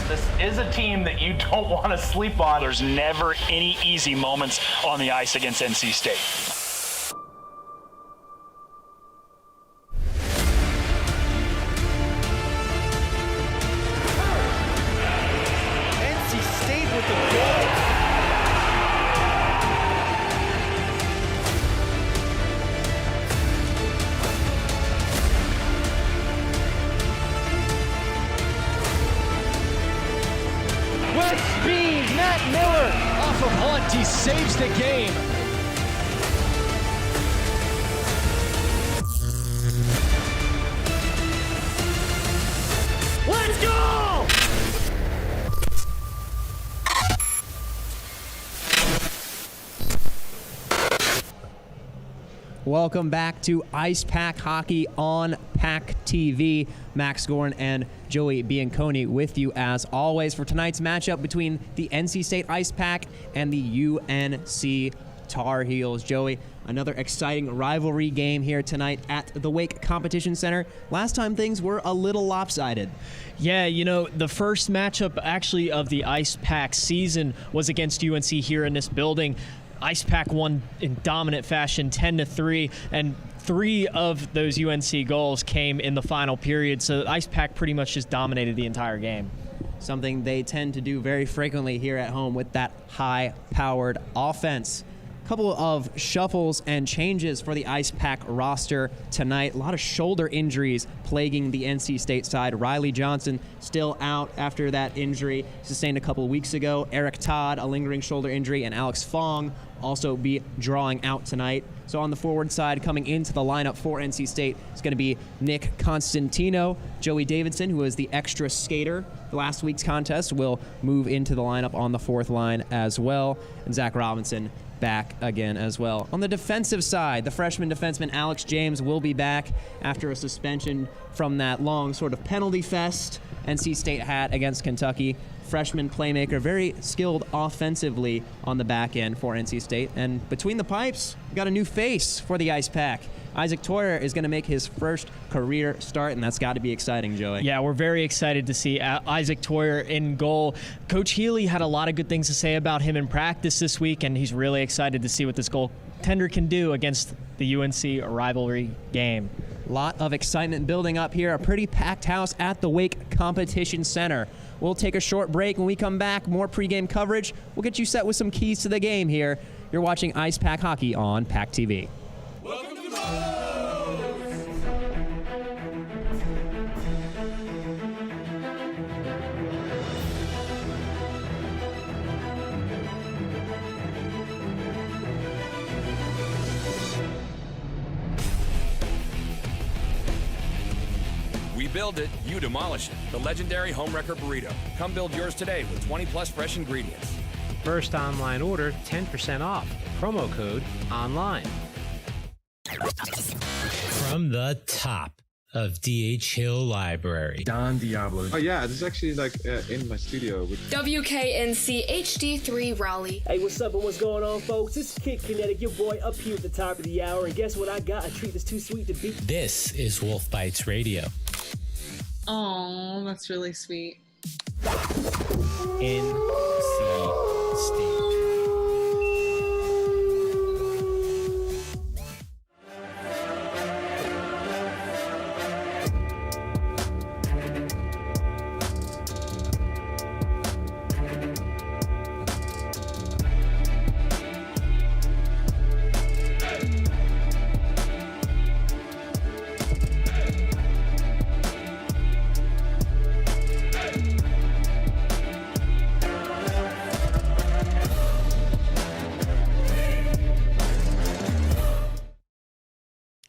This is a team that you don't want to sleep on. There's never any easy moments on the ice against NC State. NC State with the goal. With speed, Matt Miller off of Hunt. He saves the game. Let's go! Welcome back to Icepack Hockey on PackTV. Max Gorn and Joey Bianconi with you as always for tonight's matchup between the NC State Icepack and the UNC Tar Heels. Joey, another exciting rivalry game here tonight at the Wake Competition Center. Last time things were a little lopsided. Yeah, you know, the first matchup actually of the Icepack season was against UNC here in this building. Icepack won in dominant fashion, 10-3, and 3 of those UNC goals came in the final period, so Icepack pretty much just dominated the entire game. Something they tend to do very frequently here at home with that high-powered offense. Couple of shuffles and changes for the Icepack roster tonight. A lot of shoulder injuries plaguing the NC State side. Riley Johnson still out after that injury sustained a couple of weeks ago. Eric Todd, a lingering shoulder injury, and Alex Fong also be drawing out tonight. So on the forward side, coming into the lineup for NC State is going to be Nick Constantino. Joey Davidson, who is the extra skater the last week's contest, will move into the lineup on the fourth line as well. And Zach Robinson back again as well. On the defensive side, the freshman defenseman Alex James will be back after a suspension from that long sort of penalty fest NC State had against Kentucky. Freshman playmaker, very skilled offensively on the back end for NC State. And between the pipes, we got a new face for the Icepack. Isaac Toyer is going to make his first career start, and that's got to be exciting, Joey. Yeah, we're very excited to see Isaac Toyer in goal. Coach Healy had a lot of good things to say about him in practice this week, and he's really excited to see what this goaltender can do against the UNC rivalry game. A lot of excitement building up here. A pretty packed house at the Wake Competition Center. We'll take a short break. When we come back, more pregame coverage. We'll get you set with some keys to the game here. You're watching Icepack Hockey on PackTV. Welcome to the We build it, you demolish it. The legendary Homewrecker Burrito. Come build yours today with 20+ fresh ingredients. First online order, 10% off. Promo code ONLINE. From the top of D.H. Hill Library. Don Diablo. Oh yeah, this is actually like in my studio. WKNC HD3 Raleigh. Hey, what's up and what's going on, folks? This is Kid Kinetic, your boy up here at the top of the hour. And guess what I got? A treat that's too sweet to beat. This is Wolf Bites Radio. Oh, that's really sweet. NC State.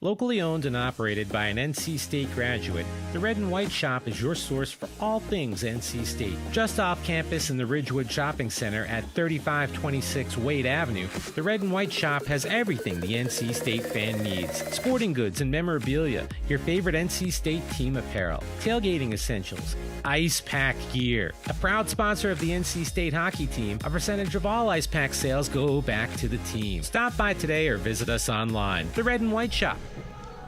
Locally owned and operated by an NC State graduate, the Red and White Shop is your source for all things NC State. Just off campus in the Ridgewood Shopping Center at 3526 Wade Avenue, the Red and White Shop has everything the NC State fan needs. Sporting goods and memorabilia, your favorite NC State team apparel, tailgating essentials, Icepack gear. A proud sponsor of the NC State hockey team, a percentage of all Icepack sales go back to the team. Stop by today or visit us online. The Red and White Shop.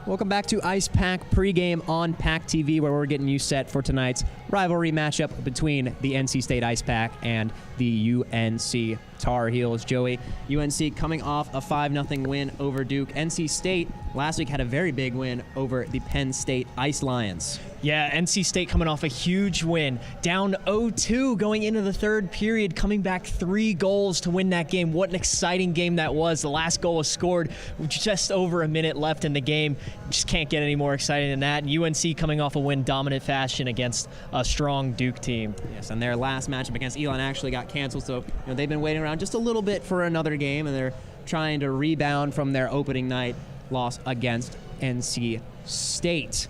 Welcome back to Icepack pregame on PackTV, where we're getting you set for tonight's rivalry matchup between the NC State Icepack and the UNC Tar Heels. Joey, UNC coming off a 5-0 win over Duke. NC State last week had a very big win over the Penn State Ice Lions. Yeah, NC State coming off a huge win, down 0-2 going into the third period, coming back 3 goals to win that game. What an exciting game that was. The last goal was scored with just over a minute left in the game. Just can't get any more exciting than that. And UNC coming off a win dominant fashion against a strong Duke team. Yes, and their last matchup against Elon actually got canceled, so they've been waiting around just a little bit for another game, and they're trying to rebound from their opening night loss against NC State.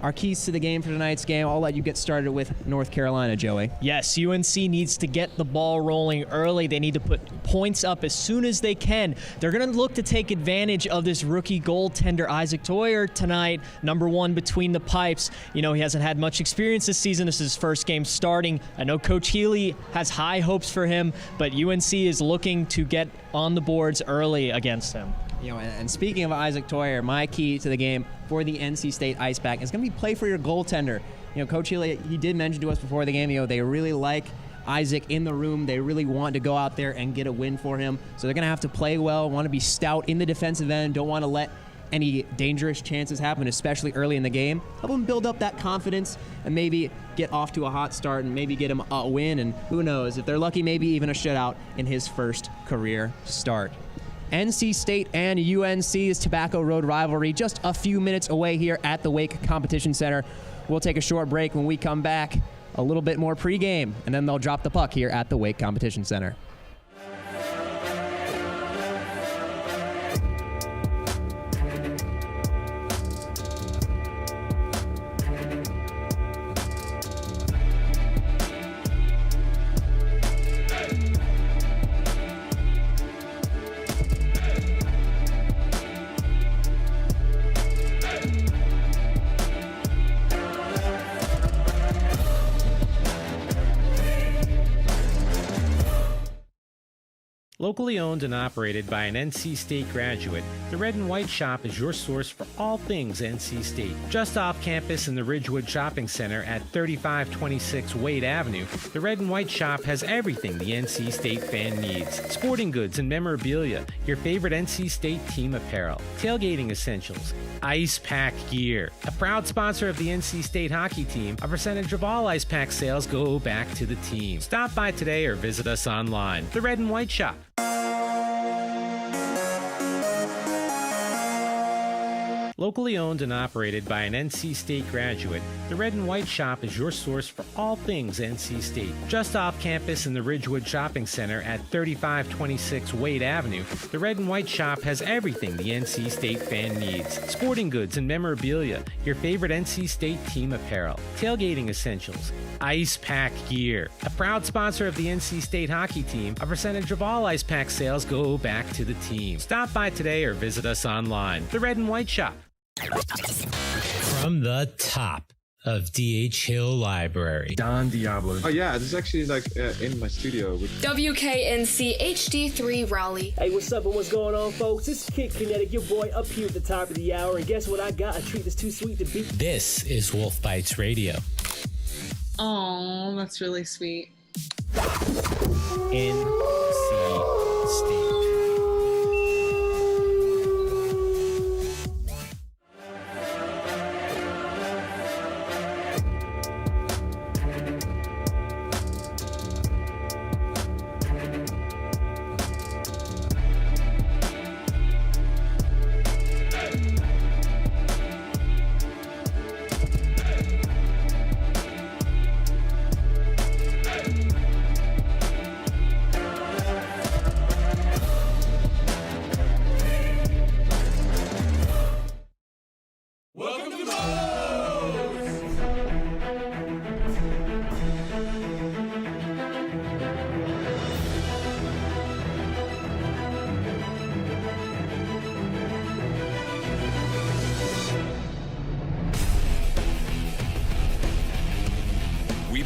Our keys to the game for tonight's game, I'll let you get started with North Carolina, Joey. Yes, UNC needs to get the ball rolling early. They need to put points up as soon as they can. They're going to look to take advantage of this rookie goaltender, Isaac Toyer, tonight, number 1 between the pipes. He hasn't had much experience this season. This is his first game starting. I know Coach Healy has high hopes for him, but UNC is looking to get on the boards early against him. And speaking of Isaac Toyer, my key to the game for the NC State Icepack is going to be play for your goaltender. Coach Healy, he did mention to us before the game, they really like Isaac in the room. They really want to go out there and get a win for him. So they're going to have to play well, want to be stout in the defensive end, don't want to let any dangerous chances happen, especially early in the game. Help them build up that confidence and maybe get off to a hot start and maybe get him a win. And who knows, if they're lucky, maybe even a shutout in his first career start. NC State and UNC's Tobacco Road rivalry just a few minutes away here at the Wake Competition Center. We'll take a short break. When we come back, a little bit more pregame, and then they'll drop the puck here at the Wake Competition Center. Locally owned and operated by an NC State graduate, the Red and White Shop is your source for all things NC State. Just off campus in the Ridgewood Shopping Center at 3526 Wade Avenue, the Red and White Shop has everything the NC State fan needs. Sporting goods and memorabilia, your favorite NC State team apparel, tailgating essentials, Icepack gear. A proud sponsor of the NC State hockey team, a percentage of all Icepack sales go back to the team. Stop by today or visit us online. The Red and White Shop. Locally owned and operated by an NC State graduate, the Red and White Shop is your source for all things NC State. Just off campus in the Ridgewood Shopping Center at 3526 Wade Avenue, the Red and White Shop has everything the NC State fan needs. Sporting goods and memorabilia, your favorite NC State team apparel, tailgating essentials, Icepack gear. A proud sponsor of the NC State hockey team, a percentage of all Icepack sales go back to the team. Stop by today or visit us online. The Red and White Shop. From the top of D.H. Hill Library. Don Diablo. Oh yeah, this is actually in my studio. WKNC HD3 Raleigh. Hey, what's up and what's going on, folks? It's Kid Kinetic, your boy up here at the top of the hour. And guess what I got? A treat that's too sweet to beat. This is Wolf Bites Radio. Oh, that's really sweet. NC State.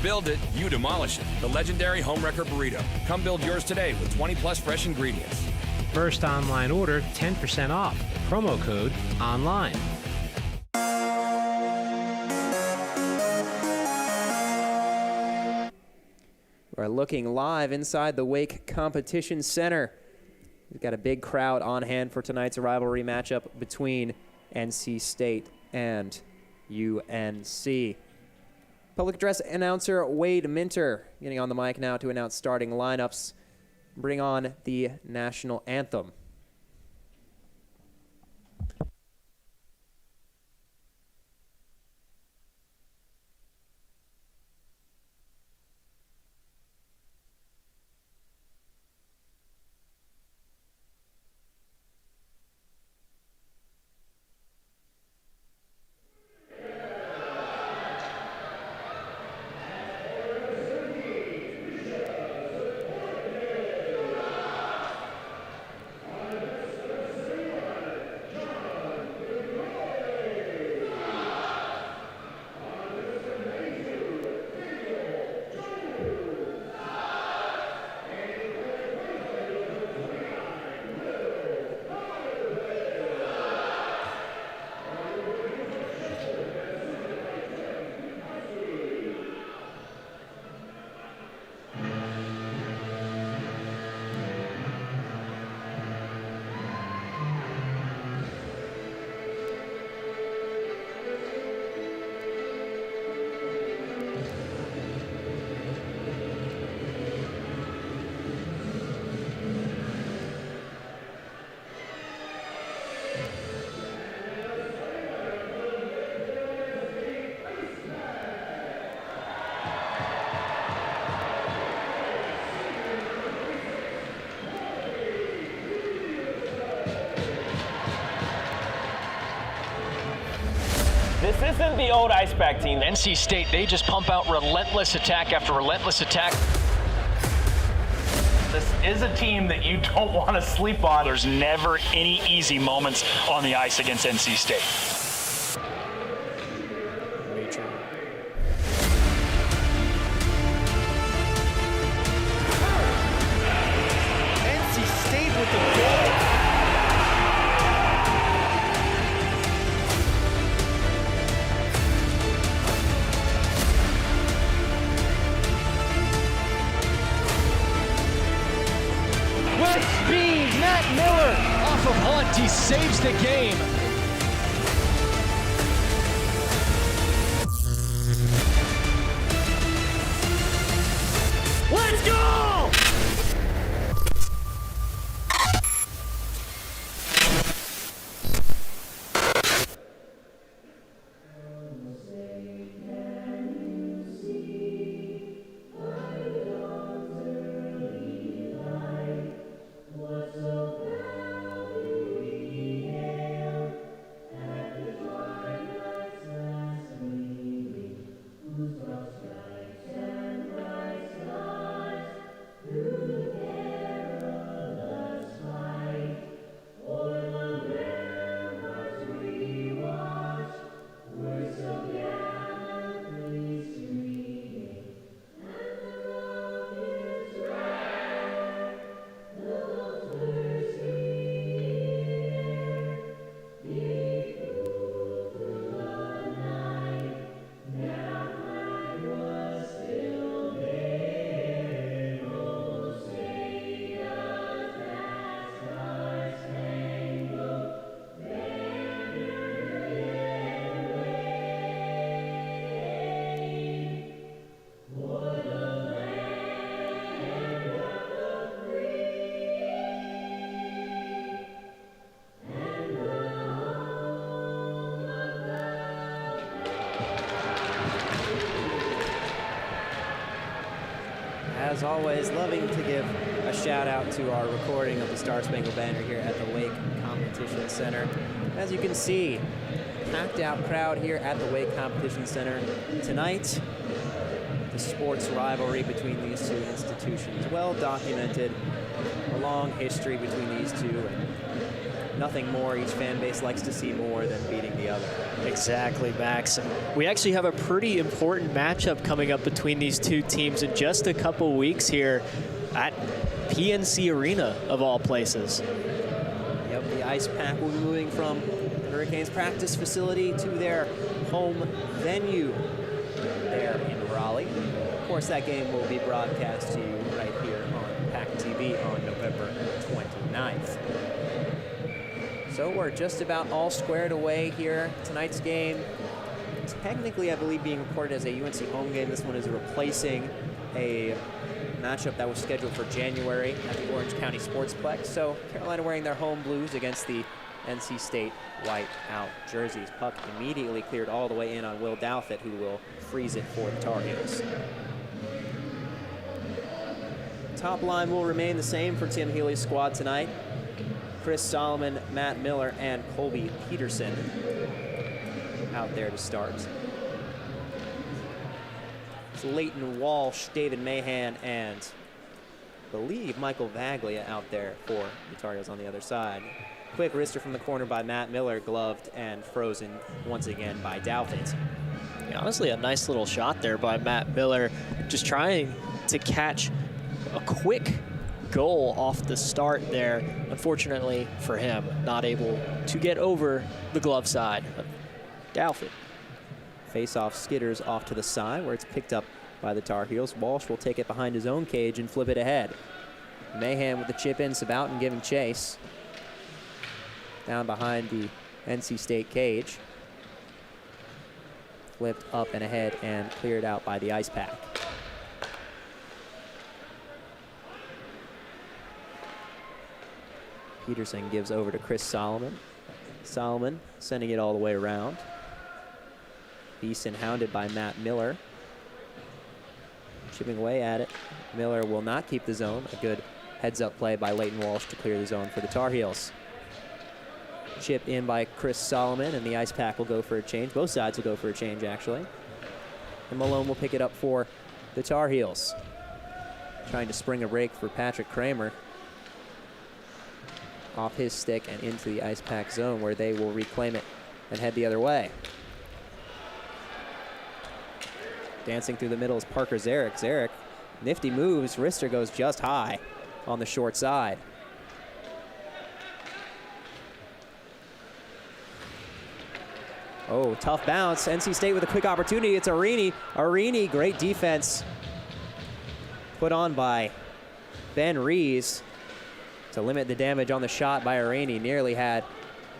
Build it, you demolish it. The legendary Homewrecker Burrito. Come build yours today with 20+ fresh ingredients. First online order, 10% off. Promo code ONLINE. We're looking live inside the Wake Competition Center. We've got a big crowd on hand for tonight's rivalry matchup between NC State and UNC. Public address announcer Wade Minter getting on the mic now to announce starting lineups. Bring on the national anthem. This isn't the old Icepack team. NC State, they just pump out relentless attack after relentless attack. This is a team that you don't want to sleep on. There's never any easy moments on the ice against NC State. NC State with the goal. With speed, Matt Miller off of Hunt. He saves the game. Let's go! As always, loving to give a shout out to our recording of the Star Spangled Banner here at the Wake Competition Center. As you can see, packed out crowd here at the Wake Competition Center tonight. The sports rivalry between these two institutions, well documented, a long history between these two, and nothing more each fan base likes to see more than beating the other. Exactly, Max. And we actually have a pretty important matchup coming up between these two teams in just a couple weeks here at PNC Arena, of all places. Yep, the Icepack will be moving from the Hurricanes practice facility to their home venue there in Raleigh. Of course, course, that game will be broadcast to you right here on PackTV on November 29th. So we're just about all squared away here. Tonight's game, technically, I believe, being recorded as a UNC home game. This one is replacing a matchup that was scheduled for January at the Orange County Sportsplex. So Carolina wearing their home blues against the NC State white out jerseys. Puck immediately cleared all the way in on Will Douthit, who will freeze it for the Tar Heels. Top line will remain the same for Tim Healy's squad tonight. Chris Solomon, Matt Miller, and Colby Peterson out there to start. It's Leighton Walsh, David Mahan, and I believe Michael Vaglia out there for the Tar Heels on the other side. Quick wrister from the corner by Matt Miller, gloved and frozen once again by Douthit. Yeah, honestly, a nice little shot there by Matt Miller, just trying to catch a quick goal off the start there. Unfortunately for him, not able to get over the glove side of Douthit. Face-off skitters off to the side where it's picked up by the Tar Heels. Walsh will take it behind his own cage and flip it ahead. Mahan with the chip in, Saboutin giving chase. Down behind the NC State cage. Flipped up and ahead and cleared out by the Icepack. Peterson gives over to Chris Solomon. Solomon sending it all the way around. Beeson hounded by Matt Miller. Chipping away at it. Miller will not keep the zone. A good heads-up play by Leighton Walsh to clear the zone for the Tar Heels. Chip in by Chris Solomon, and the Icepack will go for a change. Both sides will go for a change, actually. And Malone will pick it up for the Tar Heels. Trying to spring a break for Patrick Kramer. Off his stick and into the Icepack zone, where they will reclaim it and head the other way. Dancing through the middle is Parker Zarek. Zarek, nifty moves. Wrister goes just high on the short side. Oh, tough bounce. NC State with a quick opportunity. It's Arini. Arini, great defense. Put on by Ben Rees to limit the damage on the shot by Arini. Nearly had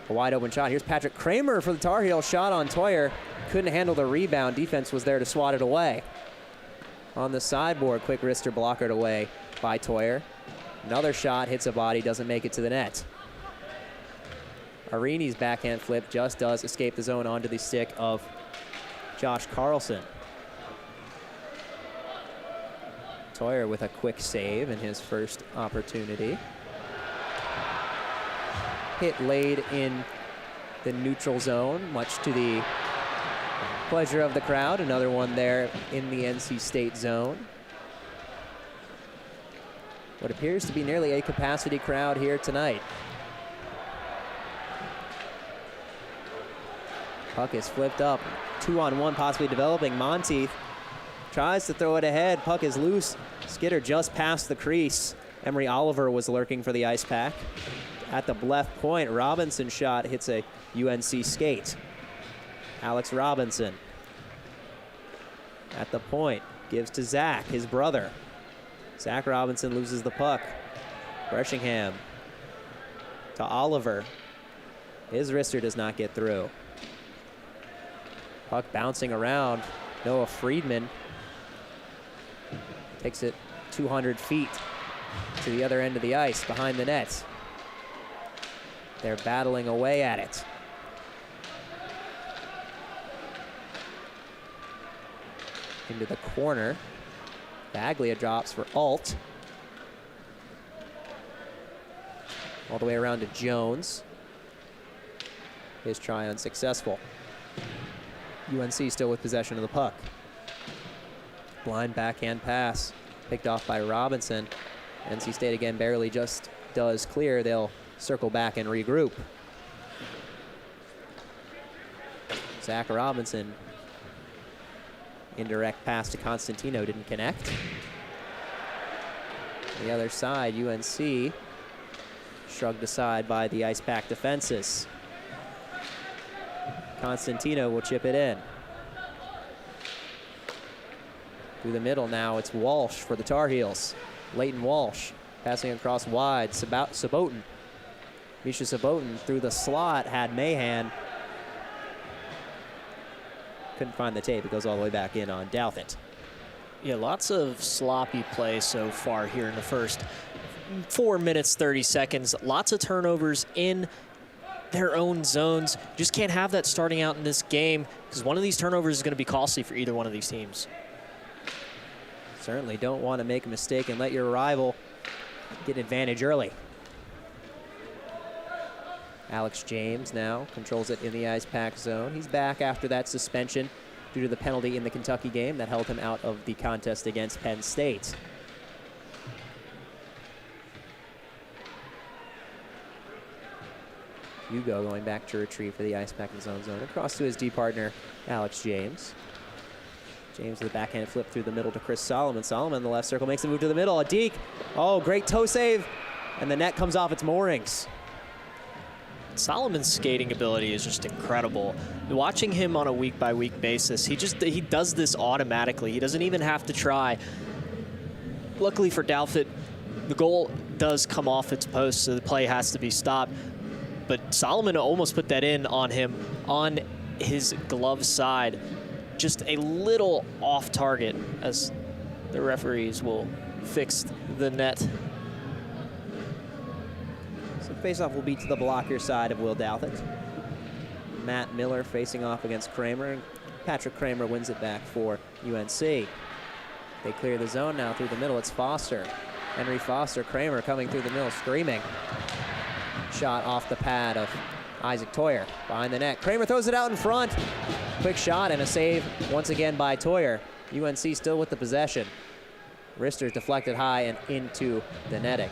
a wide open shot. Here's Patrick Kramer for the Tar Heels. Shot on Toyer. Couldn't handle the rebound. Defense was there to swat it away. On the sideboard, quick wrister blockered away by Toyer. Another shot, hits a body, doesn't make it to the net. Arini's backhand flip just does escape the zone onto the stick of Josh Carlson. Toyer with a quick save in his first opportunity. Hit laid in the neutral zone, much to the pleasure of the crowd. Another one there in the NC State zone. What appears to be nearly a capacity crowd here tonight. Puck is flipped up. 2-on-1 possibly developing. Monteith tries to throw it ahead. Puck is loose. Skitter just past the crease. Emery Oliver was lurking for the Icepack. At the left point, Robinson shot hits a UNC skate. Alex Robinson at the point gives to Zach, his brother. Zach Robinson loses the puck. Breshingham to Oliver. His wrister does not get through. Puck bouncing around. Noah Friedman takes it 200 feet to the other end of the ice behind the net. They're battling away at it. Into the corner. Baglia drops for Alt. All the way around to Jones. His try unsuccessful. UNC still with possession of the puck. Blind backhand pass picked off by Robinson. NC State again barely just does clear. They'll circle back and regroup. Zach Robinson. Indirect pass to Constantino, didn't connect. On the other side, UNC shrugged aside by the Icepack defenses. Constantino will chip it in. Through the middle now, it's Walsh for the Tar Heels. Leighton Walsh passing across wide. Sabotin. Misha Sabotin through the slot had Mahan. Couldn't find the tape. It goes all the way back in on Douthit. Yeah, lots of sloppy play so far here in the first 4 minutes, 30 seconds. Lots of turnovers in their own zones. Just can't have that starting out in this game because one of these turnovers is going to be costly for either one of these teams. Certainly don't want to make a mistake and let your rival get an advantage early. Alex James now controls it in the Icepack zone. He's back after that suspension due to the penalty in the Kentucky game that held him out of the contest against Penn State. Hugo going back to retrieve for the Icepack in zone. Across to his D partner, Alex James. James with the backhand flip through the middle to Chris Solomon. Solomon in the left circle makes the move to the middle. A deke. Oh, great toe save. And the net comes off its moorings. Solomon's skating ability is just incredible. Watching him on a week-by-week basis, he does this automatically. He doesn't even have to try. Luckily for Douthit, the goal does come off its post, so the play has to be stopped. But Solomon almost put that in on him on his glove side. Just a little off target as the referees will fix the net. So faceoff will be to the blocker side of Will Douthit. Matt Miller facing off against Kramer. Patrick Kramer wins it back for UNC. They clear the zone now through the middle. It's Foster. Henry Foster, Kramer coming through the middle, screaming. Shot off the pad of Isaac Toyer behind the net. Kramer throws it out in front. Quick shot and a save once again by Toyer. UNC still with the possession. Rister's deflected high and into the netting.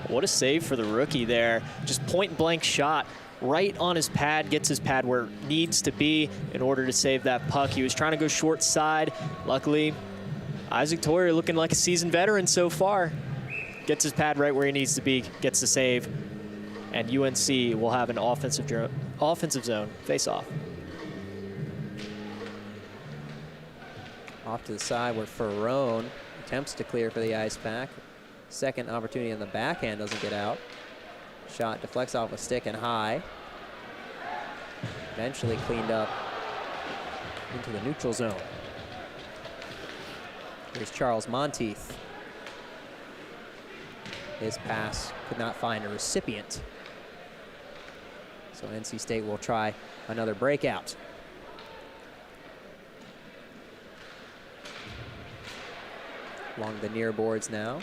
What a save for the rookie there. Just point blank shot right on his pad, gets his pad where it needs to be in order to save that puck. He was trying to go short side. Luckily, Isaac Toyer looking like a seasoned veteran so far. Gets his pad right where he needs to be, gets the save. And UNC will have an offensive zone face-off. Off to the side where Ferrone attempts to clear for the Icepack. Second opportunity on the backhand, doesn't get out. Shot deflects off a stick and high. Eventually cleaned up into the neutral zone. Here's Charles Monteith. His pass could not find a recipient. So NC State will try another breakout. Along the near boards now.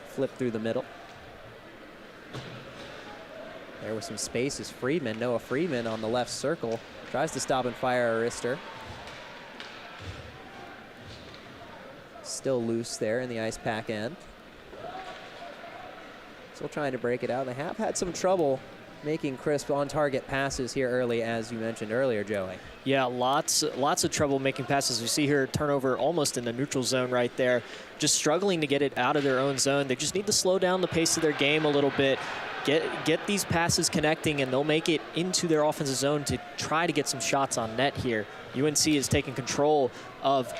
Flip through the middle. There was some space as Friedman, Noah Friedman on the left circle. Tries to stop and fire Arister. Still loose there in the Icepack end. Still trying to break it out. They have had some trouble making crisp on-target passes here early, as you mentioned earlier, Joey. Yeah, lots of trouble making passes. We see here turnover almost in the neutral zone right there. Just struggling to get it out of their own zone. They just need to slow down the pace of their game a little bit. Get these passes connecting, and they'll make it into their offensive zone to try to get some shots on net here. UNC has taken control of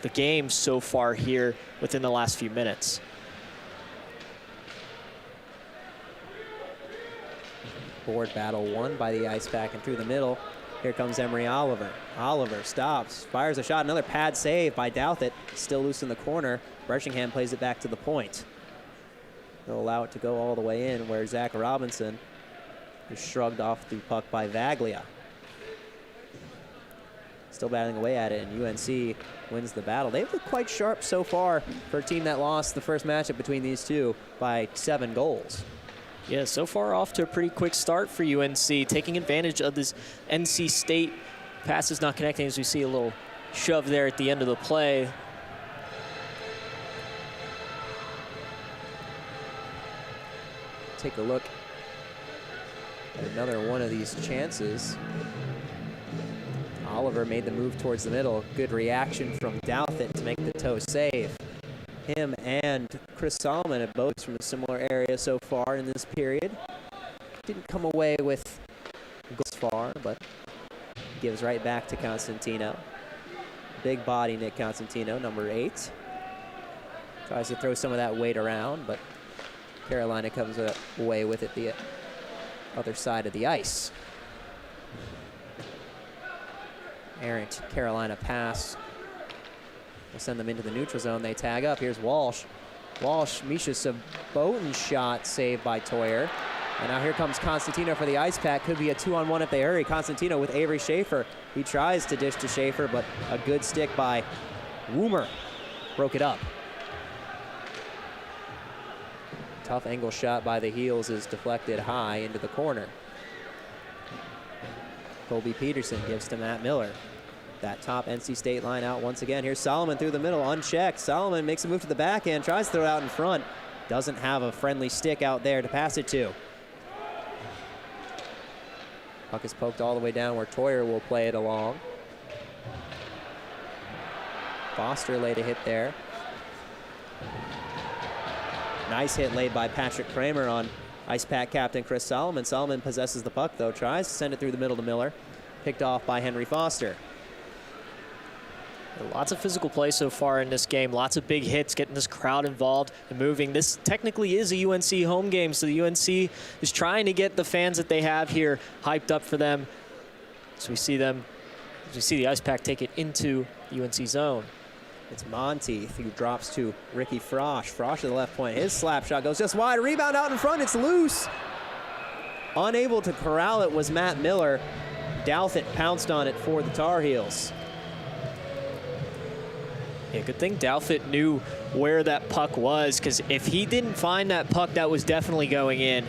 the game so far here within the last few minutes. Board battle won by the Icepack, and through the middle, here comes Emery Oliver. Oliver stops, fires a shot, another pad save by Douthit. Still loose in the corner. Breshingham plays it back to the point. They'll allow it to go all the way in, where Zach Robinson is shrugged off the puck by Vaglia. Still battling away at it, and UNC wins the battle. They've looked quite sharp so far for a team that lost the first matchup between these two by 7 goals. Yeah, so far off to a pretty quick start for UNC, taking advantage of this NC State passes not connecting, as we see a little shove there at the end of the play. Take a look at another one of these chances. Oliver made the move towards the middle. Good reaction from Douthit to make the toe save. Him and Chris Solomon have both from a similar area so far in this period. Didn't come away with goals far, but gives right back to Constantino. Big body Nick Constantino, number 8. Tries to throw some of that weight around, but Carolina comes away with it the other side of the ice. Errant Carolina pass. We'll send them into the neutral zone. They tag up. Here's Walsh. Walsh, Misha Sabotin's shot saved by Toyer. And now here comes Constantino for the Icepack. Could be a 2-on-1 if they hurry. Constantino with Avery Schaefer. He tries to dish to Schaefer, but a good stick by Woomer broke it up. Tough angle shot by the Heels is deflected high into the corner. Colby Peterson gives to Matt Miller. That top NC State line out once again. Here's Solomon through the middle, unchecked. Solomon makes a move to the backhand, tries to throw it out in front. Doesn't have a friendly stick out there to pass it to. Puck is poked all the way down where Toyer will play it along. Foster laid a hit there. Nice hit laid by Patrick Kramer on Icepack captain Chris Solomon. Solomon possesses the puck though, tries to send it through the middle to Miller. Picked off by Henry Foster. Lots of physical play so far in this game. Lots of big hits, getting this crowd involved and moving. This technically is a UNC home game, so the UNC is trying to get the fans that they have here hyped up for them. So we see the Icepack take it into the UNC zone. It's Monteith who drops to Ricky Frosch. Frosch to the left point. His slap shot goes just wide. Rebound out in front. It's loose. Unable to corral it was Matt Miller. Douthit pounced on it for the Tar Heels. Yeah, good thing Douthit knew where that puck was, because if he didn't find that puck that was definitely going in,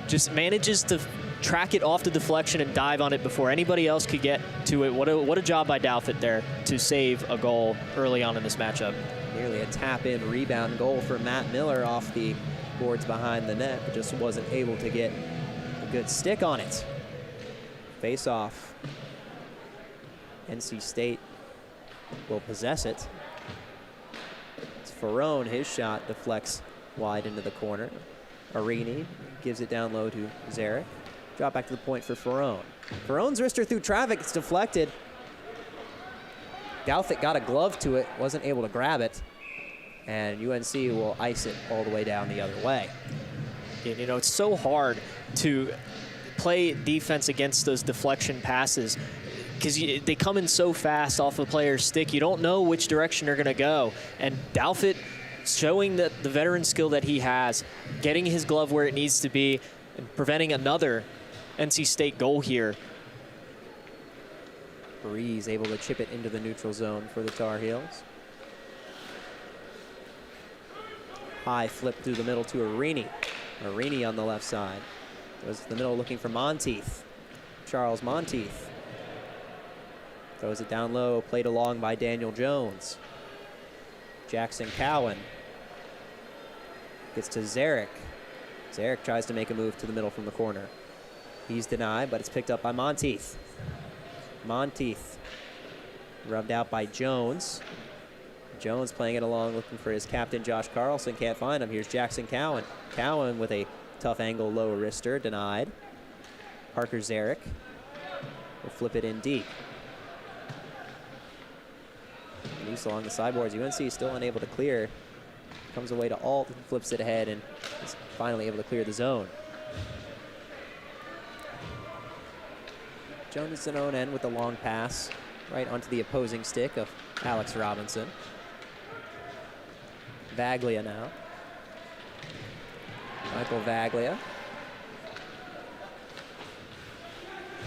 just manages to track it off the deflection and dive on it before anybody else could get to it. What a job by Douthit there to save a goal early on in this matchup. Nearly a tap-in rebound goal for Matt Miller off the boards behind the net, but just wasn't able to get a good stick on it. Face off. NC State will possess it. It's Ferrone. His shot deflects wide into the corner. Arini gives it down low to Zarek. Drop back to the point for Ferrone. Ferrone's wrister through traffic. It's deflected. Douthit got a glove to it, wasn't able to grab it. And UNC will ice it all the way down the other way. And, you know, it's so hard to play defense against those deflection passes because they come in so fast off a player's stick. You don't know which direction they're going to go. And Douthit showing the veteran skill that he has, getting his glove where it needs to be, and preventing another NC State goal here. Breeze able to chip it into the neutral zone for the Tar Heels. High flip through the middle to Arini. Arini on the left side. Goes to the middle looking for Monteith. Charles Monteith. Throws it down low, played along by Daniel Jones. Jackson Cowan. Gets to Zarek. Zarek tries to make a move to the middle from the corner. He's denied, but it's picked up by Monteith. Monteith rubbed out by Jones. Jones playing it along, looking for his captain, Josh Carlson. Can't find him. Here's Jackson Cowan. Cowan with a tough angle, low wrister, denied. Parker Zarek will flip it in deep. Loose along the sideboards. UNC is still unable to clear. Comes away to Alt, flips it ahead, and is finally able to clear the zone. Jones in own end with the long pass right onto the opposing stick of Alex Robinson. Vaglia now. Michael Vaglia.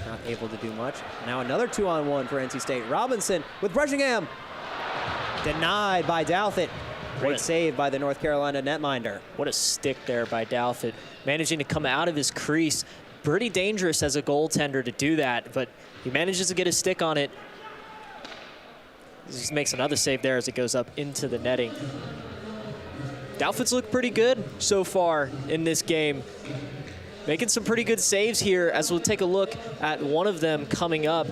Not able to do much. Now another 2-on-1 for NC State. Robinson with Bressingham. Denied by Douthit. Great save by the North Carolina netminder. What a stick there by Douthit. Managing to come out of his crease. Pretty dangerous as a goaltender to do that, but he manages to get a stick on it. He just makes another save there as it goes up into the netting. Douthit's looked pretty good so far in this game. Making some pretty good saves here as we'll take a look at one of them coming up.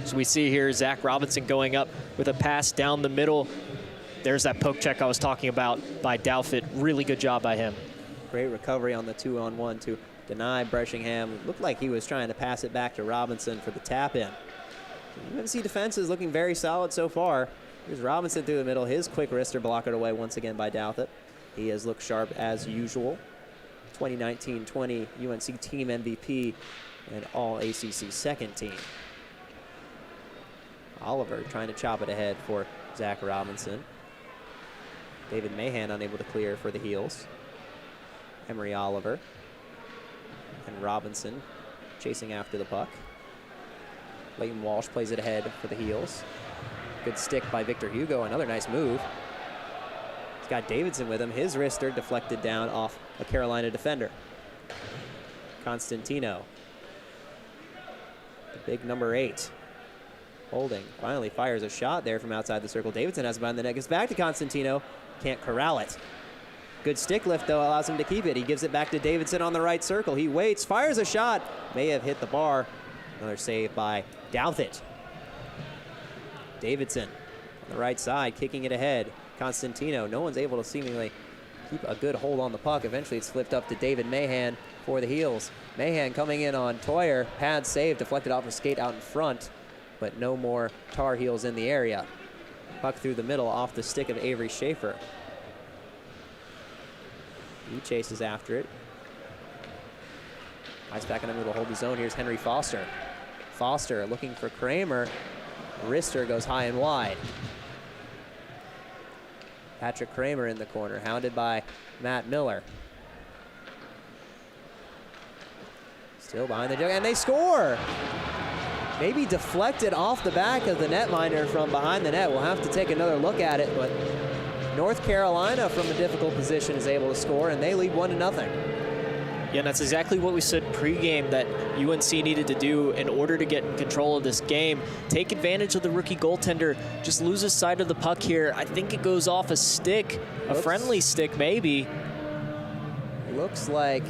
So we see here Zach Robinson going up with a pass down the middle. There's that poke check I was talking about by Douthit. Really good job by him. Great recovery on the 2-on-1 to deny Bressingham. Looked like he was trying to pass it back to Robinson for the tap-in. UNC defense is looking very solid so far. Here's Robinson through the middle. His quick wrister blocked away once again by Douthit. He has looked sharp as usual. 2019-20 UNC team MVP and all ACC second team. Oliver trying to chop it ahead for Zach Robinson. David Mahan unable to clear for the Heels. Emery Oliver and Robinson chasing after the puck. Leighton Walsh plays it ahead for the Heels. Good stick by Victor Hugo, another nice move. He's got Davidson with him. His wrister deflected down off a Carolina defender. Constantino, the big number 8. Holding, finally fires a shot there from outside the circle. Davidson has it behind the net, gets back to Constantino, can't corral it. Good stick lift though, allows him to keep it. He gives it back to Davidson on the right circle. He waits, fires a shot, may have hit the bar. Another save by Douthit. Davidson on the right side, kicking it ahead. Constantino, no one's able to seemingly keep a good hold on the puck. Eventually it's flipped up to David Mahan for the Heels. Mahan coming in on Toyer, pad save, deflected off a skate out in front, but no more Tar Heels in the area. Puck through the middle off the stick of Avery Schaefer. He chases after it. Icepack unable to hold his own. Here's Henry Foster. Foster looking for Kramer. Wrister goes high and wide. Patrick Kramer in the corner, hounded by Matt Miller. Still behind the jug, and they score! Maybe deflected off the back of the netminder from behind the net. We'll have to take another look at it, but North Carolina from a difficult position is able to score, and they lead 1-0. Yeah, and that's exactly what we said pregame that UNC needed to do in order to get in control of this game. Take advantage of the rookie goaltender. Just loses sight of the puck here. I think it goes off a stick, a friendly stick maybe. Looks like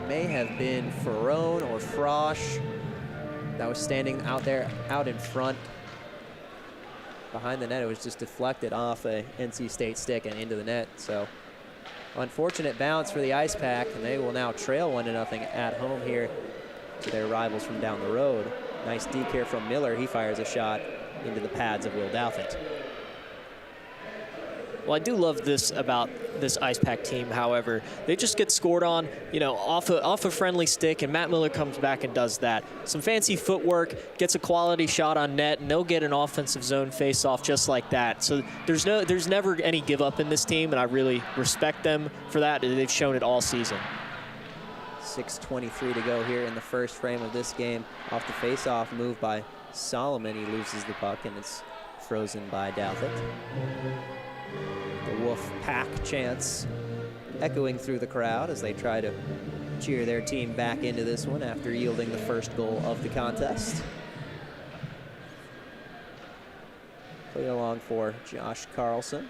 may have been Ferrone or Frosch that was standing out there, out in front. Behind the net, it was just deflected off a NC State stick and into the net. So unfortunate bounce for the Icepack, and they will now trail 1-0 at home here to their rivals from down the road. Nice deke here from Miller. He fires a shot into the pads of Will Douthit. Well, I do love this about this Icepack team, however. They just get scored on, you know, off a friendly stick, and Matt Miller comes back and does that. Some fancy footwork, gets a quality shot on net, and they'll get an offensive zone face-off just like that. So there's never any give up in this team, and I really respect them for that. They've shown it all season. 6:23 to go here in the first frame of this game. Off the face-off move by Solomon. He loses the puck, and it's frozen by Douthit. The Wolf Pack chants echoing through the crowd as they try to cheer their team back into this one after yielding the first goal of the contest. Play along for Josh Carlson.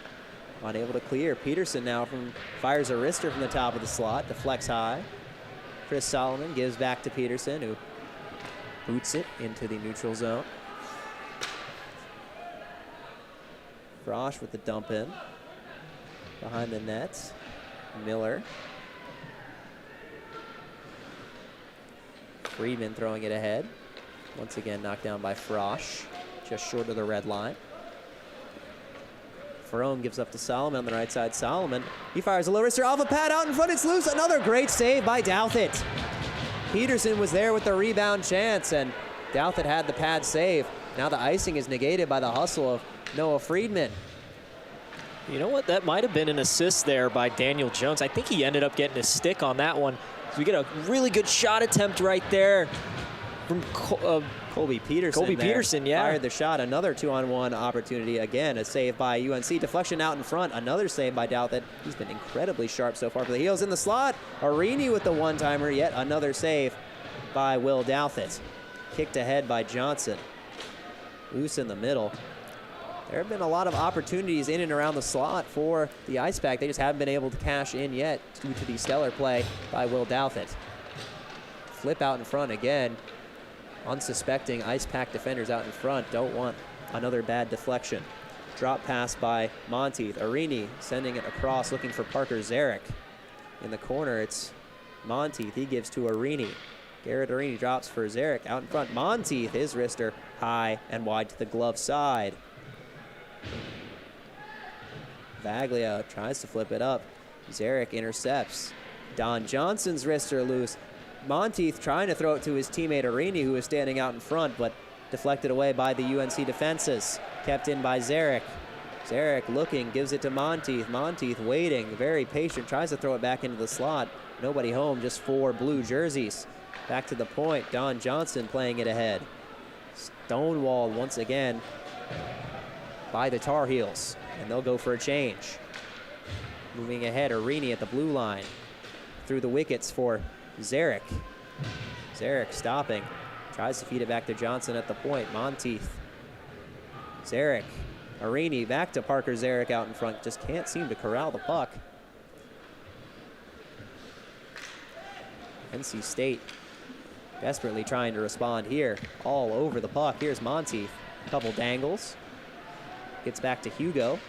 Unable to clear. Peterson now fires a wrister from the top of the slot, deflects high. Chris Solomon gives back to Peterson, who boots it into the neutral zone. Frosch with the dump in. Behind the net, Miller. Friedman throwing it ahead. Once again knocked down by Frosch, just short of the red line. Ferrone gives up to Solomon on the right side. Solomon, he fires a low wrister off a pad out in front. It's loose. Another great save by Douthit. Peterson was there with the rebound chance, and Douthit had the pad save. Now the icing is negated by the hustle of Noah Friedman. You know what? That might have been an assist there by Daniel Jones. I think he ended up getting a stick on that one. So we get a really good shot attempt right there from Colby Peterson. Colby Peterson, yeah. Fired the shot. Another 2-on-1 opportunity. Again, a save by UNC. Deflection out in front. Another save by Douthit. He's been incredibly sharp so far for the Heels. In the slot, Arini with the one-timer. Yet another save by Will Douthit. Kicked ahead by Johnson. Loose in the middle. There have been a lot of opportunities in and around the slot for the Icepack. They just haven't been able to cash in yet due to the stellar play by Will Douthit. Flip out in front again. Unsuspecting Icepack defenders out in front don't want another bad deflection. Drop pass by Monteith. Arini sending it across, looking for Parker Zarek. In the corner, it's Monteith. He gives to Arini. Garrett Arini drops for Zarek. Out in front, Monteith, his wrister high and wide to the glove side. Vaglia tries to flip it up. Zarek intercepts. Don Johnson's wrister loose. Monteith trying to throw it to his teammate Arini, who is standing out in front, but deflected away by the UNC defenses. Kept in by Zarek. Zarek looking, gives it to Monteith. Monteith waiting, very patient, tries to throw it back into the slot. Nobody home, just 4 blue jerseys. Back to the point, Don Johnson playing it ahead. Stonewalled once again by the Tar Heels, and they'll go for a change. Moving ahead, Arini at the blue line. Through the wickets for Zarek. Zarek stopping, tries to feed it back to Johnson at the point. Monteith. Zarek. Arini back to Parker Zarek out in front. Just can't seem to corral the puck. NC State desperately trying to respond here. All over the puck. Here's Monteith. Couple dangles. Gets back to Hugo.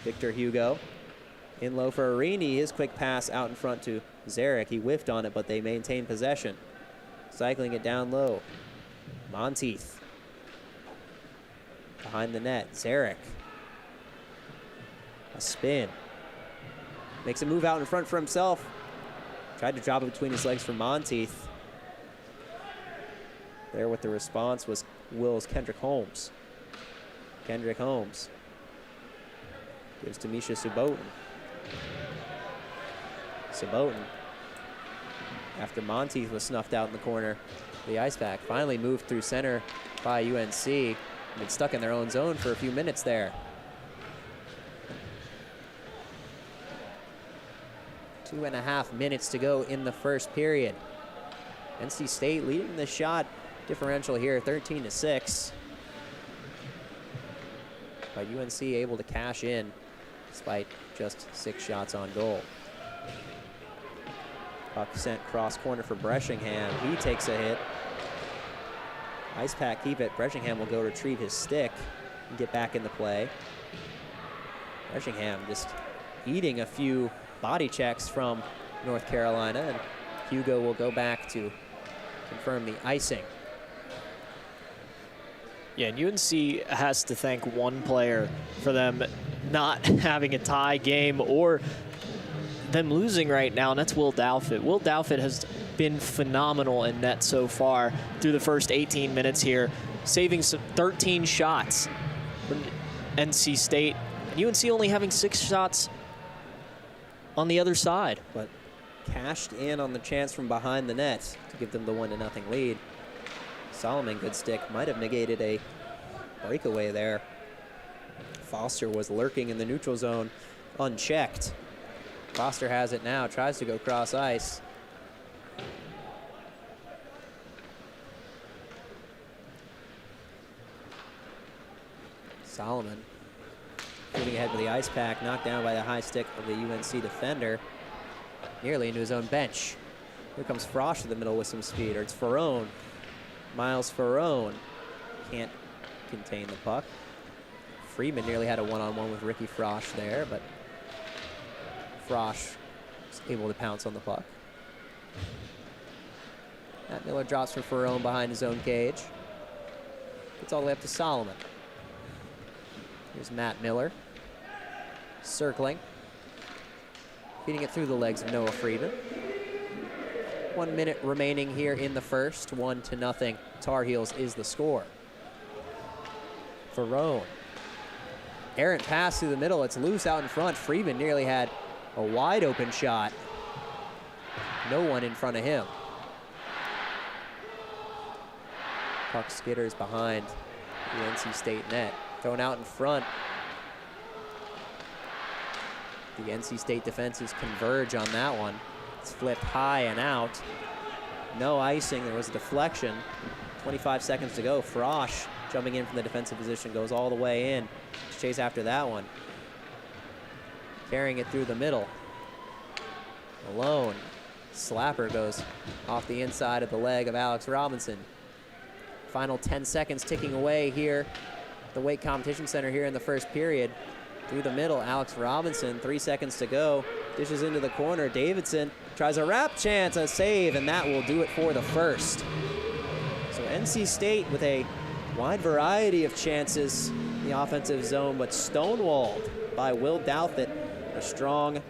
Victor Hugo. In low for Arini. His quick pass out in front to Zarek. He whiffed on it, but they maintain possession. Cycling it down low. Monteith. Behind the net, Zarek. A spin. Makes a move out in front for himself. Tried to drop it between his legs for Monteith. There with the response was Will's Kendrick Holmes. Kendrick Holmes. Gives to Misha Subotin. Subotin. After Monteith was snuffed out in the corner, the Icepack finally moved through center by UNC. Been stuck in their own zone for a few minutes there. 2.5 minutes to go in the first period. NC State leading the shot differential here, 13-6. But UNC able to cash in despite just 6 shots on goal. Puck sent cross corner for Breshingham. He takes a hit. Icepack keep it. Breshingham will go retrieve his stick and get back in the play. Breshingham just eating a few body checks from North Carolina, and Hugo will go back to confirm the icing. Yeah, and UNC has to thank one player for them not having a tie game or them losing right now, and that's Will Douthat. Will Douthat has been phenomenal in net so far through the first 18 minutes here, saving some 13 shots from NC State. UNC only having 6 shots on the other side. But cashed in on the chance from behind the net to give them the 1-0 lead. Solomon, good stick, might have negated a breakaway there. Foster was lurking in the neutral zone unchecked. Foster has it now, tries to go cross ice. Solomon moving ahead with the Icepack, knocked down by the high stick of the UNC defender, nearly into his own bench. Here comes Frosch to the middle with some speed, or it's Ferrone. Miles Ferrone can't contain the puck. Freeman nearly had a one-on-one with Ricky Frosch there, but Frosch was able to pounce on the puck. Matt Miller drops for Ferrone behind his own cage. Gets all the way up to Solomon. Here's Matt Miller. Circling. Feeding it through the legs of Noah Freeman. 1 minute remaining here in the first. 1-0. Tar Heels is the score. Ferrone. Errant pass through the middle. It's loose out in front. Freeman nearly had a wide open shot. No one in front of him. Puck skitters behind the NC State net. Thrown out in front. The NC State defenses converge on that one. It's flipped high and out. No icing. There was a deflection. 25 seconds to go. Frosch jumping in from the defensive position goes all the way in. Chase after that one. Carrying it through the middle. Alone. Slapper goes off the inside of the leg of Alex Robinson. Final 10 seconds ticking away here. The Wake Competition Center here in the first period. Through the middle, Alex Robinson, 3 seconds to go. Dishes into the corner. Davidson tries a wrap chance, a save, and that will do it for the first. So NC State with a wide variety of chances in the offensive zone, but stonewalled by Will Douthit, a strong,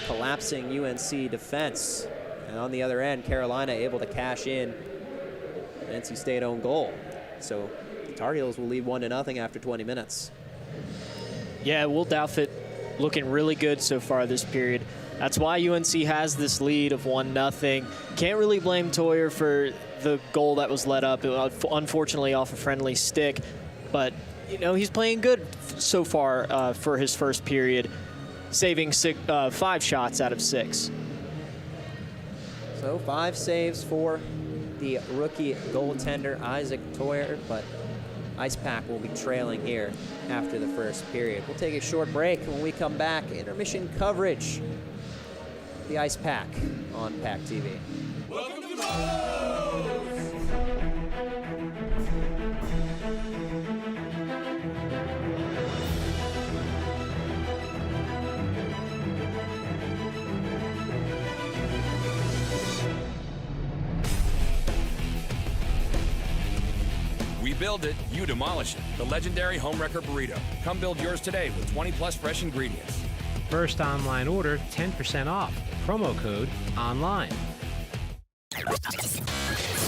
collapsing UNC defense. And on the other end, Carolina able to cash in an NC State own goal. So the Tar Heels will lead 1-0 after 20 minutes. Yeah, Will Douthit looking really good so far this period. That's why UNC has this lead of 1-0. Can't really blame Toyer for the goal that was let up, unfortunately off a friendly stick. But, you know, he's playing good so far for his first period, saving 5 shots out of 6. So 5 saves for the rookie goaltender, Isaac Toyer, but Icepack will be trailing here after the first period. We'll take a short break. When we come back, intermission coverage. The Icepack on PackTV. Welcome to the We build it, you demolish it. The legendary Homewrecker Burrito. Come build yours today with 20+ fresh ingredients. First online order, 10% off. Promo code ONLINE.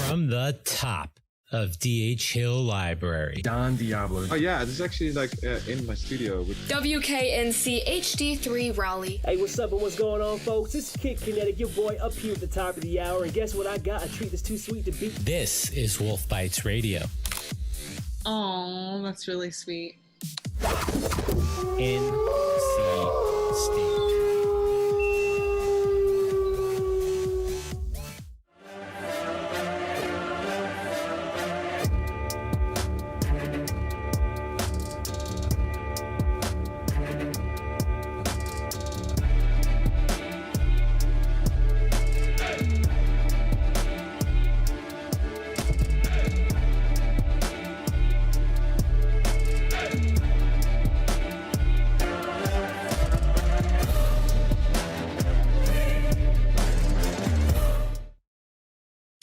From the top of D.H. Hill Library. Don Diablo. Oh yeah, this is actually like in my studio. WKNC HD3 Raleigh. Hey, what's up and what's going on, folks? This is Kid Kinetic, your boy up here at the top of the hour. And guess what I got? A treat that's too sweet to beat. This is Wolf Bites Radio. Oh, that's really sweet. NC State.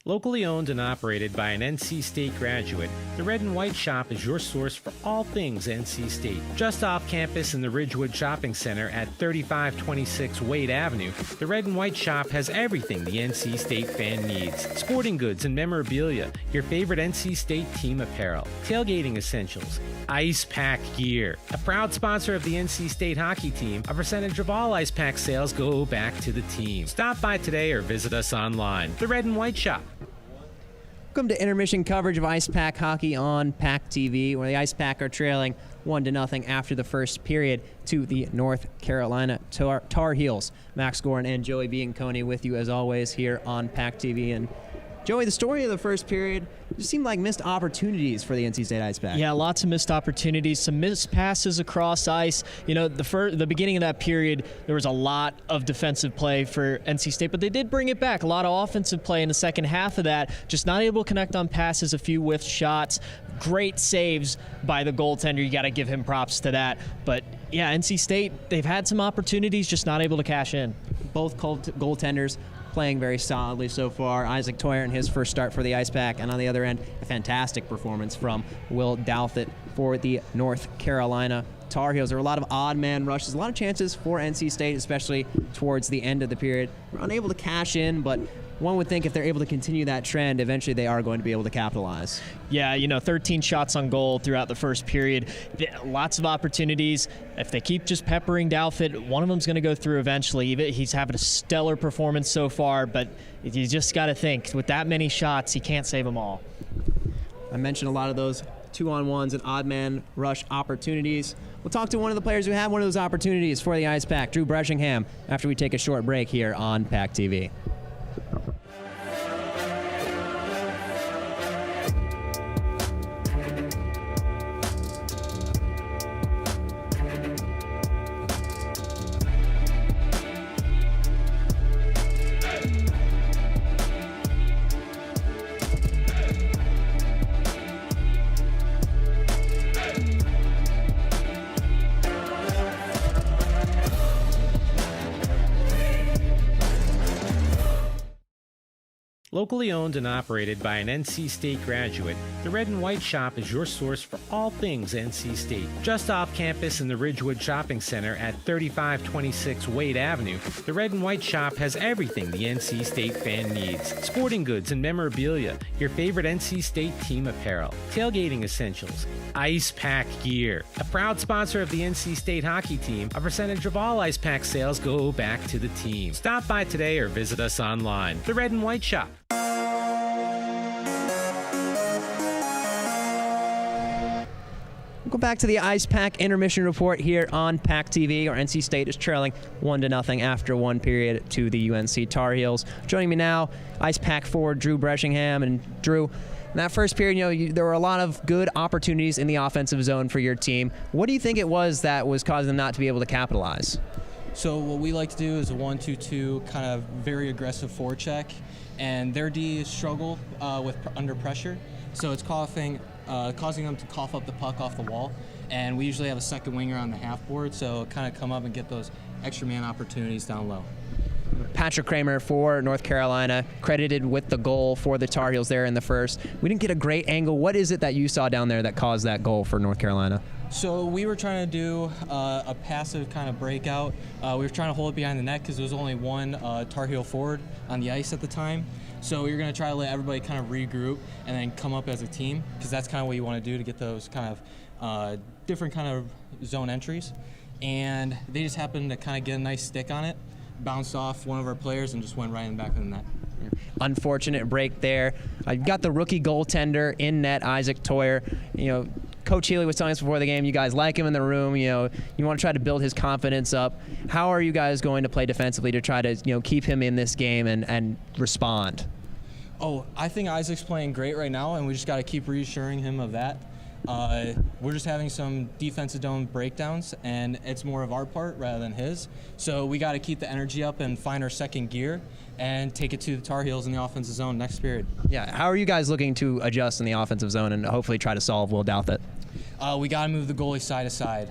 Locally owned and operated by an NC State graduate, the Red and White Shop is your source for all things NC State. Just off campus in the Ridgewood Shopping Center at 3526 Wade Avenue, the Red and White Shop has everything the NC State fan needs. Sporting goods and memorabilia, your favorite NC State team apparel, tailgating essentials, Icepack gear. A proud sponsor of the NC State hockey team, a percentage of all Icepack sales go back to the team. Stop by today or visit us online. The Red and White Shop. Welcome to intermission coverage of Icepack hockey on PackTV, where the Icepack are trailing 1-0 after the first period to the North Carolina Tar Heels. Max Gorin and Joey Bianconi with you as always here on PackTV. And Joey, the story of the first period just seemed like missed opportunities for the NC State Icepack. Yeah, lots of missed opportunities, some missed passes across ice. You know, the beginning of that period, there was a lot of defensive play for NC State, but they did bring it back. A lot of offensive play in the second half of that, just not able to connect on passes, a few whiffed shots. Great saves by the goaltender. You got to give him props to that. But yeah, NC State, they've had some opportunities, just not able to cash in. Both goaltenders playing very solidly so far. Isaac Toyer in his first start for the Icepack, and on the other end, a fantastic performance from Will Douthit for the North Carolina Tar Heels. There were a lot of odd man rushes, a lot of chances for NC State, especially towards the end of the period. We're unable to cash in, but one would think if they're able to continue that trend, eventually they are going to be able to capitalize. Yeah, you know, 13 shots on goal throughout the first period. Lots of opportunities. If they keep just peppering Douthit, one of them's going to go through eventually. He's having a stellar performance so far, but you just got to think, with that many shots, he can't save them all. I mentioned a lot of those 2-on-1s and odd man rush opportunities. We'll talk to one of the players who had one of those opportunities for the Icepack, Drew Breshingham, after we take a short break here on PackTV. Locally owned and operated by an NC State graduate, the Red and White Shop is your source for all things NC State. Just off campus in the Ridgewood Shopping Center at 3526 Wade Avenue, the Red and White Shop has everything the NC State fan needs. Sporting goods and memorabilia, your favorite NC State team apparel, tailgating essentials, Icepack gear. A proud sponsor of the NC State hockey team, a percentage of all Icepack sales go back to the team. Stop by today or visit us online. The Red and White Shop. Go back to the Icepack intermission report here on PackTV. Our NC State is trailing 1-0 after one period to the UNC Tar Heels. Joining me now, Icepack forward Drew Breshingham. And Drew, in that first period, there were a lot of good opportunities in the offensive zone for your team. What do you think it was that was causing them not to be able to capitalize? So what we like to do is a 1-2-2 kind of very aggressive forecheck, and their D struggle with under pressure, so it's causing them to cough up the puck off the wall, and we usually have a second winger on the half board, so kind of come up and get those extra man opportunities down low. Patrick Kramer for North Carolina, credited with the goal for the Tar Heels there in the first. We didn't get a great angle. What is it that you saw down there that caused that goal for North Carolina? So we were trying to do a passive kind of breakout. We were trying to hold it behind the net because there was only one Tar Heel forward on the ice at the time. So you're going to try to let everybody kind of regroup and then come up as a team, because that's kind of what you want to do to get those kind of different kind of zone entries. And they just happened to kind of get a nice stick on it, bounced off one of our players, and just went right in the back of the net. Unfortunate break there. You've got the rookie goaltender in net, Isaac Toyer. Coach Healy was telling us before the game, you guys like him in the room. You want to try to build his confidence up. How are you guys going to play defensively to try to keep him in this game and respond? Oh, I think Isaac's playing great right now, and we just got to keep reassuring him of that. We're just having some defensive zone breakdowns, and it's more of our part rather than his. So we got to keep the energy up and find our second gear and take it to the Tar Heels in the offensive zone next period. Yeah, how are you guys looking to adjust in the offensive zone and hopefully try to solve Will Douthit? We got to move the goalie side to side.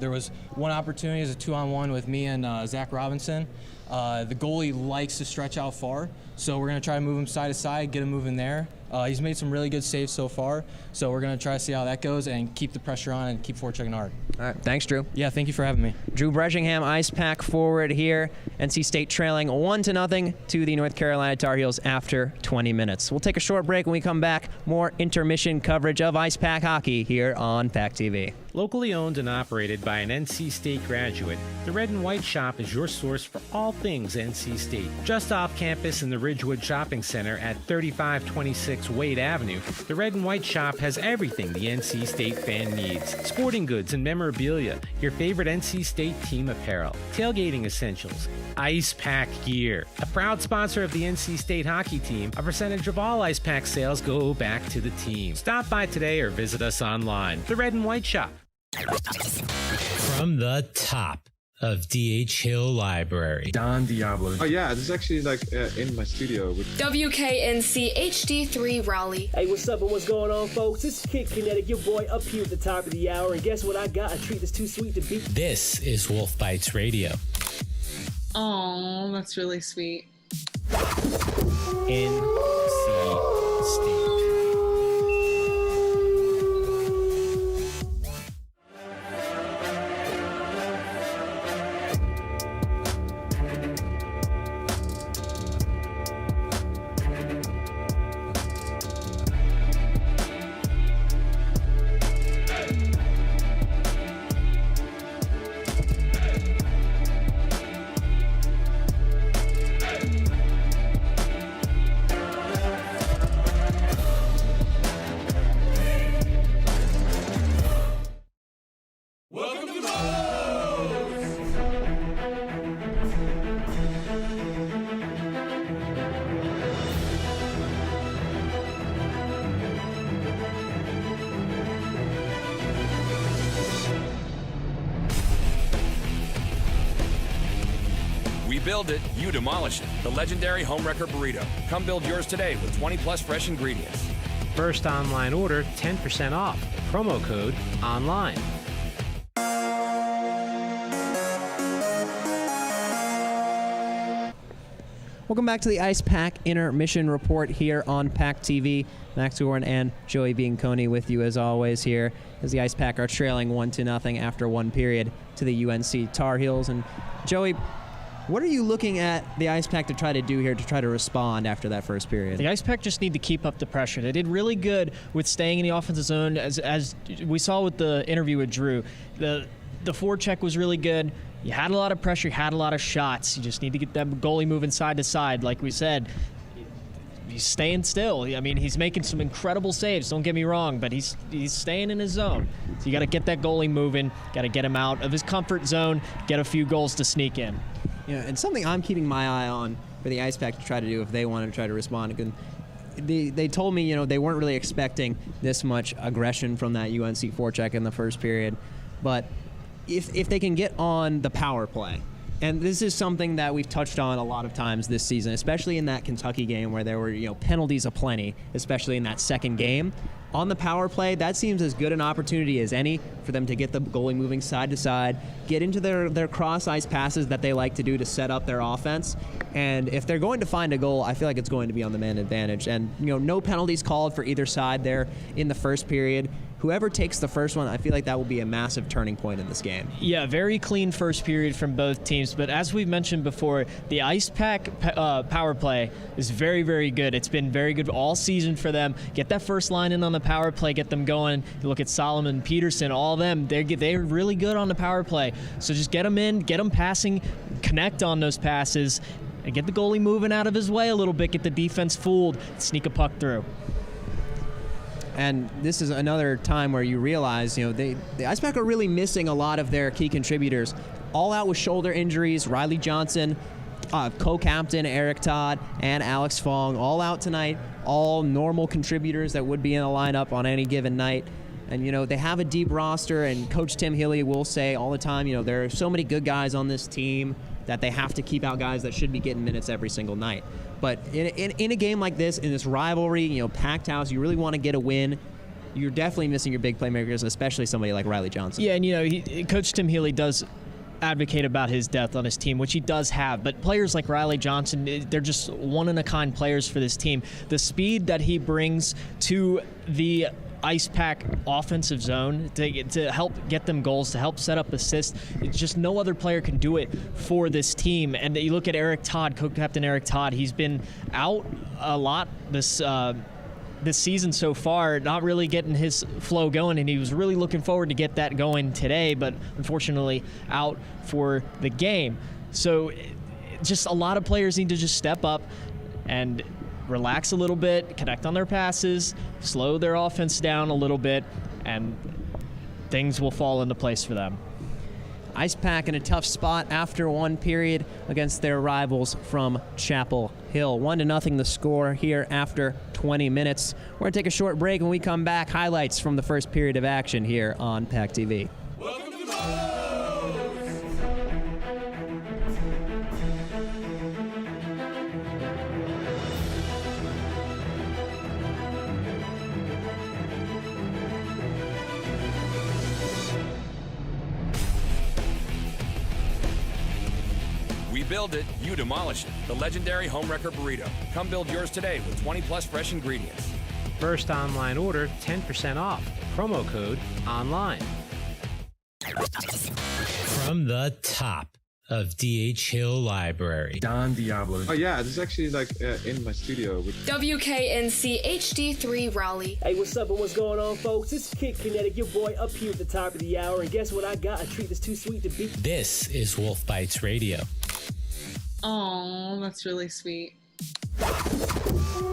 There was one opportunity as a 2-on-1 with me and Zach Robinson. The goalie likes to stretch out far, so we're going to try to move him side to side, get him moving there. He's made some really good saves so far, so we're going to try to see how that goes and keep the pressure on and keep forechecking hard. All right, thanks, Drew. Yeah, thank you for having me. Drew Breshingham, Icepack forward here. NC State trailing 1-0 to the North Carolina Tar Heels after 20 minutes. We'll take a short break. When we come back, more intermission coverage of Icepack hockey here on PackTV. Locally owned and operated by an NC State graduate, the Red and White Shop is your source for all things NC State. Just off campus in the Ridgewood Shopping Center at 3526 Wade Avenue, the Red and White Shop has everything the NC State fan needs. Sporting goods and memorabilia, your favorite NC State team apparel, tailgating essentials, Icepack gear. A proud sponsor of the NC State hockey team, a percentage of all Icepack sales go back to the team. Stop by today or visit us online. The Red and White Shop. From the top of D.H. Hill Library. Don Diablo. Oh yeah, this is actually in my studio. WKNC HD3 Raleigh. Hey, what's up and what's going on, folks? This is Kid Kinetic, your boy up here at the top of the hour. And guess what I got? A treat that's too sweet to beat. This is Wolf Bites Radio. Oh, that's really sweet. NC State. Build it, you demolish it. The legendary Homewrecker Burrito. Come build yours today with 20+ fresh ingredients. First online order, 10% off. Promo code ONLINE. Welcome back to the Icepack Intermission Report here on PackTV. Max Gordon and Joey Bianconi with you as always here as the Icepack are trailing 1-0 after one period to the UNC Tar Heels. And Joey, what are you looking at the Icepack to try to do here to try to respond after that first period? The Icepack just need to keep up the pressure. They did really good with staying in the offensive zone, as we saw with the interview with Drew. The forecheck was really good. You had a lot of pressure, you had a lot of shots. You just need to get that goalie moving side to side. Like we said, he's staying still. I mean, he's making some incredible saves, don't get me wrong, but he's staying in his zone. So you got to get that goalie moving, got to get him out of his comfort zone, get a few goals to sneak in. Yeah, and something I'm keeping my eye on for the Icepack to try to do if they want to try to respond. They told me, they weren't really expecting this much aggression from that UNC forecheck in the first period, but if they can get on the power play, and this is something that we've touched on a lot of times this season, especially in that Kentucky game where there were penalties aplenty, especially in that second game. On the power play, that seems as good an opportunity as any for them to get the goalie moving side to side, get into their cross-ice passes that they like to do to set up their offense. And if they're going to find a goal, I feel like it's going to be on the man advantage. And no penalties called for either side there in the first period. Whoever takes the first one, I feel like that will be a massive turning point in this game. Yeah, very clean first period from both teams. But as we've mentioned before, the Icepack power play is very, very good. It's been very good all season for them. Get that first line in on the power play, get them going. You look at Solomon, Peterson, all of them. They're really good on the power play. So just get them in, get them passing, connect on those passes, and get the goalie moving out of his way a little bit, get the defense fooled, sneak a puck through. And this is another time where you realize, the Icepack are really missing a lot of their key contributors. All out with shoulder injuries. Riley Johnson, co-captain Eric Todd, and Alex Fong, all out tonight. All normal contributors that would be in a lineup on any given night. And, they have a deep roster, and Coach Tim Healy will say all the time, there are so many good guys on this team that they have to keep out guys that should be getting minutes every single night. But in a game like this, in this rivalry, packed house, you really want to get a win. You're definitely missing your big playmakers, especially somebody like Riley Johnson. Yeah, and Coach Tim Healy does advocate about his depth on his team, which he does have. But players like Riley Johnson, they're just one-in-a-kind players for this team. The speed that he brings to the Icepack offensive zone to help get them goals, to help set up assists. It's just no other player can do it for this team. And you look at Eric Todd, co-captain Eric Todd. He's been out a lot this season so far, not really getting his flow going, and he was really looking forward to get that going today, but unfortunately out for the game. So just a lot of players need to just step up and relax a little bit, connect on their passes, slow their offense down a little bit, and things will fall into place for them. Icepack in a tough spot after one period against their rivals from Chapel Hill. 1-0 the score here after 20 minutes. We're going to take a short break. When we come back, highlights from the first period of action here on PackTV. Welcome to the We build it, you demolish it. The legendary Homewrecker Burrito. Come build yours today with 20+ fresh ingredients. First online order, 10% off. Promo code ONLINE. From the top of D.H. Hill Library. Don Diablo. Oh yeah, this is actually in my studio. WKNC HD3 Raleigh. Hey, what's up and what's going on, folks? This is Kid Kinetic, your boy up here at the top of the hour. And guess what I got? A treat that's too sweet to beat. This is Wolf Bites Radio. Oh, that's really sweet.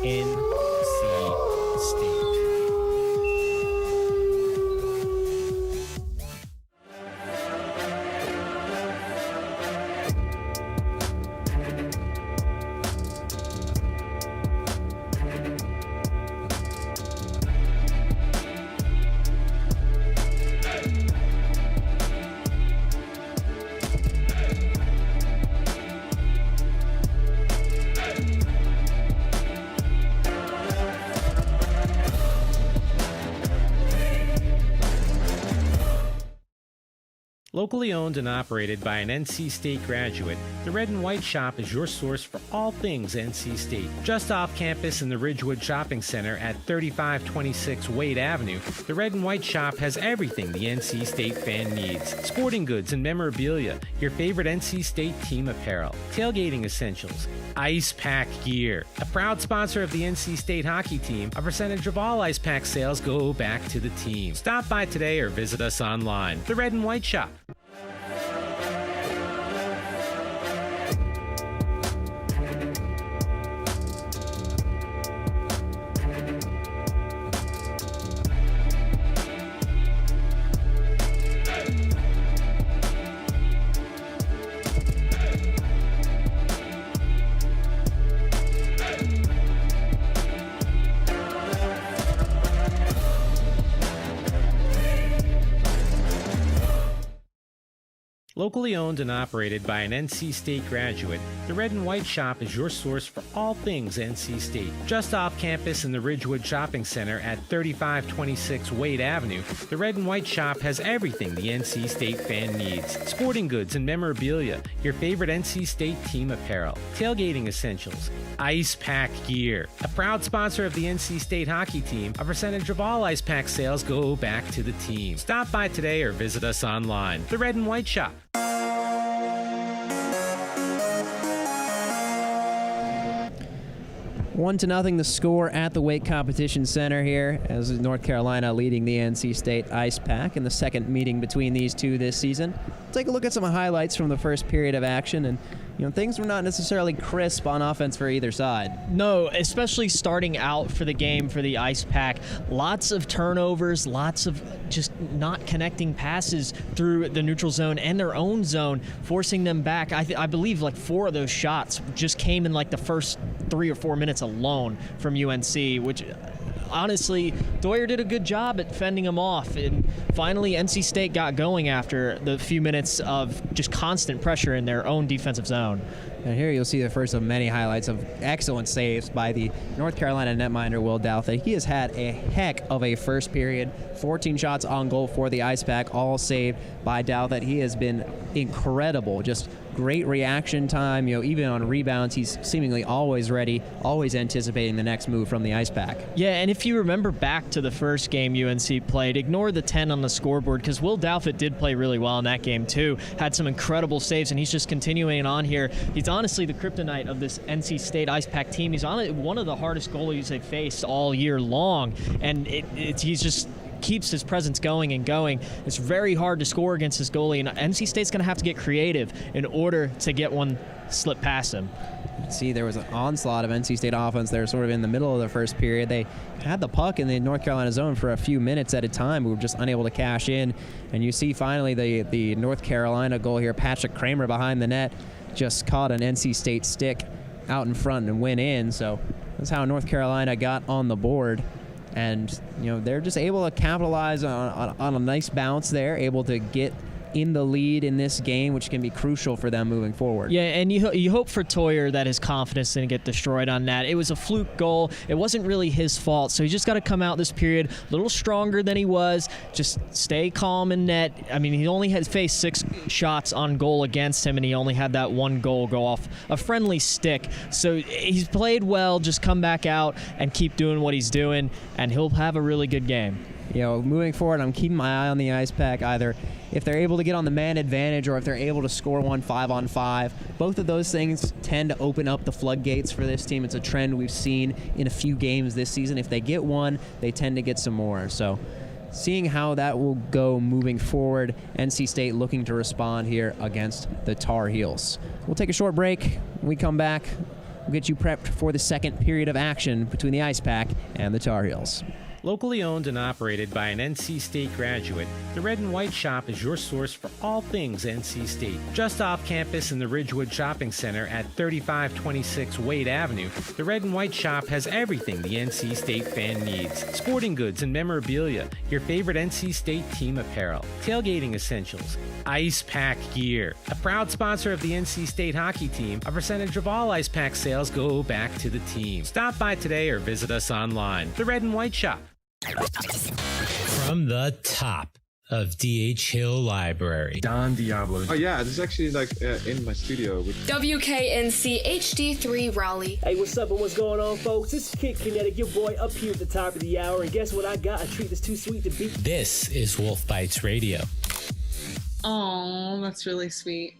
NC State. Locally owned and operated by an NC State graduate, the Red and White Shop is your source for all things NC State. Just off campus in the Ridgewood Shopping Center at 3526 Wade Avenue, the Red and White Shop has everything the NC State fan needs. Sporting goods and memorabilia, your favorite NC State team apparel, tailgating essentials, Icepack gear. A proud sponsor of the NC State hockey team, a percentage of all Icepack sales go back to the team. Stop by today or visit us online. The Red and White Shop. Locally owned and operated by an NC State graduate, the Red and White Shop is your source for all things NC State. Just off campus in the Ridgewood Shopping Center at 3526 Wade Avenue, the Red and White Shop has everything the NC State fan needs. Sporting goods and memorabilia, your favorite NC State team apparel, tailgating essentials, Icepack gear. A proud sponsor of the NC State hockey team, a percentage of all Icepack sales go back to the team. Stop by today or visit us online. The Red and White Shop. 1-0 the score at the Wake Competition Center here, as North Carolina leading the NC State Icepack in the second meeting between these two this season. Take a look at some highlights from the first period of action, and things were not necessarily crisp on offense for either side. No, especially starting out for the game for the Icepack. Lots of turnovers, lots of just not connecting passes through the neutral zone and their own zone, forcing them back. I believe like 4 of those shots just came in like the first 3 or 4 minutes alone from UNC, which honestly, Doyer did a good job at fending them off. And finally, NC State got going after the few minutes of just constant pressure in their own defensive zone. And here you'll see the first of many highlights of excellent saves by the North Carolina netminder, Will Douthit. He has had a heck of a first period. 14 shots on goal for the Icepack, all saved by Douthit. He has been incredible. Just great reaction time. Even on rebounds, he's seemingly always ready, always anticipating the next move from the Icepack. Yeah, and if you remember back to the first game UNC played, ignore the 10 on the scoreboard, because Will Douthit did play really well in that game too. Had some incredible saves, and he's just continuing on here. He's honestly the kryptonite of this NC State Icepack team. He's on one of the hardest goalies they've faced all year long, and he's just keeps his presence going and going. It's very hard to score against this goalie, and NC State's going to have to get creative in order to get one slip past him. See, there was an onslaught of NC State offense there sort of in the middle of the first period. They had the puck in the North Carolina zone for a few minutes at a time. We were just unable to cash in. And you see finally the North Carolina goal here. Patrick Kramer behind the net just caught an NC State stick out in front and went in. So that's how North Carolina got on the board. And, they're just able to capitalize on a nice bounce there, able to get in the lead in this game, which can be crucial for them moving forward. Yeah, and you hope for Toyer that his confidence didn't get destroyed on that. It was a fluke goal. It wasn't really his fault, so he just got to come out this period a little stronger than he was. Just stay calm in net. I mean, he only has faced 6 shots on goal against him, and he only had that 1 goal go off a friendly stick. So he's played well. Just come back out and keep doing what he's doing, and he'll have a really good game. Moving forward, I'm keeping my eye on the Icepack, either if they're able to get on the man advantage or if they're able to score one 5-on-5. Both of those things tend to open up the floodgates for this team. It's a trend we've seen in a few games this season. If they get one, they tend to get some more. So seeing how that will go moving forward, NC State looking to respond here against the Tar Heels. We'll take a short break. When we come back, we'll get you prepped for the second period of action between the Icepack and the Tar Heels. Locally owned and operated by an NC State graduate, the Red and White Shop is your source for all things NC State. Just off campus in the Ridgewood Shopping Center at 3526 Wade Avenue, the Red and White Shop has everything the NC State fan needs. Sporting goods and memorabilia, your favorite NC State team apparel, tailgating essentials, Icepack gear. A proud sponsor of the NC State hockey team, a percentage of all Icepack sales go back to the team. Stop by today or visit us online. The Red and White Shop. From the top of D.H. Hill Library. Don Diablo. Oh yeah, this is actually like in my studio. WKNC HD3 Raleigh. Hey, what's up and what's going on, folks? This is Kid Kinetic, your boy up here at the top of the hour. And guess what I got? A treat that's too sweet to beat. This is Wolf Bites Radio. Oh, that's really sweet.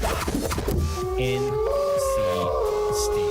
NC State.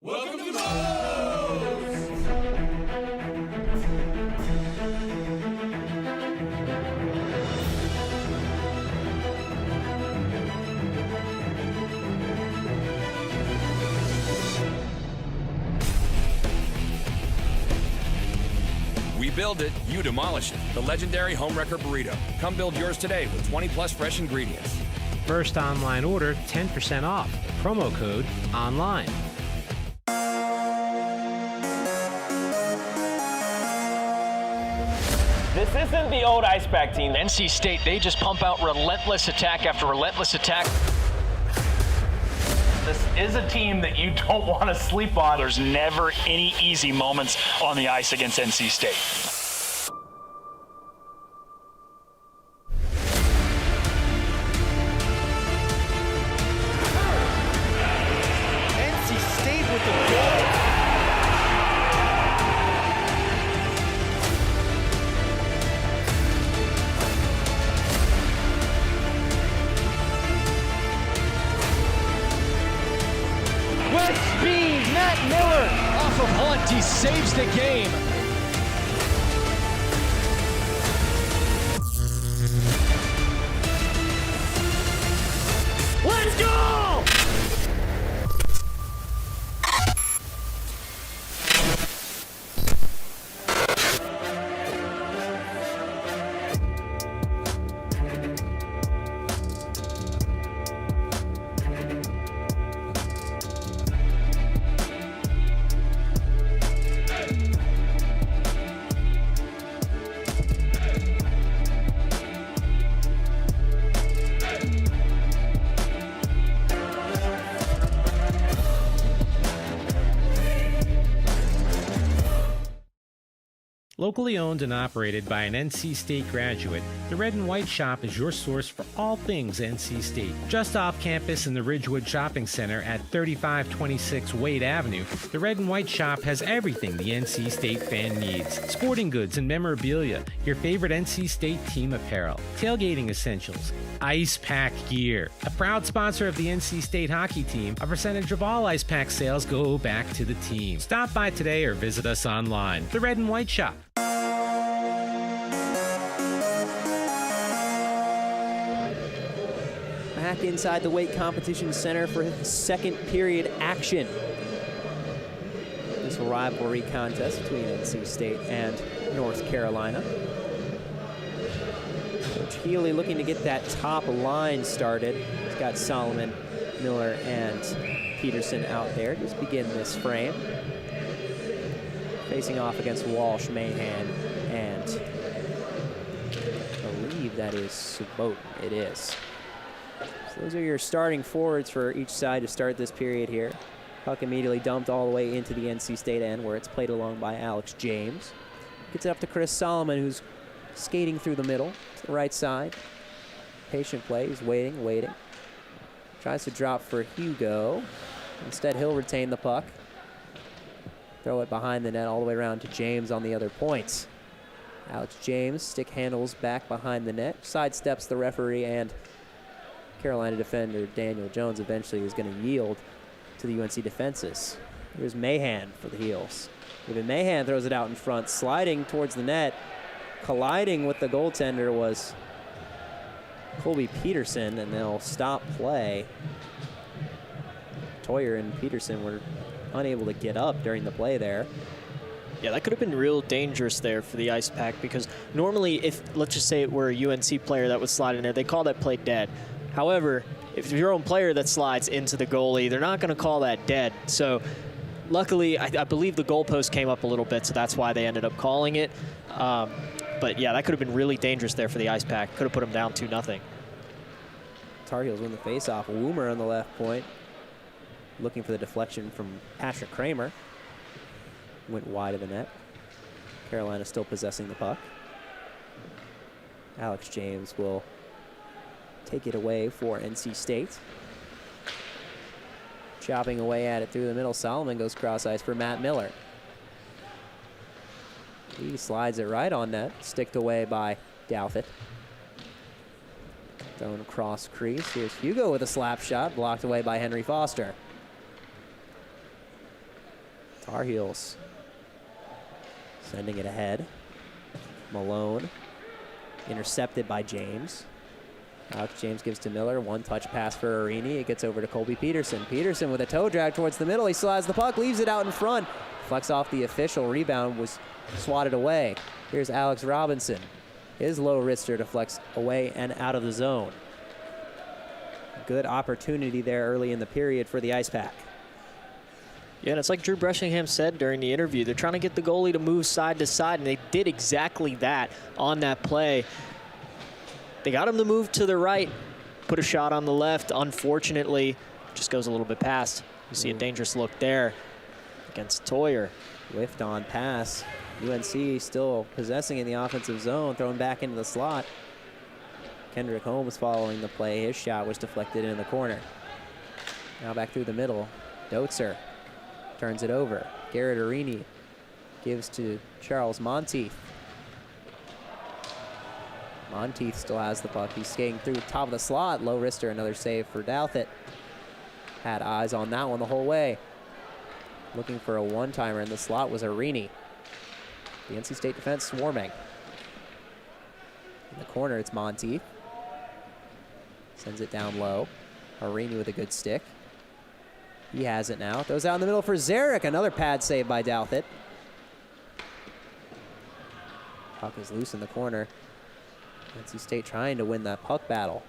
Welcome to the We build it, you demolish it. The legendary Homewrecker Burrito. Come build yours today with 20 plus fresh ingredients. First online order, 10% off. Promo code ONLINE. This isn't the old Icepack team. NC State, they just pump out relentless attack after relentless attack. This is a team that you don't want to sleep on. There's never any easy moments on the ice against NC State. NC State with the goal. With speed, Matt Miller off of Auntie saves the game. Let's go! Locally owned and operated by an NC State graduate, the Red and White Shop is your source for all things NC State. Just off campus in the Ridgewood Shopping Center at 3526 Wade Avenue, the Red and White Shop has everything the NC State fan needs. Sporting goods and memorabilia, your favorite NC State team apparel, tailgating essentials, Icepack gear. A proud sponsor of the NC State hockey team, a percentage of all Icepack sales go back to the team. Stop by today or visit us online. The Red and White Shop. Back inside the weight competition center for second period action. This rivalry contest between NC State and North Carolina. Coach Healy looking to get that top line started. He's got Solomon, Miller, and Peterson out there. Just begin this frame. Facing off against Walsh, Mahan, and I believe that is Subot. It is. So those are your starting forwards for each side to start this period here. Puck immediately dumped all the way into the NC State end where it's played along by Alex James. Gets it up to Chris Solomon, who's skating through the middle to the right side. Patient play, he's waiting. Tries to drop for Hugo. Instead, he'll retain the puck. Throw it behind the net all the way around to James on the other points. Alex James stick handles back behind the net, sidesteps the referee, and Carolina defender Daniel Jones eventually is going to yield to the UNC defenses. Here's Mahan for the Heels. Even Mahan throws it out in front, sliding towards the net. Colliding with the goaltender was Colby Peterson, and they'll stop play. Toyer and Peterson were unable to get up during the play there. Yeah, that could have been real dangerous there for the Icepack, because normally if, let's just say it were a UNC player that was sliding there, they call that play dead. However, if your own player that slides into the goalie, they're not going to call that dead. So luckily, I believe the goalpost came up a little bit, so that's why they ended up calling it. But yeah, that could have been really dangerous there for the Icepack. Could have put them down 2-0. Tar Heels win the faceoff. Woomer on the left point, looking for the deflection from Patrick Kramer. Went wide of the net. Carolina still possessing the puck. Alex James will take it away for NC State. Chopping away at it through the middle. Solomon goes cross ice for Matt Miller. He slides it right on net, sticked away by Douthit. Thrown across crease. Here's Hugo with a slap shot, blocked away by Henry Foster. Tar Heels sending it ahead. Malone intercepted by James. Alex James gives to Miller. One-touch pass for Arini. It gets over to Colby Peterson. Peterson with a toe drag towards the middle. He slides the puck, leaves it out in front. Flex off the official. Rebound was swatted away. Here's Alex Robinson. His low wrister deflects away and out of the zone. Good opportunity there early in the period for the Icepack. Yeah, and it's like Drew Bressingham said during the interview. They're trying to get the goalie to move side to side, and they did exactly that on that play. They got him to move to the right, put a shot on the left. Unfortunately, just goes a little bit past. You see a dangerous look there against Toyer. Whiffed on pass. UNC still possessing in the offensive zone, thrown back into the slot. Kendrick Holmes following the play. His shot was deflected in the corner. Now back through the middle. Dotzer turns it over. Garrett Arini gives to Charles Monteith. Monteith still has the puck. He's skating through top of the slot. Low wrister, another save for Douthit. Had eyes on that one the whole way. Looking for a one-timer in the slot was Arini. The NC State defense swarming. In the corner, it's Monteith. Sends it down low. Arini with a good stick. He has it now. Throws out in the middle for Zarek. Another pad save by Douthit. Puck is loose in the corner. NC State trying to win that puck battle.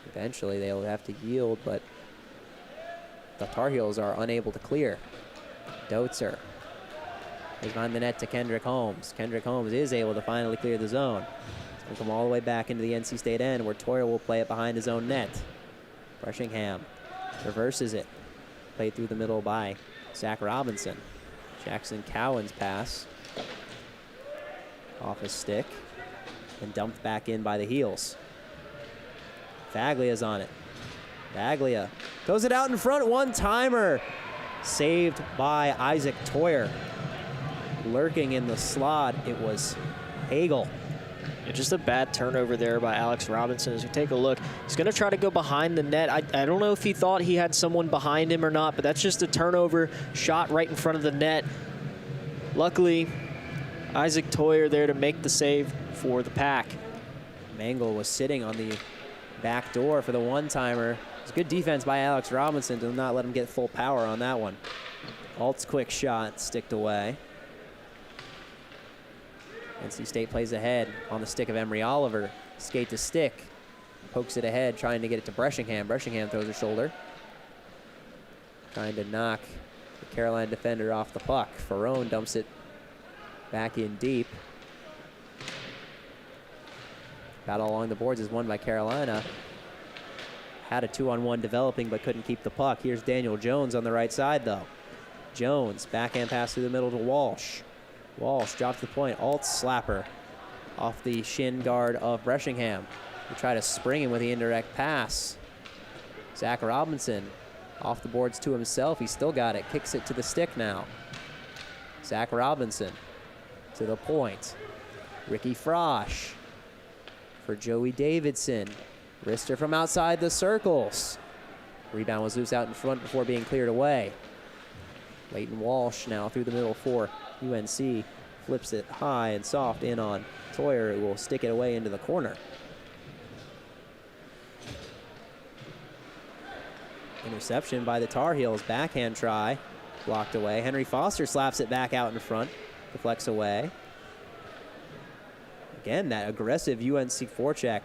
Eventually they'll have to yield, but the Tar Heels are unable to clear. Dotzer is behind the net to Kendrick Holmes. Kendrick Holmes is able to finally clear the zone. It's going to come all the way back into the NC State end, where Toyer will play it behind his own net. Bressingham reverses it. Played through the middle by Zach Robinson. Jackson Cowan's pass off his stick and dumped back in by the Heels. Faglia's on it. Baglia throws it out in front. One-timer saved by Isaac Toyer. Lurking in the slot, it was Hagel. Yeah, just a bad turnover there by Alex Robinson. As we take a look, he's going to try to go behind the net. I don't know if he thought he had someone behind him or not, but that's just a turnover shot right in front of the net. Luckily, Isaac Toyer there to make the save for the Pack. Mangle was sitting on the back door for the one-timer. It's good defense by Alex Robinson to not let him get full power on that one. Alt's quick shot sticked away. NC State plays ahead on the stick of Emery Oliver. Skate to stick. Pokes it ahead, trying to get it to Bressingham. Bressingham throws her shoulder. Trying to knock the Carolina defender off the puck. Ferrone dumps it back in deep. Battle along the boards is won by Carolina. Had a 2-on-1 developing, but couldn't keep the puck. Here's Daniel Jones on the right side, though. Jones, backhand pass through the middle to Walsh. Walsh drops the point. Alt slapper off the shin guard of Bressingham. We try to spring him with the indirect pass. Zach Robinson off the boards to himself. He still got it. Kicks it to the stick now. Zach Robinson to the point. Ricky Frosch for Joey Davidson. Wrister from outside the circles. Rebound was loose out in front before being cleared away. Leighton Walsh now through the middle for UNC. Flips it high and soft in on Toyer, who will stick it away into the corner. Interception by the Tar Heels. Backhand try. Blocked away. Henry Foster slaps it back out in front. Deflects away. Again, that aggressive UNC forecheck.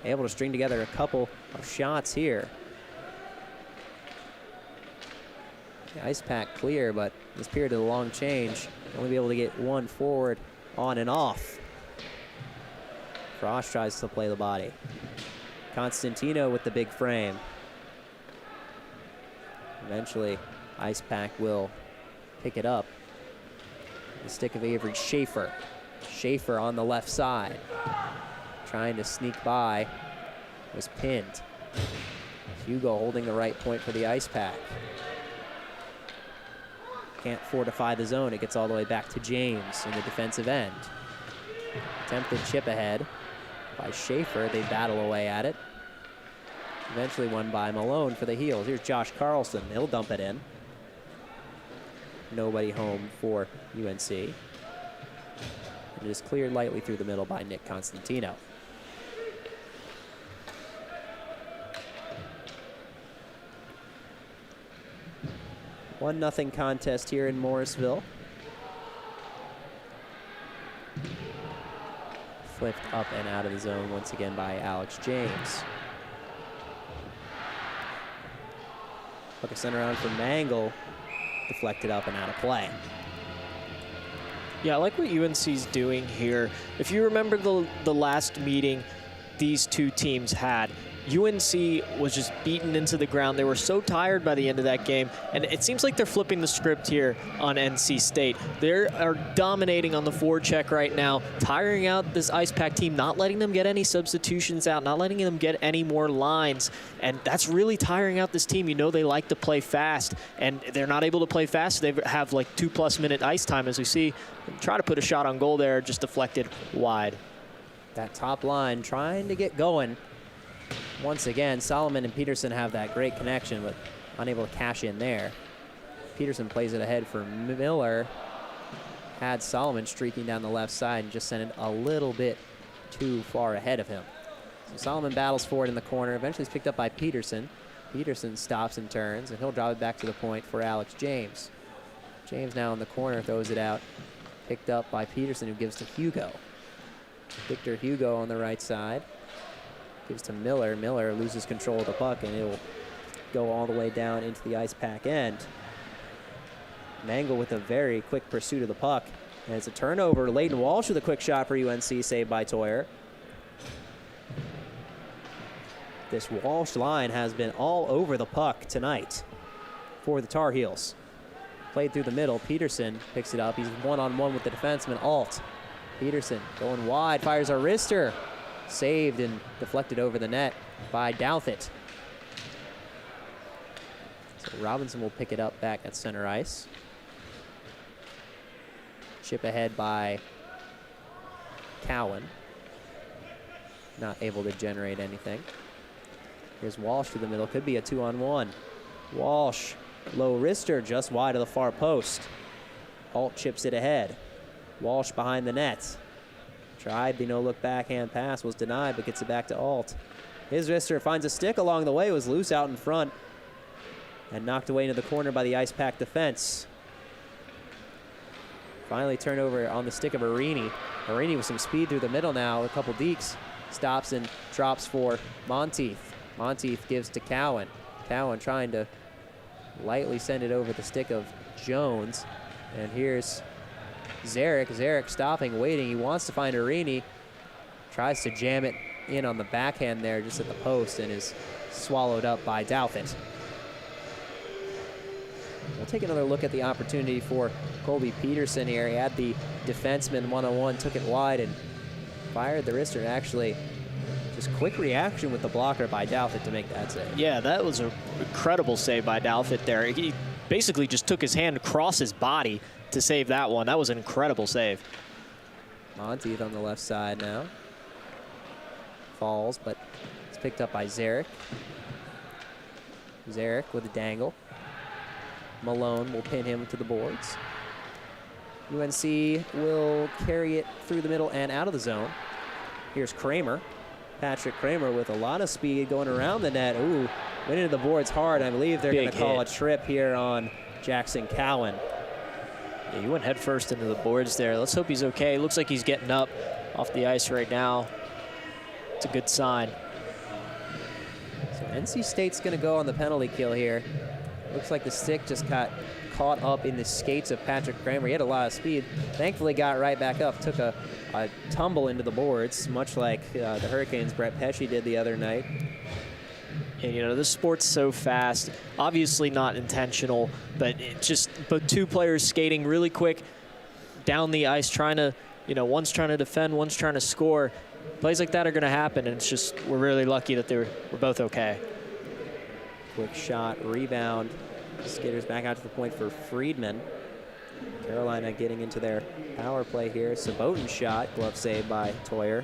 Able to string together a couple of shots here. The Icepack clear, but this period of the long change, only be able to get one forward on and off. Frost tries to play the body. Constantino with the big frame. Eventually, Icepack will pick it up. The stick of Avery Schaefer. Schaefer on the left side. Trying to sneak by. Was pinned. Hugo holding the right point for the Icepack. Can't fortify the zone. It gets all the way back to James in the defensive end. Attempted chip ahead by Schaefer. They battle away at it. Eventually won by Malone for the Heels. Here's Josh Carlson. He'll dump it in. Nobody home for UNC. And it is cleared lightly through the middle by Nick Constantino. One nothing contest here in Morrisville. Flipped up and out of the zone once again by Alex James. Hook a center on for Mangle. Deflected up and out of play. Yeah, I like what UNC's doing here. If you remember the last meeting these two teams had, UNC was just beaten into the ground. They were so tired by the end of that game, and it seems like they're flipping the script here on NC State. They are dominating on the forecheck right now, tiring out this Icepack team, not letting them get any substitutions out, not letting them get any more lines, and that's really tiring out this team. You know they like to play fast, and they're not able to play fast. They have like 2+ minute ice time, as we see. Try to put a shot on goal there, just deflected wide. That top line trying to get going. Once again, Solomon and Peterson have that great connection, but unable to cash in there. Peterson plays it ahead for Miller. Had Solomon streaking down the left side and just sent it a little bit too far ahead of him. So Solomon battles forward in the corner. Eventually is picked up by Peterson. Peterson stops and turns, and he'll drive it back to the point for Alex James. James now in the corner throws it out. Picked up by Peterson, who gives to Hugo. Victor Hugo on the right side. Gives to Miller. Miller loses control of the puck, and it will go all the way down into the Icepack end. Mangle with a very quick pursuit of the puck. And it's a turnover. Leighton Walsh with a quick shot for UNC, saved by Toyer. This Walsh line has been all over the puck tonight for the Tar Heels. Played through the middle. Peterson picks it up. He's one-on-one with the defenseman, Alt. Peterson going wide, fires a wrister. Saved and deflected over the net by Douthit. So Robinson will pick it up back at center ice. Chip ahead by Cowan. Not able to generate anything. Here's Walsh to the middle. Could be a 2-on-1. Walsh, low wrister, just wide of the far post. Alt chips it ahead. Walsh behind the net. Tried the no-look backhand pass, was denied, but gets it back to Alt. His wrister finds a stick along the way, was loose out in front, and knocked away into the corner by the Icepack defense. Finally turned over on the stick of Arini. Arini with some speed through the middle now, a couple deeks. Stops and drops for Monteith. Monteith gives to Cowan. Cowan trying to lightly send it over the stick of Jones. And here's Zarek. Zarek stopping, waiting. He wants to find Arini. Tries to jam it in on the backhand there just at the post and is swallowed up by Douthit. We'll take another look at the opportunity for Colby Peterson here. He had the defenseman one-on-one, took it wide and fired the wrister. Actually, just quick reaction with the blocker by Douthit to make that save. Yeah, that was an incredible save by Douthit there. He basically just took his hand across his body to save that one. That was an incredible save. Monteith on the left side now. Falls, but it's picked up by Zarek. Zarek with a dangle. Malone will pin him to the boards. UNC will carry it through the middle and out of the zone. Here's Kramer. Patrick Kramer with a lot of speed going around the net. Ooh, went into the boards hard. I believe they're going to call a trip here on Jackson Cowan. Yeah, he went head first into the boards there. Let's hope he's okay. Looks like he's getting up off the ice right now. It's a good sign. So NC State's going to go on the penalty kill here. Looks like the stick just got caught up in the skates of Patrick Kramer. He had a lot of speed. Thankfully got right back up, took a tumble into the boards, much like the Hurricanes' Brett Pesce did the other night. And, you know, this sport's so fast. Obviously not intentional, but two players skating really quick down the ice, trying to, you know, one's trying to defend, one's trying to score. Plays like that are going to happen, and it's just we're really lucky that we're both okay. Quick shot, rebound. Skaters back out to the point for Friedman. Carolina getting into their power play here. Sabotin shot, glove save by Toyer.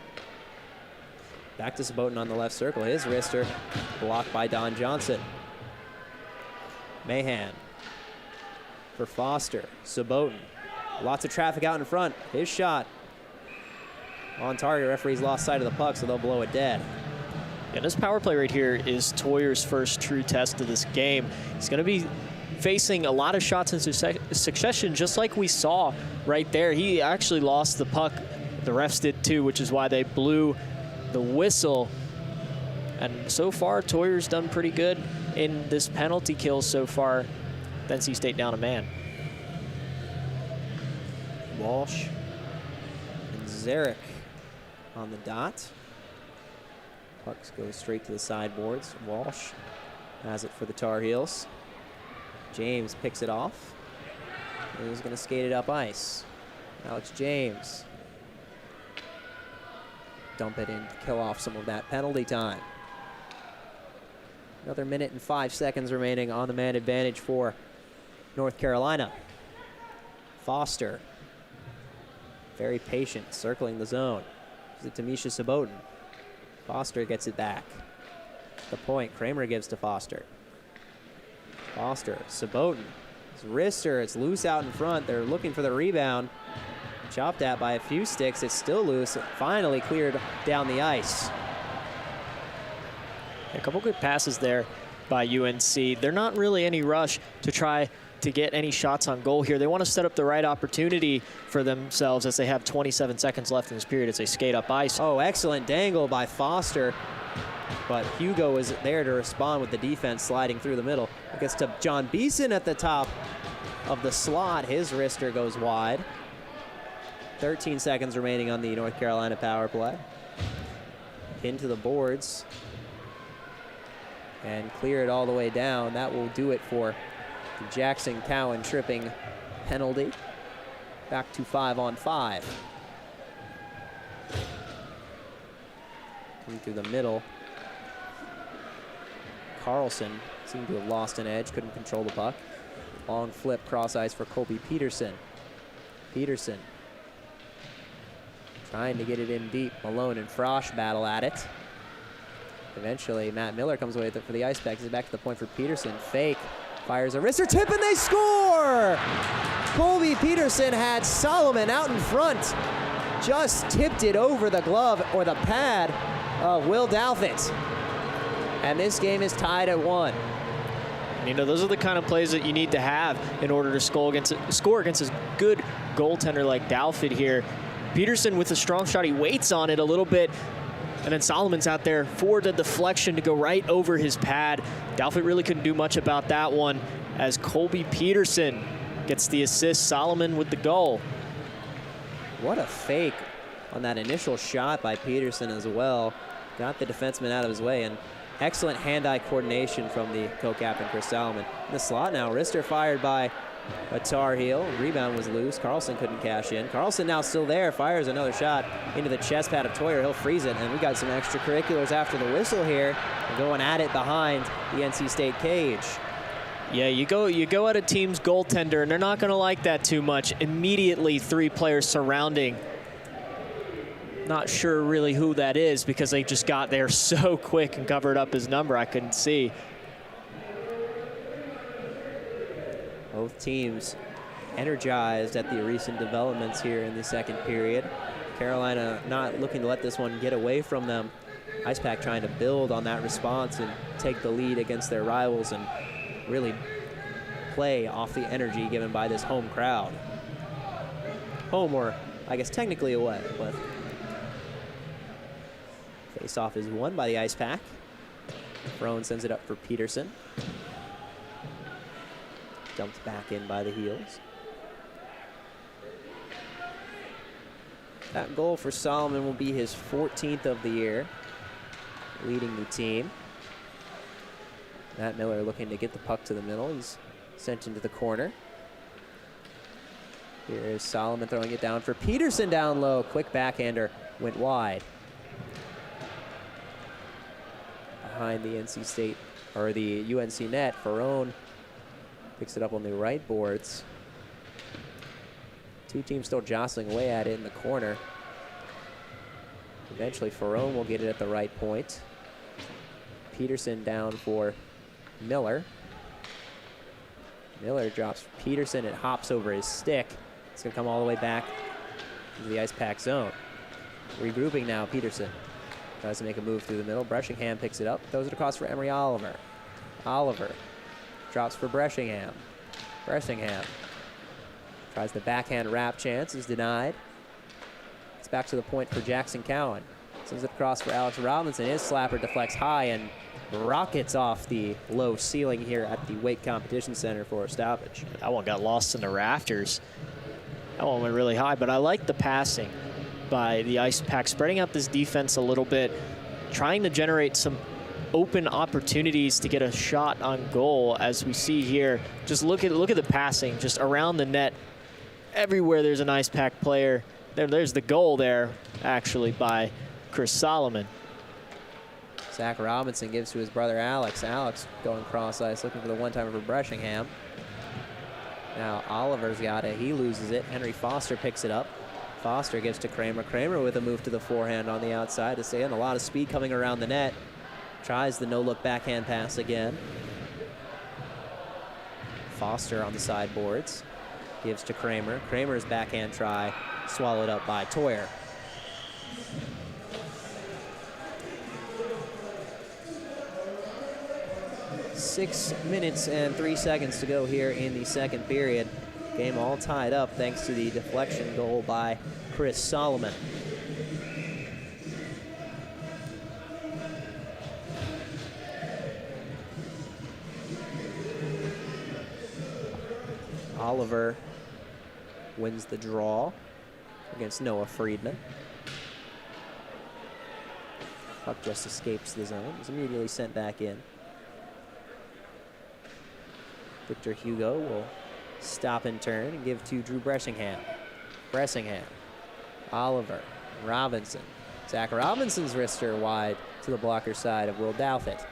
Back to Sabotin on the left circle. His wrister blocked by Don Johnson. Mahan for Foster. Sabotin. Lots of traffic out in front. His shot on target. Referees lost sight of the puck, so they'll blow it dead. And this power play right here is Toyer's first true test of this game. He's going to be facing a lot of shots in succession, just like we saw right there. He actually lost the puck. The refs did too, which is why they blew the whistle. And so far, Toyer's done pretty good in this penalty kill so far. NC State down a man. Walsh and Zarek on the dot. Pucks go straight to the sideboards. Walsh has it for the Tar Heels. James picks it off. And he's going to skate it up ice. Alex James. Dump it in to kill off some of that penalty time. Another minute and 5 seconds remaining on the man advantage for North Carolina. Foster. Very patient, circling the zone. Gives it to Misha Sabotin. Foster gets it back. The point, Kramer gives to Foster. Foster, Sabotin. His wrister, it's loose out in front. They're looking for the rebound. Chopped at by a few sticks. It's still loose. Finally cleared down the ice. A couple good passes there by UNC. They're not really any rush to try to get any shots on goal here. They want to set up the right opportunity for themselves as they have 27 seconds left in this period as they skate up ice. Oh, excellent dangle by Foster. But Hugo is there to respond with the defense sliding through the middle. It gets to John Beeson at the top of the slot. His wrister goes wide. 13 seconds remaining on the North Carolina power play. Into the boards. And clear it all the way down. That will do it for the Jackson Cowan tripping penalty. Back to 5-on-5. Coming through the middle. Carlson seemed to have lost an edge, couldn't control the puck. Long flip cross ice for Colby Peterson. Peterson trying to get it in deep. Malone and Frosch battle at it. Eventually, Matt Miller comes away with it for the Icepack. He's back to the point for Peterson. Fake, fires a wrister tip, and they score! Colby Peterson had Solomon out in front. Just tipped it over the glove or the pad of Will Douthit. And this game is tied at 1. You know, those are the kind of plays that you need to have in order to score against a good goaltender like Douthit here. Peterson with a strong shot, he waits on it a little bit, and then Solomon's out there for the deflection to go right over his pad. Douthit really couldn't do much about that one as Colby Peterson gets the assist. Solomon with the goal. What a fake on that initial shot by Peterson as well. Got the defenseman out of his way, and excellent hand-eye coordination from the co-captain, Chris Solomon. In the slot now, wrister fired by a Tar Heel. Rebound was loose. Carlson couldn't cash in. Carlson now still there, fires another shot into the chest pad of Toyer. He'll freeze it, and we got some extracurriculars after the whistle here. They're going at it behind the NC State cage. Yeah, you go at a team's goaltender, and they're not going to like that too much. Immediately, 3 players surrounding. Not sure really who that is because they just got there so quick and covered up his number. I couldn't see. Both teams energized at the recent developments here in the second period. Carolina not looking to let this one get away from them. Icepack trying to build on that response and take the lead against their rivals and really play off the energy given by this home crowd. Home, or I guess technically away. But face-off is won by the Icepack. Rowan sends it up for Peterson. Dumped back in by the Heels. That goal for Solomon will be his 14th of the year, leading the team. Matt Miller looking to get the puck to the middle. He's sent into the corner. Here is Solomon throwing it down for Peterson down low. Quick backhander, went wide. Behind the NC State, or the UNC net, Ferrone picks it up on the right boards. Two teams still jostling away at it in the corner. Eventually, Ferrone will get it at the right point. Peterson down for Miller. Miller drops Peterson. It hops over his stick. It's going to come all the way back into the Icepack zone. Regrouping now, Peterson. Tries to make a move through the middle. Breshingham picks it up. Throws it across for Emery Oliver. Oliver drops for Breshingham. Breshingham tries the backhand wrap chance. Is denied. It's back to the point for Jackson Cowan. Sends it across for Alex Robinson. His slapper deflects high and rockets off the low ceiling here at the Weight Competition Center for a stoppage. That one got lost in the rafters. That one went really high, but I like the passing by the Icepack, spreading out this defense a little bit, trying to generate some open opportunities to get a shot on goal. As we see here, just look at the passing just around the net. Everywhere there's an Icepack player. There's the goal there, actually, by Chris Solomon. Zach Robinson gives to his brother Alex. Alex going cross ice, looking for the one-timer for Breshingham. Now Oliver's got it. He loses it. Henry Foster picks it up. Foster gives to Kramer. Kramer with a move to the forehand on the outside to stay in. A lot of speed coming around the net. Tries the no-look backhand pass again. Foster on the sideboards. Gives to Kramer. Kramer's backhand try swallowed up by Toyer. Six minutes and 3 seconds to go here in the second period. Game all tied up thanks to the deflection goal by Chris Solomon. Oliver wins the draw against Noah Friedman. Puck just escapes the zone. Is immediately sent back in. Victor Hugo will stop and turn and give to Drew Bressingham. Bressingham, Oliver, Robinson. Zach Robinson's wrister wide to the blocker side of Will Douthit.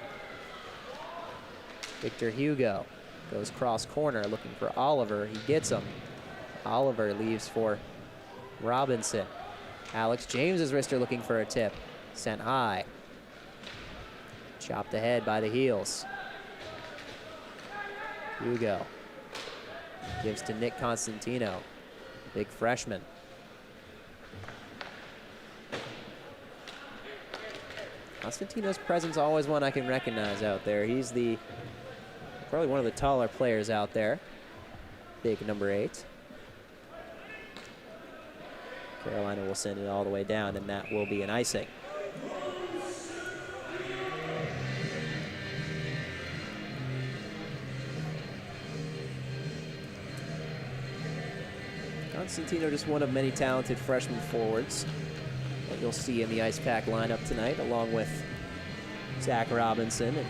Victor Hugo goes cross corner looking for Oliver. He gets him. Oliver leaves for Robinson. Alex James's wrister looking for a tip. Sent high. Chopped ahead by the Heels. Hugo gives to Nick Constantino, big freshman. Constantino's presence always one I can recognize out there. He's probably one of the taller players out there. Big number 8. Carolina will send it all the way down, and that will be an icing. Constantino, just one of many talented freshman forwards that you'll see in the Icepack lineup tonight, along with Zach Robinson and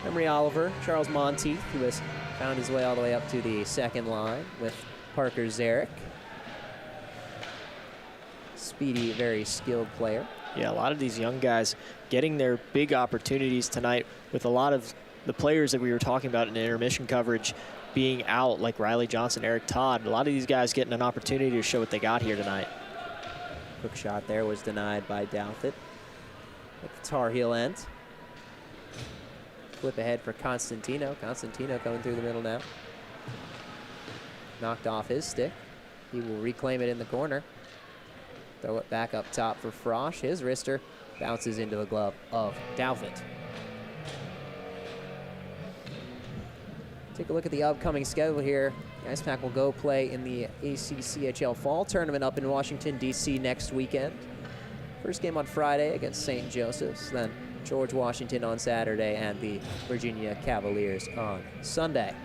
Emery Oliver, Charles Monteith, who has found his way all the way up to the second line with Parker Zarek. Speedy, very skilled player. Yeah, a lot of these young guys getting their big opportunities tonight, with a lot of the players that we were talking about in intermission coverage being out, like Riley Johnson, Eric Todd. A lot of these guys getting an opportunity to show what they got here tonight. Quick shot there was denied by Douthit at the Tar Heel end. Flip ahead for Constantino. Constantino coming through the middle now. Knocked off his stick. He will reclaim it in the corner. Throw it back up top for Frosch. His wrister bounces into the glove of Douthit. Take a look at the upcoming schedule here. The Icepack will go play in the ACCHL Fall Tournament up in Washington, D.C. next weekend. First game on Friday against St. Joseph's, then George Washington on Saturday, and the Virginia Cavaliers on Sunday.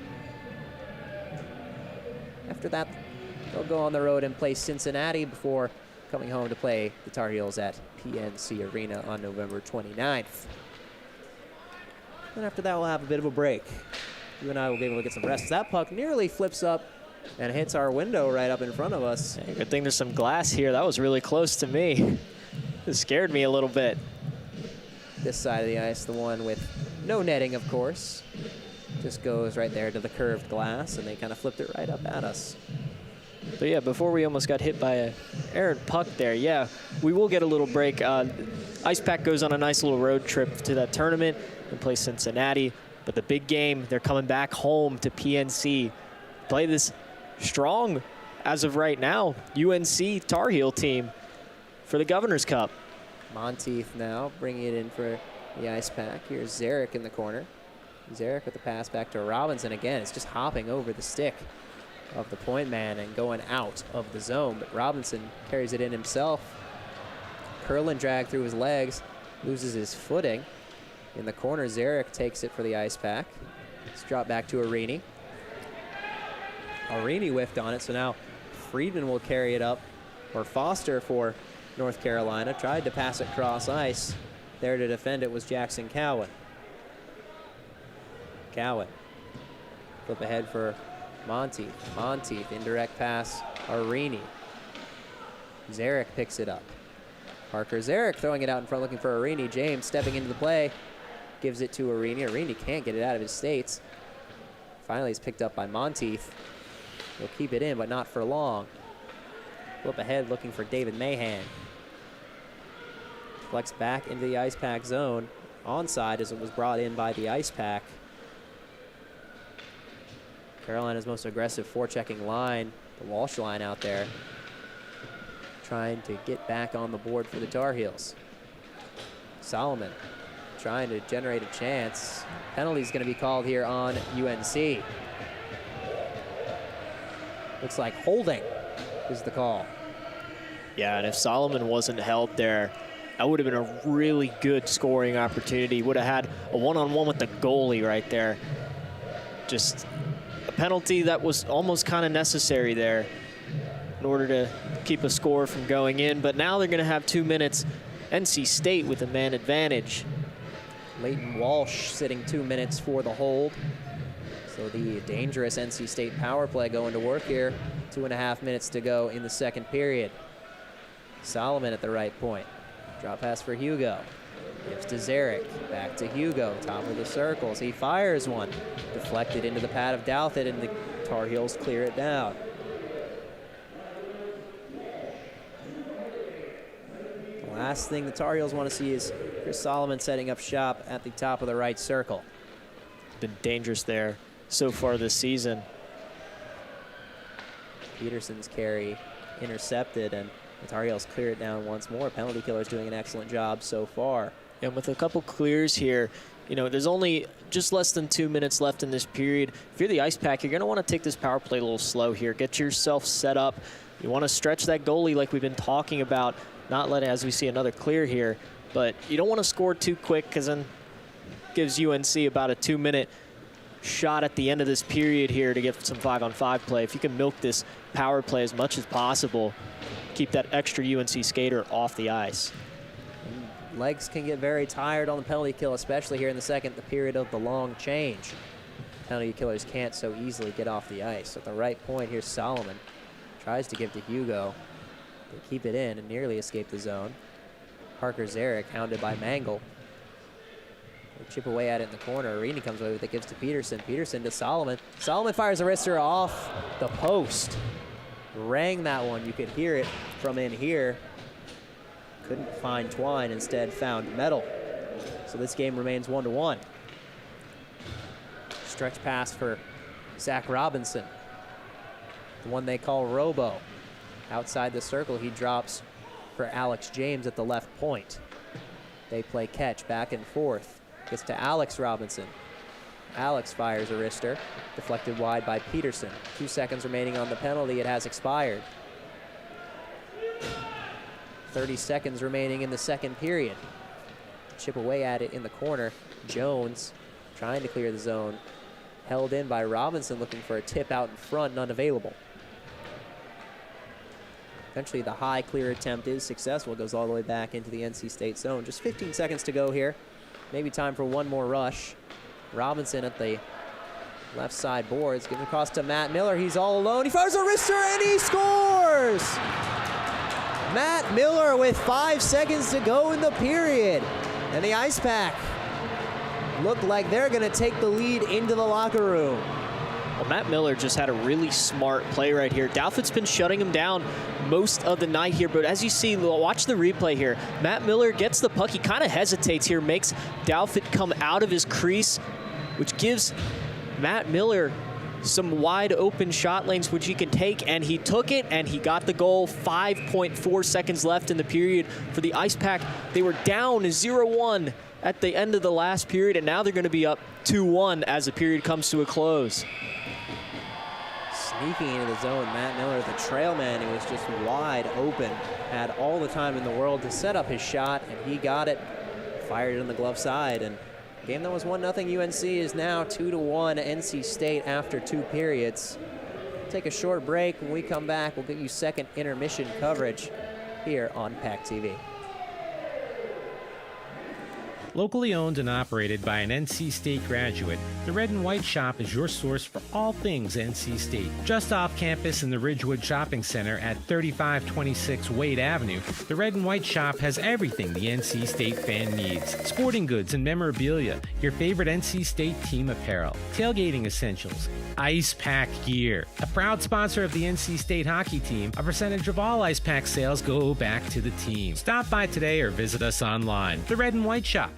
After that, they'll go on the road and play Cincinnati before coming home to play the Tar Heels at PNC Arena on November 29th. And after that, we'll have a bit of a break. You and I will be able to get some rest. That puck nearly flips up and hits our window right up in front of us. Hey, good thing there's some glass here. That was really close to me. It scared me a little bit. This side of the ice, the one with no netting, of course, just goes right there to the curved glass, and they kind of flipped it right up at us. But yeah, before we almost got hit by a errant puck there, yeah, we will get a little break. Icepack goes on a nice little road trip to that tournament and plays Cincinnati. But the big game, they're coming back home to PNC. Play this strong, as of right now, UNC Tar Heel team for the Governor's Cup. Monteith now bringing it in for the Icepack. Here's Zarek in the corner. Zarek with the pass back to Robinson again. It's just hopping over the stick of the point man and going out of the zone. But Robinson carries it in himself. Curlin drag through his legs, loses his footing. In the corner, Zarek takes it for the Icepack. It's dropped back to Arini. Arini whiffed on it, so now Friedman will carry it up, or Foster for North Carolina. Tried to pass it cross ice. There to defend it was Jackson Cowan. Cowan. Flip ahead for Monteith. Monteith, indirect pass, Arini. Zarek picks it up. Parker Zarek throwing it out in front, looking for Arini. James stepping into the play. Gives it to Arini. Arini can't get it out of his skates. Finally, it's picked up by Monteith. He'll keep it in, but not for long. Flip ahead, looking for David Mahan. Flex back into the Icepack zone. Onside as it was brought in by the Icepack. Carolina's most aggressive forechecking line, the Walsh line out there, trying to get back on the board for the Tar Heels. Solomon trying to generate a chance. Penalty's going to be called here on UNC. Looks like holding is the call. Yeah, and if Solomon wasn't held there, that would have been a really good scoring opportunity. Would have had a one-on-one with the goalie right there. Just a penalty that was almost kind of necessary there in order to keep a score from going in. But now they're going to have 2 minutes. NC State with a man advantage. Leighton Walsh sitting 2 minutes for the hold. So the dangerous NC State power play going to work here. 2.5 minutes to go in the second period. Solomon at the right point. Drop pass for Hugo. Gives to Zarek. Back to Hugo. Top of the circles. He fires one. Deflected into the pad of Douthit, and the Tar Heels clear it down. The last thing the Tar Heels want to see is Chris Solomon setting up shop at the top of the right circle. Been dangerous there so far this season. Peterson's carry intercepted, and the Tar Heels clear it down once more. Penalty killer's doing an excellent job so far. And with a couple clears here, you know, there's only just less than 2 minutes left in this period. If you're the Icepack, you're going to want to take this power play a little slow here. Get yourself set up. You want to stretch that goalie like we've been talking about, not let it, as we see another clear here. But you don't want to score too quick, because then gives UNC about a 2-minute shot at the end of this period here to get some 5-on-5 play. If you can milk this power play as much as possible, keep that extra UNC skater off the ice. Legs can get very tired on the penalty kill, especially here in the second, the period of the long change. Penalty killers can't so easily get off the ice. At the right point, here's Solomon. Tries to give to Hugo. They keep it in and nearly escape the zone. Parker Zarek hounded by Mangle. They chip away at it in the corner. Arini comes away with it, gives to Peterson. Peterson to Solomon. Solomon fires a wrister off the post. Rang that one. You could hear it from in here. Couldn't find twine, instead found metal. So this game remains 1-1. Stretch pass for Zach Robinson. The one they call Robo. Outside the circle, he drops for Alex James at the left point. They play catch back and forth. Gets to Alex Robinson. Alex fires a wrister, deflected wide by Peterson. 2 seconds remaining on the penalty. It has expired. 30 seconds remaining in the second period. Chip away at it in the corner. Jones trying to clear the zone. Held in by Robinson, looking for a tip out in front, none available. Eventually the high clear attempt is successful. It goes all the way back into the NC State zone. Just 15 seconds to go here. Maybe time for one more rush. Robinson at the left side boards, giving across to Matt Miller. He's all alone. He fires a wrister and he scores! Matt Miller with 5 seconds to go in the period. And the Icepack look like they're going to take the lead into the locker room. Well, Matt Miller just had a really smart play right here. Douthit's been shutting him down most of the night here, but as you see, watch the replay here. Matt Miller gets the puck. He kind of hesitates here, makes Douthit come out of his crease, which gives Matt Miller some wide open shot lanes which he can take, and he took it and he got the goal. 5.4 seconds left in the period for the Icepack. They were down 0-1 at the end of the last period, and now they're going to be up 2-1 as the period comes to a close. Sneaking into the zone, Matt Miller, the trail man, who was just wide open, had all the time in the world to set up his shot, and he got it, fired it on the glove side, and game that was 1-0 UNC is now 2-1 NC State after 2 periods. Take a short break. When we come back, we'll get you second intermission coverage here on PackTV. Locally owned and operated by an NC State graduate, the Red and White Shop is your source for all things NC State. Just off campus in the Ridgewood Shopping Center at 3526 Wade Avenue, the Red and White Shop has everything the NC State fan needs. Sporting goods and memorabilia, your favorite NC State team apparel, tailgating essentials, Icepack gear. A proud sponsor of the NC State hockey team, a percentage of all Icepack sales go back to the team. Stop by today or visit us online. The Red and White Shop.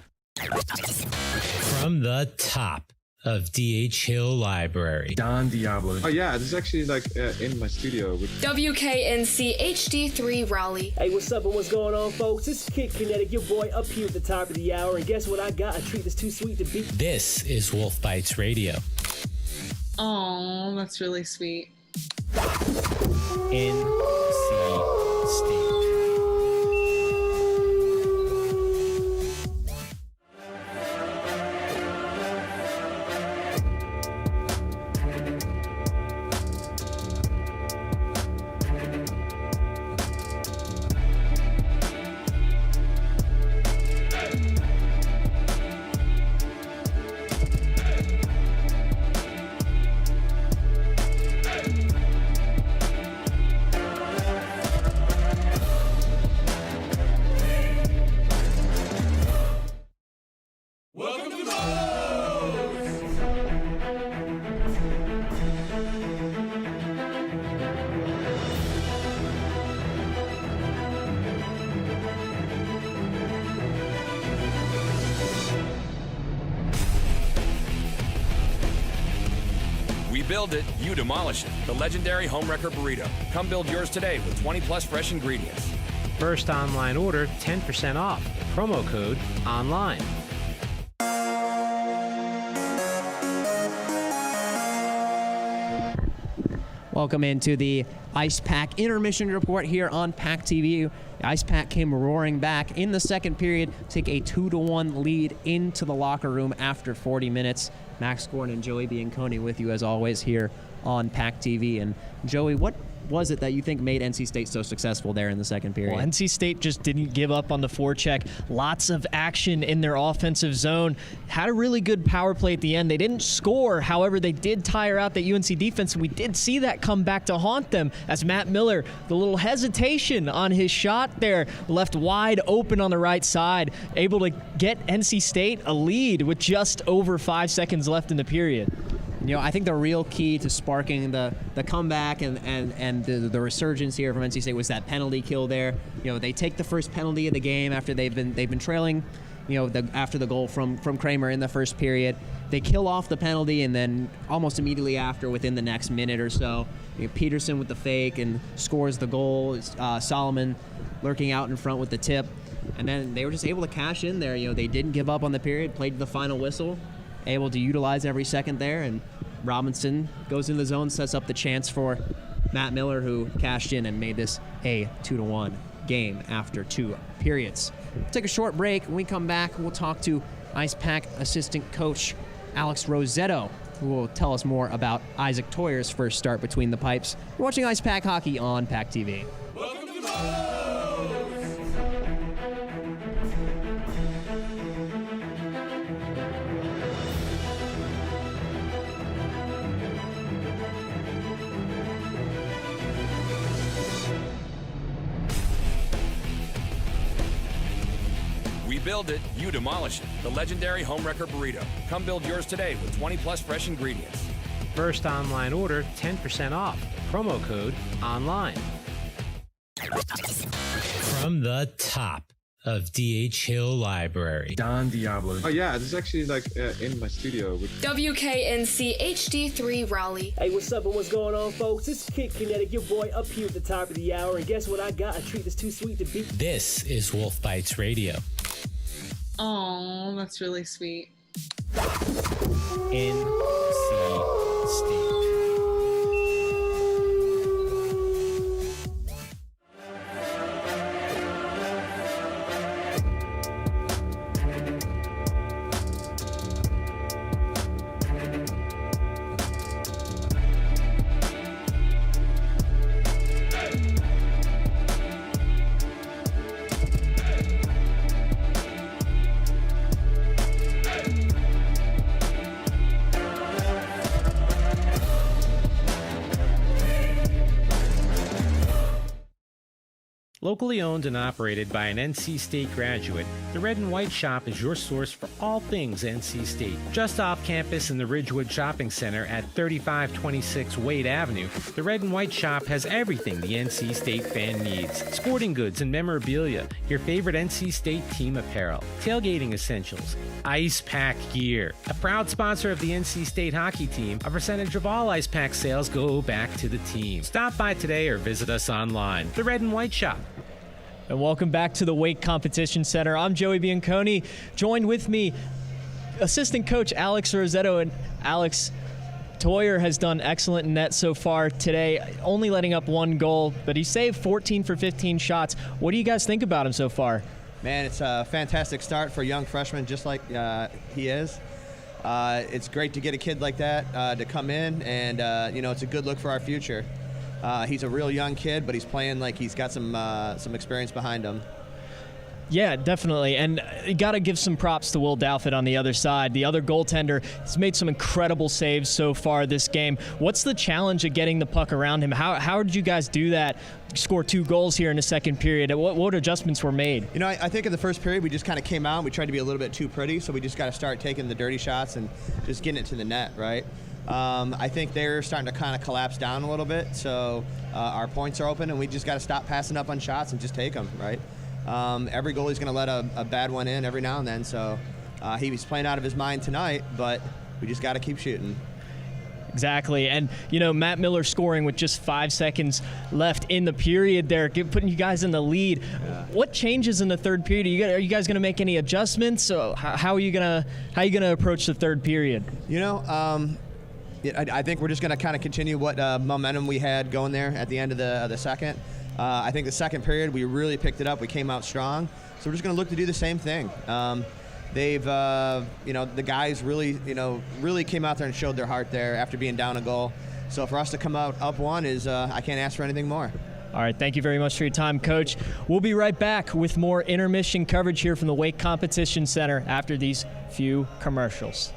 From the top of D.H. Hill Library. Don Diablo. Oh yeah, this is actually like in my studio. WKNC HD3 Raleigh. Hey, what's up and what's going on, folks? This is Kid Kinetic, your boy up here at the top of the hour, and guess what I got? A treat that's too sweet to beat. This is Wolf Bites Radio. Oh, that's really sweet. NC State. Build it, you demolish it. The legendary Homewrecker Burrito. Come build yours today with 20+ fresh ingredients. First online order, 10% off. Promo code ONLINE. Welcome into the Icepack intermission report here on PackTV. The Icepack came roaring back in the second period, take a 2-1 lead into the locker room after 40 minutes. Max Gordon and Joey Bianconi with you as always here on PackTV. And Joey, what was it that you think made NC State so successful there in the second period? Well, NC State just didn't give up on the forecheck. Lots of action in their offensive zone. Had a really good power play at the end. They didn't score. However, they did tire out the UNC defense, and we did see that come back to haunt them as Matt Miller, the little hesitation on his shot there, left wide open on the right side, able to get NC State a lead with just over 5 seconds left in the period. You know, I think the real key to sparking the comeback and the resurgence here from NC State was that penalty kill there. You know, they take the first penalty of the game after they've been trailing, you know, after the goal from Kramer in the first period. They kill off the penalty, and then almost immediately after, within the next minute or so, you know, Peterson with the fake and scores the goal. Solomon lurking out in front with the tip. And then they were just able to cash in there. You know, they didn't give up on the period, played to the final whistle. able to utilize every second there, and Robinson goes in the zone, sets up the chance for Matt Miller, who cashed in and made this a 2-1 game after 2 periods. We'll take a short break. When we come back, we'll talk to Icepack assistant coach Alex Rosetto, who will tell us more about Isaac Toyer's first start between the pipes. You're watching Icepack Hockey on PackTV. Welcome to the Rose! We build it, you demolish it. The legendary Homewrecker Burrito. Come build yours today with 20+ fresh ingredients. First online order, 10% off. Promo code ONLINE. From the top of DH Hill Library. Don Diablo. Oh yeah, this is actually in my studio. WKNC HD3 Raleigh. Hey, what's up and what's going on, folks? It's Kid Kinetic, your boy up here at the top of the hour, and guess what I got? A treat that's too sweet to beat. This is Wolf Bites Radio. Oh, that's really sweet. NC State. Locally owned and operated by an NC State graduate, the Red and White Shop is your source for all things NC State. Just off campus in the Ridgewood Shopping Center at 3526 Wade Avenue, the Red and White Shop has everything the NC State fan needs. Sporting goods and memorabilia, your favorite NC State team apparel, tailgating essentials, Icepack gear. A proud sponsor of the NC State hockey team, a percentage of all Icepack sales go back to the team. Stop by today or visit us online. The Red and White Shop. And welcome back to the Wake Competition Center. I'm Joey Bianconi. Joined with me, assistant coach Alex Rosetto. And Alex, Toyer has done excellent in net so far today, only letting up 1 goal, but he saved 14 for 15 shots. What do you guys think about him so far? Man, it's a fantastic start for a young freshman just like he is. It's great to get a kid like that to come in, and it's a good look for our future. He's a real young kid, but he's playing like he's got some experience behind him. Yeah, definitely. And you got to give some props to Will Douthit on the other side. The other goaltender has made some incredible saves so far this game. What's the challenge of getting the puck around him? How did you guys do that? Score 2 goals here in the second period. What adjustments were made? I think in the first period we just kind of came out. We tried to be a little bit too pretty, so we just got to start taking the dirty shots and just getting it to the net, right? I think they're starting to kind of collapse down a little bit, so our points are open, and we just got to stop passing up on shots and just take them, right? Every goalie's going to let a bad one in every now and then, so he was playing out of his mind tonight, but we just got to keep shooting. Exactly. And, Matt Miller scoring with just 5 seconds left in the period there, putting you guys in the lead. Yeah. What changes in the third period? Are you guys going to make any adjustments? So how are you going to approach the third period? I think we're just going to kind of continue what momentum we had going there at the end of the second. I think the second period we really picked it up. We came out strong. So we're just going to look to do the same thing. They've, the guys really came out there and showed their heart there after being down a goal. So for us to come out up 1 is, I can't ask for anything more. All right, thank you very much for your time, Coach. We'll be right back with more intermission coverage here from the Wake Competition Center after these few commercials.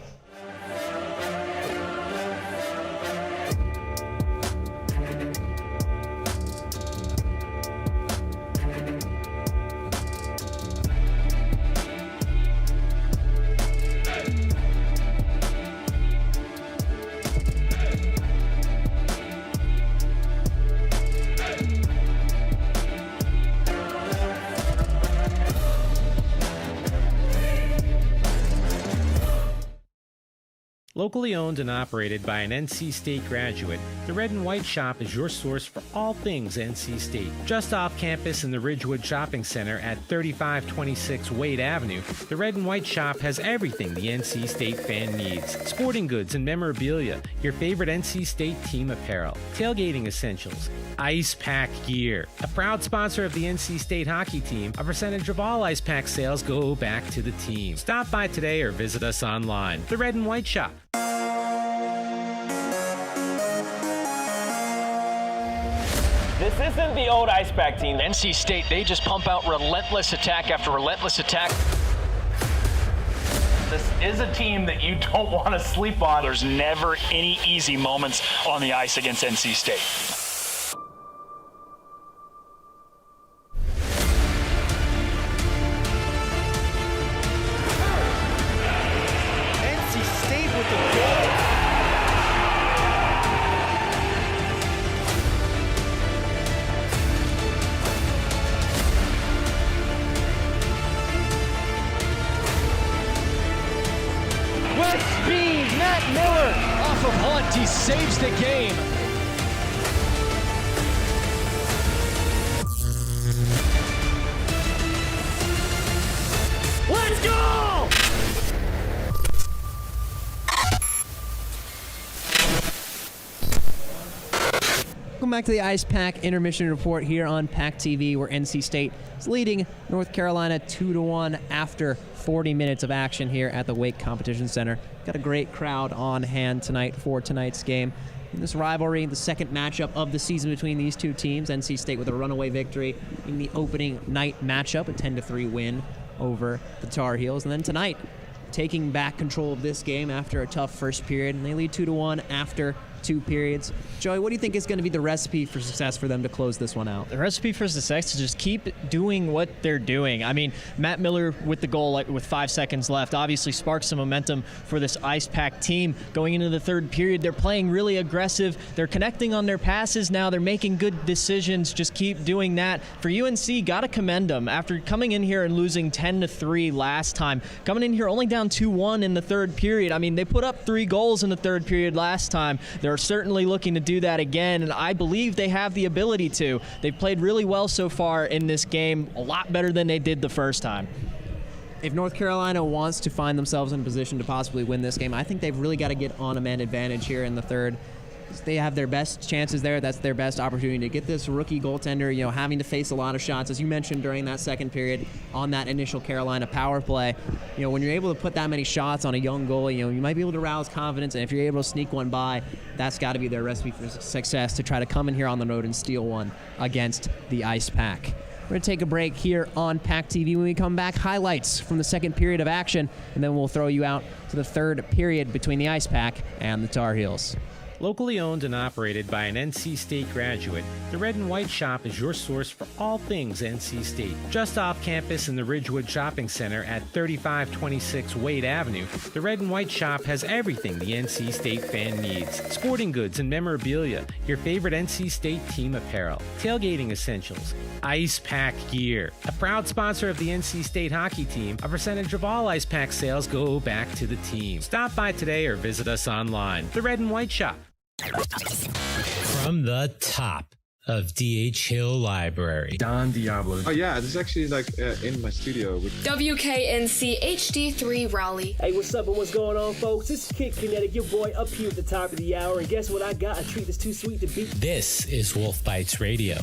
Locally owned and operated by an NC State graduate, the Red and White Shop is your source for all things NC State. Just off campus in the Ridgewood Shopping Center at 3526 Wade Avenue, the Red and White Shop has everything the NC State fan needs. Sporting goods and memorabilia, your favorite NC State team apparel, tailgating essentials, Icepack gear. A proud sponsor of the NC State hockey team, a percentage of all Icepack sales go back to the team. Stop by today or visit us online. The Red and White Shop. This isn't the old Icepack team. NC State, they just pump out relentless attack after relentless attack. This is a team that you don't want to sleep on. There's never any easy moments on the ice against NC State. NC State with the goal. With speed, Matt Miller off of Hunt, he saves the game. Let's go! Welcome back to the Icepack intermission report here on PackTV, where NC State is leading North Carolina 2-1 after 40 minutes of action here at the Wake Competition Center. Got a great crowd on hand tonight for tonight's game. In this rivalry, the second matchup of the season between these two teams, NC State with a runaway victory in the opening night matchup, a 10-3 win over the Tar Heels. And then tonight, taking back control of this game after a tough first period, and they lead 2-1 after 2 periods. Joey, what do you think is going to be the recipe for success for them to close this one out? The recipe for success is just keep doing what they're doing. I mean, Matt Miller with the goal with 5 seconds left obviously sparked some momentum for this Icepack team. Going into the third period, they're playing really aggressive. They're connecting on their passes now. They're making good decisions. Just keep doing that. For UNC, got to commend them. After coming in here and losing 10-3 last time, coming in here only down 2-1 in the third period. I mean, they put up 3 goals in the third period last time. They're certainly looking to do that again, and I believe they have the ability to. They've played really well so far in this game, a lot better than they did the first time. If North Carolina wants to find themselves in a position to possibly win this game, I think they've really got to get on a man advantage here in the third. They have their best chances there. That's their best opportunity to get this rookie goaltender, having to face a lot of shots, as you mentioned during that second period on that initial Carolina power play. When you're able to put that many shots on a young goalie, you might be able to rouse confidence, and if you're able to sneak one by, that's got to be their recipe for success to try to come in here on the road and steal one against the Icepack. We're going to take a break here on PackTV. When we come back, highlights from the second period of action, and then we'll throw you out to the third period between the Icepack and the Tar Heels. Locally owned and operated by an NC State graduate, the Red and White Shop is your source for all things NC State. Just off campus in the Ridgewood Shopping Center at 3526 Wade Avenue, the Red and White Shop has everything the NC State fan needs. Sporting goods and memorabilia, your favorite NC State team apparel, tailgating essentials, Icepack gear. A proud sponsor of the NC State hockey team, a percentage of all Icepack sales go back to the team. Stop by today or visit us online. The Red and White Shop. From the top of D.H. Hill Library. Don Diablo. Oh yeah, this is actually in my studio. WKNC HD3 Raleigh. Hey, what's up and what's going on, folks? This is Kid Kinetic, your boy up here at the top of the hour. And guess what I got? A treat that's too sweet to beat. This is Wolf Bites Radio.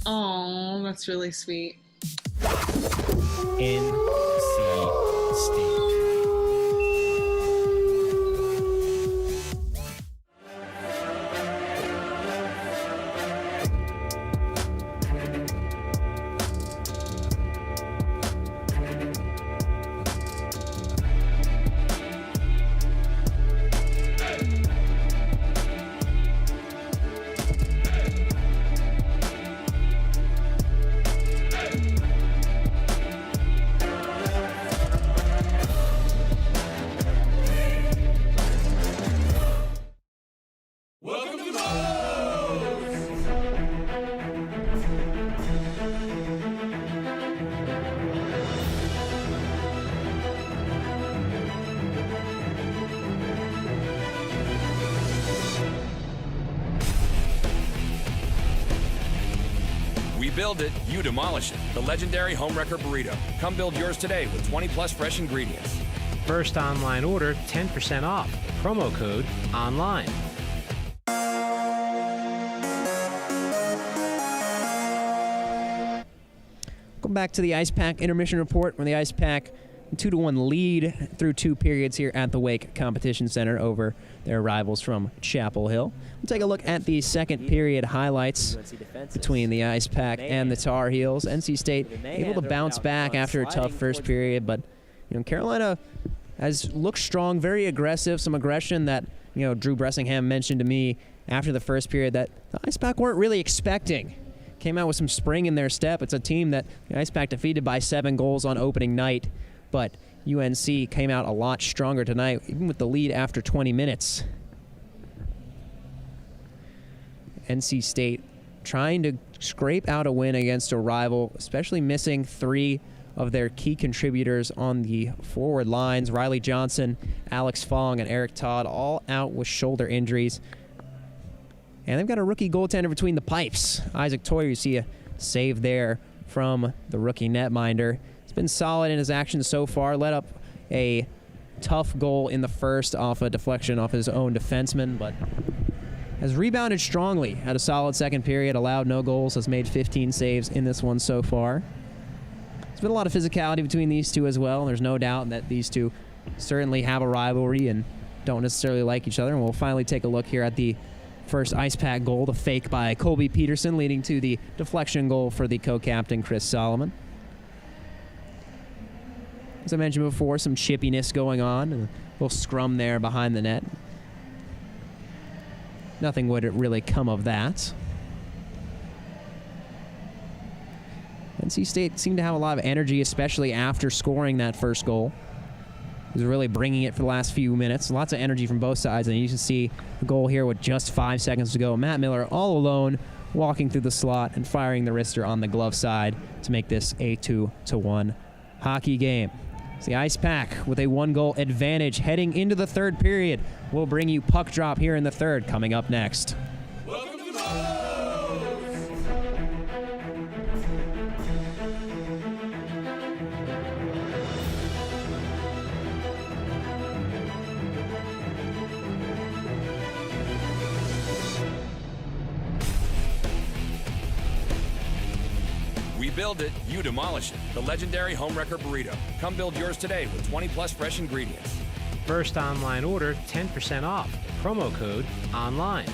Oh, that's really sweet. NC State. build it, you demolish it. The legendary homewrecker burrito. Come build yours today with 20+ fresh ingredients. First online order, 10% off. Promo code ONLINE. Welcome back to the Icepack intermission report, where the Icepack 2-1 lead through 2 periods here at the Wake Competition Center over their rivals from Chapel Hill. We'll take a look at the second period highlights between the Icepack and the Tar Heels. NC State able to bounce back after a tough first period, but Carolina has looked strong, very aggressive, some aggression that Drew Bressingham mentioned to me after the first period that the Icepack weren't really expecting. Came out with some spring in their step. It's a team that the Icepack defeated by 7 goals on opening night, but UNC came out a lot stronger tonight, even with the lead after 20 minutes. NC State trying to scrape out a win against a rival, especially missing 3 of their key contributors on the forward lines. Riley Johnson, Alex Fong, and Eric Todd all out with shoulder injuries. And they've got a rookie goaltender between the pipes. Isaac Toyer, you see a save there from the rookie netminder. He's been solid in his actions so far. Let up a tough goal in the first off a deflection off his own defenseman, but has rebounded strongly. Had a solid second period, allowed no goals, has made 15 saves in this one so far. There's been a lot of physicality between these two as well. There's no doubt that these two certainly have a rivalry and don't necessarily like each other. And we'll finally take a look here at the first Icepack goal, the fake by Colby Peterson, leading to the deflection goal for the co-captain Chris Solomon. As I mentioned before, some chippiness going on, and a little scrum there behind the net. Nothing would really come of that. NC State seemed to have a lot of energy, especially after scoring that first goal. Was really bringing it for the last few minutes. Lots of energy from both sides, and you can see the goal here with just 5 seconds to go. Matt Miller all alone, walking through the slot and firing the wrister on the glove side to make this a 2-1 hockey game. It's the Icepack with a 1-goal advantage heading into the third period. We'll bring you puck drop here in the third coming up next. Welcome to the We build it, you demolish it. The legendary homewrecker burrito. Come build yours today with 20+ fresh ingredients. First online order, 10% off. Promo code ONLINE.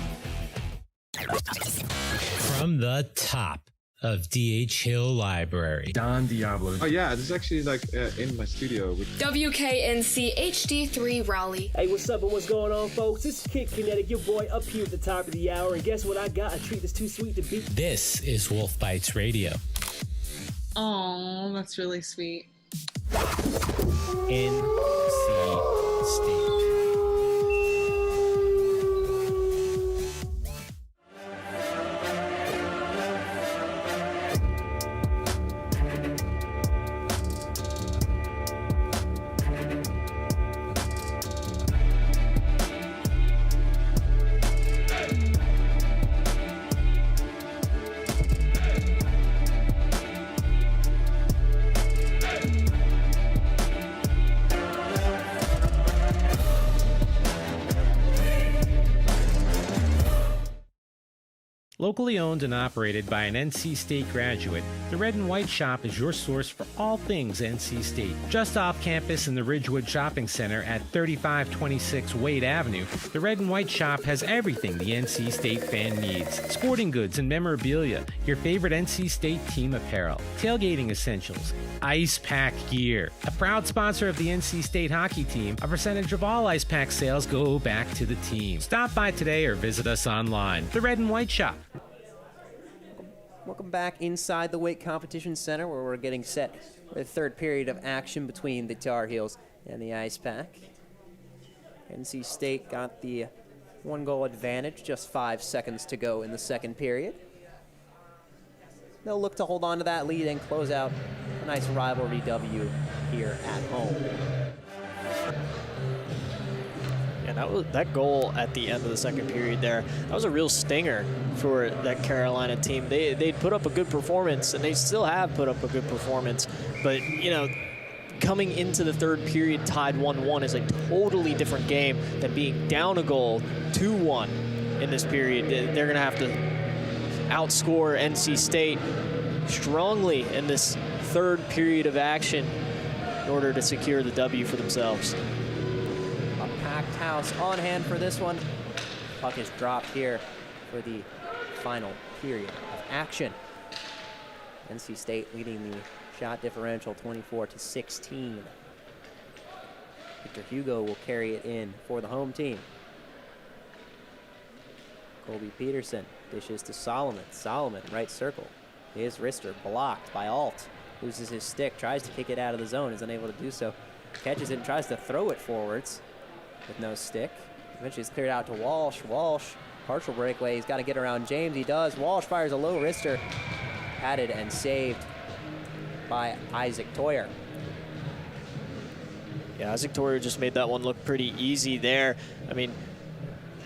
From the top of DH Hill Library. Don Diablo. Oh yeah, this is actually in my studio. WKNC HD3 Raleigh. Hey, what's up and what's going on, folks? This is Kid Kinetic, your boy up here at the top of the hour. And guess what I got? A treat that's too sweet to beat. This is Wolf Bites Radio. Oh, that's really sweet. NC State. Locally owned and operated by an NC State graduate, the Red and White Shop is your source for all things NC State. Just off campus in the Ridgewood Shopping Center at 3526 Wade Avenue, the Red and White Shop has everything the NC State fan needs. Sporting goods and memorabilia, your favorite NC State team apparel, tailgating essentials, Icepack gear. A proud sponsor of the NC State hockey team, a percentage of all Icepack sales go back to the team. Stop by today or visit us online. The Red and White Shop. Welcome back inside the Wake Competition Center, where we're getting set for the third period of action between the Tar Heels and the Icepack. NC State got the 1-goal advantage, just 5 seconds to go in the second period. They'll look to hold on to that lead and close out a nice rivalry W here at home. And that goal at the end of the second period there, that was a real stinger for that Carolina team. They'd put up a good performance, and they still have put up a good performance. But, you know, coming into the third period tied 1-1 is a totally different game than being down a goal 2-1 in this period. They're going to have to outscore NC State strongly in this third period of action in order to secure the W for themselves. Packed house on hand for this one. Puck is dropped here for the final period of action. NC State leading the shot differential 24-16. Victor Hugo will carry it in for the home team. Colby Peterson dishes to Solomon. Solomon, right circle. His wrister blocked by Alt. Loses his stick, tries to kick it out of the zone, is unable to do so. Catches it and tries to throw it forwards with no stick. Eventually it's cleared out to Walsh. Walsh, partial breakaway. He's got to get around James. He does. Walsh fires a low wrister. Padded and saved by Isaac Toyer. Yeah, Isaac Toyer just made that one look pretty easy there. I mean,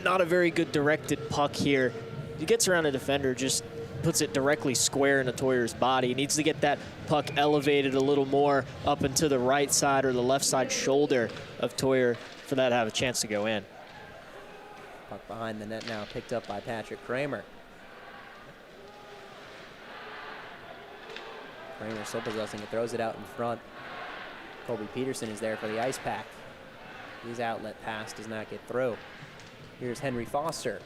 not a very good directed puck here. He gets around a defender, just puts it directly square into Toyer's body. He needs to get that puck elevated a little more up into the right side or the left side shoulder of Toyer for that to have a chance to go in. Puck behind the net now, picked up by Patrick Kramer. Kramer still possessing it, throws it out in front. Colby Peterson is there for the Icepack. His outlet pass does not get through. Here's Henry Foster.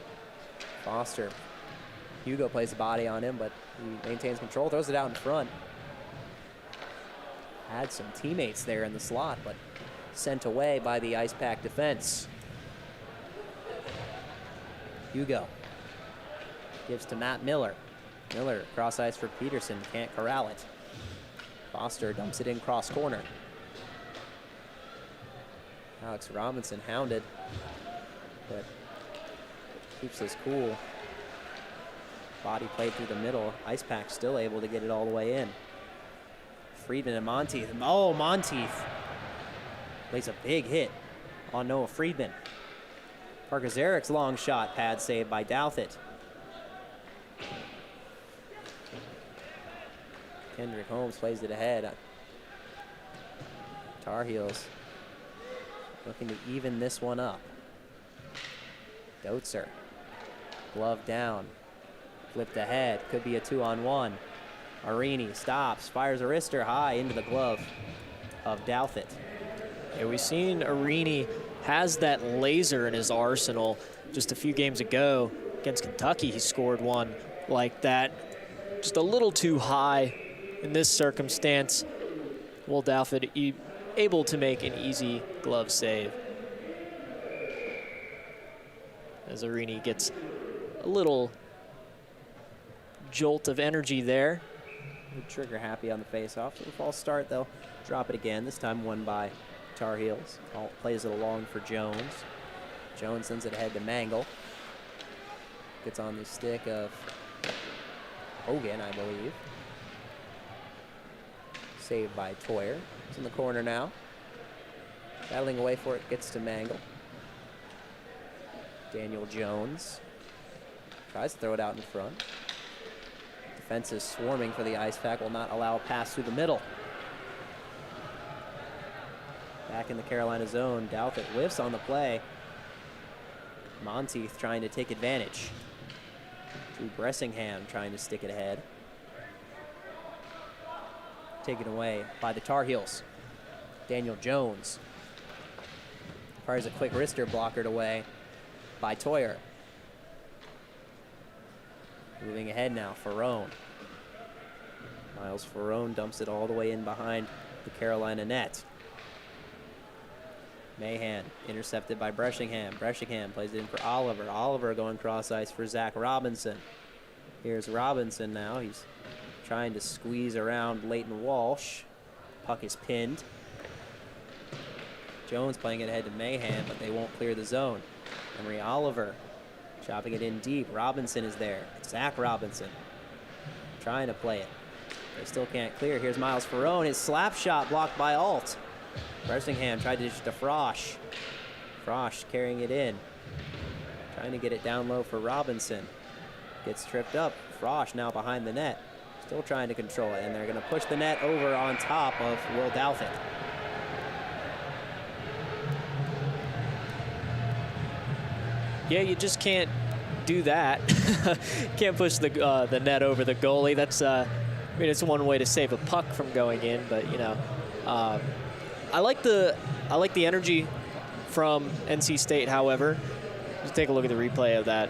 Foster. Hugo plays the body on him, but he maintains control, throws it out in front. Had some teammates there in the slot, but sent away by the Icepack defense. Hugo gives to Matt Miller. Miller cross ice for Peterson, can't corral it. Foster dumps it in cross corner. Alex Robinson hounded, but keeps his cool. Body played through the middle. Icepack still able to get it all the way in. Friedman and Monteith. Oh, Monteith lays a big hit on Noah Friedman. Parker Zarek's long shot, pad saved by Douthit. Kendrick Holmes plays it ahead. Tar Heels looking to even this one up. Dotzer, glove down, flipped ahead, could be a 2-on-1. Arini stops, fires a wrister high into the glove of Douthit. Yeah, we've seen Arini has that laser in his arsenal. Just a few games ago against Kentucky, he scored one like that. Just a little too high in this circumstance. Will Douthit able to make an easy glove save as Arini gets a little jolt of energy there. Trigger happy on the face-off. So the false start, they'll drop it again. This time won by Tar Heels. Alt plays it along for Jones. Jones sends it ahead to Mangle. Gets on the stick of Hogan, I believe. Saved by Toyer. It's in the corner now. Battling away for it, gets to Mangle. Daniel Jones tries to throw it out in front. Defense is swarming for the Icepack, will not allow a pass through the middle. Back in the Carolina zone, Douthit whiffs on the play. Monteith trying to take advantage. To Bressingham trying to stick it ahead. Taken away by the Tar Heels. Daniel Jones fires a quick wrister, blockered away by Toyer. Moving ahead now, Ferrone. Miles Ferrone dumps it all the way in behind the Carolina net. Mahan intercepted by Bressingham. Bressingham plays it in for Oliver. Oliver going cross ice for Zach Robinson. Here's Robinson now. He's trying to squeeze around Leighton Walsh. Puck is pinned. Jones playing it ahead to Mahan, but they won't clear the zone. Emery Oliver chopping it in deep. Robinson is there. Zach Robinson trying to play it. They still can't clear. Here's Miles Ferrone. His slap shot blocked by Alt. Bressingham tried to dish to Frosch. Frosch carrying it in. Trying to get it down low for Robinson. Gets tripped up. Frosch now behind the net. Still trying to control it, and they're going to push the net over on top of Will Douthit. Yeah, you just can't do that. Can't push the net over the goalie. That's I mean, it's one way to save a puck from going in, but you know, I like the energy from NC State. However, just take a look at the replay of that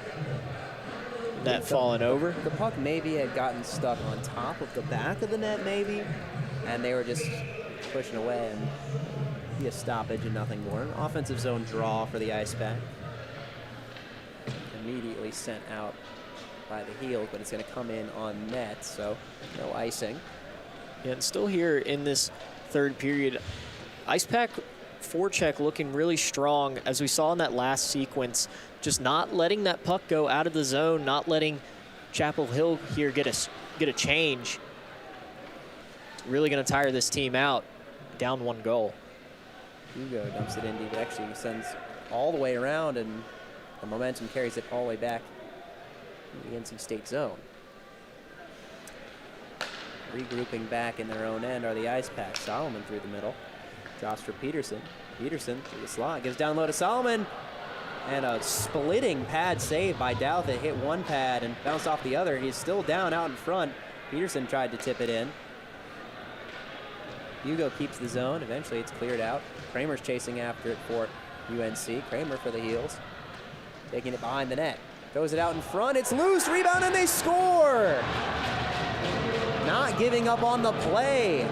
net falling over. The puck maybe had gotten stuck on top of the back of the net, maybe, and they were just pushing away, and be a stoppage and nothing more. An offensive zone draw for the Icepack. Immediately sent out by the heel, but it's going to come in on net, so no icing. Yeah, and still here in this third period, Icepack forecheck looking really strong, as we saw in that last sequence, just not letting that puck go out of the zone, not letting Chapel Hill here get a change. Really going to tire this team out, down 1 goal. Hugo dumps it in deep, but actually sends all the way around, and the momentum carries it all the way back in the NC State zone. Regrouping back in their own end are the Icepack. Solomon through the middle. Drops for Peterson. Peterson through the slot. Gives down low to Solomon. And a splitting pad save by Douthit. Hit one pad and bounced off the other. He's still down out in front. Peterson tried to tip it in. Hugo keeps the zone. Eventually it's cleared out. Kramer's chasing after it for UNC. Kramer for the heels. Taking it behind the net. Throws it out in front. It's loose. Rebound, and they score! Not giving up on the play.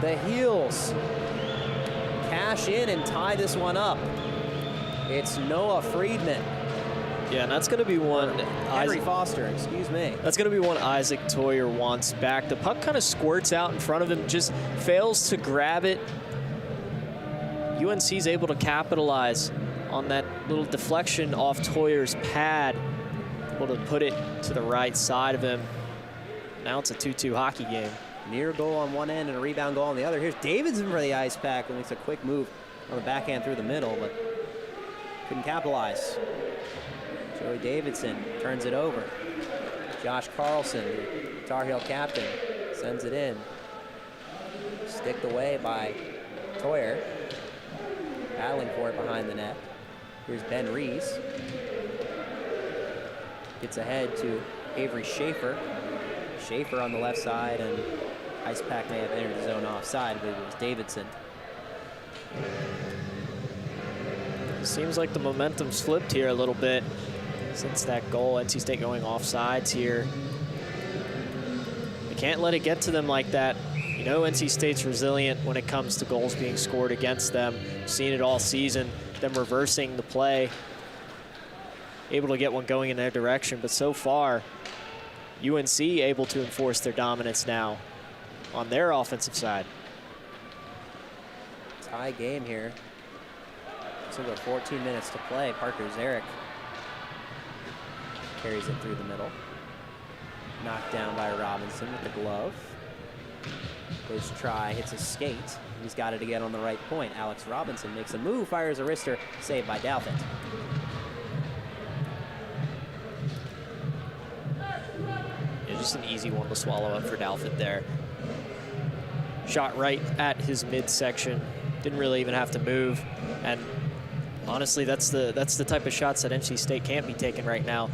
The heels cash in and tie this one up. It's Noah Friedman. Yeah, and that's going to be one. Henry Foster, excuse me. That's going to be one Isaac Toyer wants back. The puck kind of squirts out in front of him, just fails to grab it. UNC's able to capitalize on that little deflection off Toyer's pad. Able to put it to the right side of him. Now it's a 2-2 hockey game. Near goal on one end and a rebound goal on the other. Here's Davidson for the Icepack, who makes a quick move on the backhand through the middle, but couldn't capitalize. Joey Davidson turns it over. Josh Carlson, Tar Heel captain, sends it in. Sticked away by Toyer. Battling for it behind the net. Here's Ben Rees. Gets ahead to Avery Schaefer. Schaefer on the left side, and Icepack may have entered the zone offside, but it was Davidson. Seems like the momentum's flipped here a little bit since that goal. NC State going offsides here. They can't let it get to them like that. You know NC State's resilient when it comes to goals being scored against them. We've seen it all season, them reversing the play, able to get one going in their direction, but so far, UNC able to enforce their dominance now on their offensive side. Tie game here. Just over 14 minutes to play. Parker Zarek carries it through the middle. Knocked down by Robinson with the glove. His try hits a skate. He's got it again on the right point. Alex Robinson makes a move, fires a wrister, saved by Douthit. Just an easy one to swallow up for Douthit there. Shot right at his midsection. Didn't really even have to move. And honestly, that's the type of shots that NC State can't be taking right now.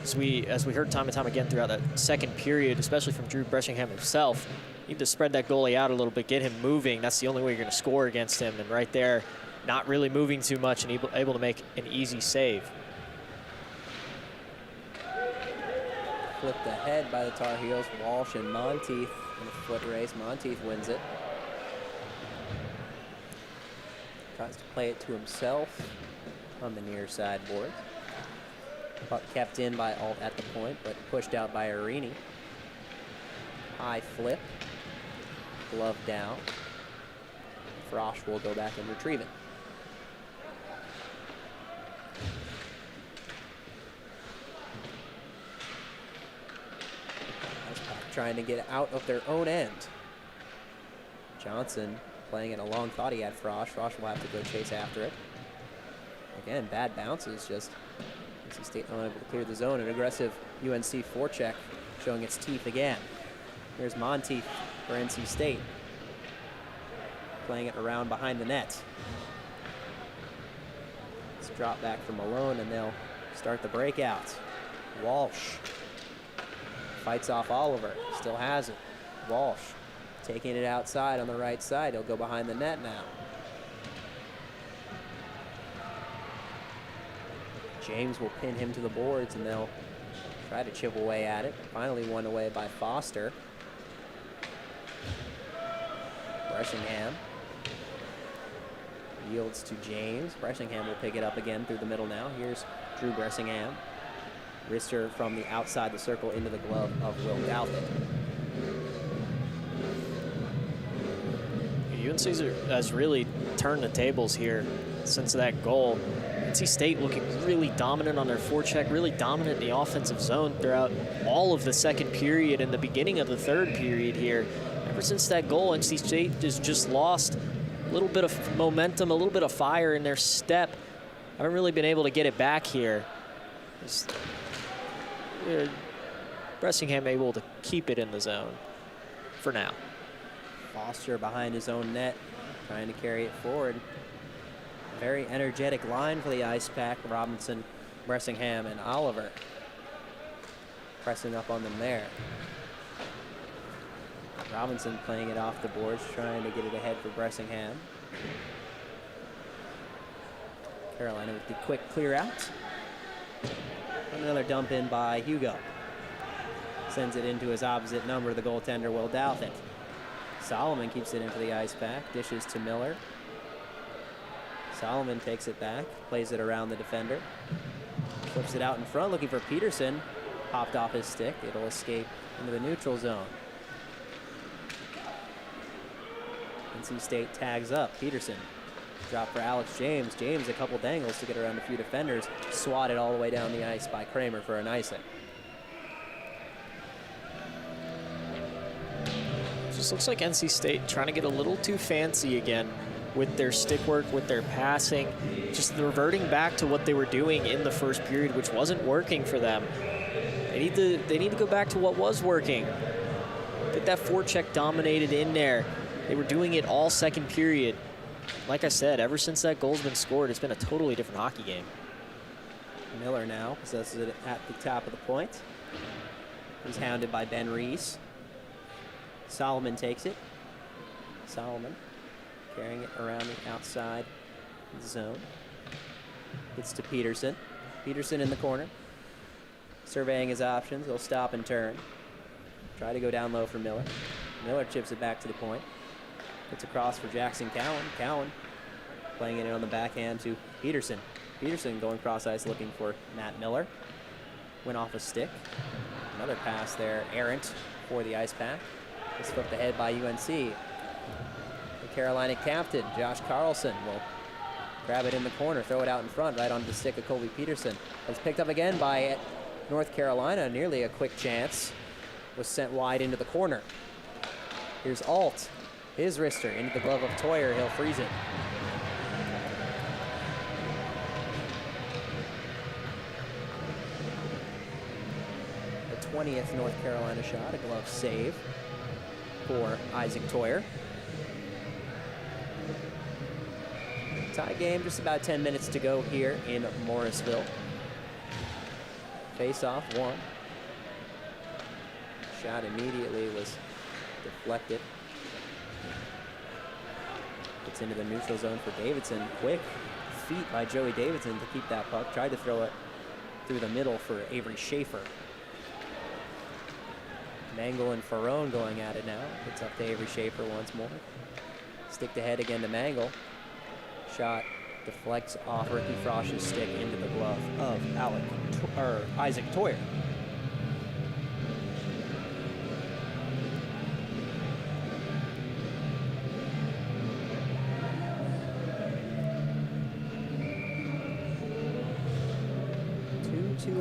As we heard time and time again throughout that second period, especially from Drew Bressingham himself, you need to spread that goalie out a little bit, get him moving. That's the only way you're going to score against him. And right there, not really moving too much and able to make an easy save. Flipped ahead by the Tar Heels. Walsh and Monteith in a foot race. Monteith wins it. Tries to play it to himself on the near side board. Puck kept in by Alt at the point, but pushed out by Arini. High flip. Glove down. Frosch will go back and retrieve it. Trying to get out of their own end. Johnson playing it alone. Thought he had Frosch. Frosch will have to go chase after it. Again, bad bounces. Just NC State unable to clear the zone. An aggressive UNC forecheck showing its teeth again. Here's Monteith for NC State. Playing it around behind the net. It's a drop back from Malone, and they'll start the breakout. Walsh fights off Oliver. Still has it. Walsh taking it outside on the right side. He'll go behind the net now. James will pin him to the boards, and they'll try to chip away at it. Finally won away by Foster. Bressingham yields to James. Bressingham will pick it up again through the middle now. Here's Drew Bressingham. Wrister from the outside the circle into the glove of Will Douthit. UNC has really turned the tables here since that goal. NC State looking really dominant on their forecheck, really dominant in the offensive zone throughout all of the second period and the beginning of the third period here. Ever since that goal, NC State has just lost a little bit of momentum, a little bit of fire in their step. Haven't really been able to get it back here. Bressingham able to keep it in the zone for now. Foster behind his own net, trying to carry it forward. Very energetic line for the Icepack. Robinson, Bressingham, and Oliver pressing up on them there. Robinson playing it off the boards, trying to get it ahead for Bressingham. Carolina with the quick clear out. Another dump in by Hugo. Sends it into his opposite number, the goaltender Will Douthit. Solomon keeps it into the Icepack, dishes to Miller. Solomon takes it back, plays it around the defender. Flips it out in front, looking for Peterson. Popped off his stick. It'll escape into the neutral zone. NC State tags up. Peterson. Drop for Alex James. James a couple dangles to get around a few defenders. Swatted all the way down the ice by Kramer for an icing. Just looks like NC State trying to get a little too fancy again with their stick work, with their passing, just reverting back to what they were doing in the first period, which wasn't working for them. They need to go back to what was working. Get that forecheck dominated in there. They were doing it all second period. Like I said, ever since that goal's been scored, it's been a totally different hockey game. Miller now possesses it at the top of the point. He's hounded by Ben Reese. Solomon takes it. Solomon carrying it around the outside zone. Gets to Peterson. Peterson in the corner. Surveying his options. He'll stop and turn. Try to go down low for Miller. Miller chips it back to the point. Gets across for Jackson Cowan. Cowan playing it in on the backhand to Peterson. Peterson going cross ice looking for Matt Miller. Went off a stick. Another pass there, errant for the Icepack. It's flipped ahead by UNC. The Carolina captain, Josh Carlson, will grab it in the corner, throw it out in front, right onto the stick of Colby Peterson. It's picked up again by North Carolina. Nearly a quick chance. Was sent wide into the corner. Here's Alt. His wrister into the glove of Toyer. He'll freeze it. The 20th North Carolina shot, a glove save for Isaac Toyer. Tie game, just about 10 minutes to go here in Morrisville. Face-off won. Shot immediately was deflected. Gets into the neutral zone for Davidson. Quick feet by Joey Davidson to keep that puck. Tried to throw it through the middle for Avery Schaefer. Mangle and Ferrone going at it now. Gets up to Avery Schaefer once more. Stick to head again to Mangle. Shot deflects off Ricky Frosch's stick into the glove of Isaac Toyer.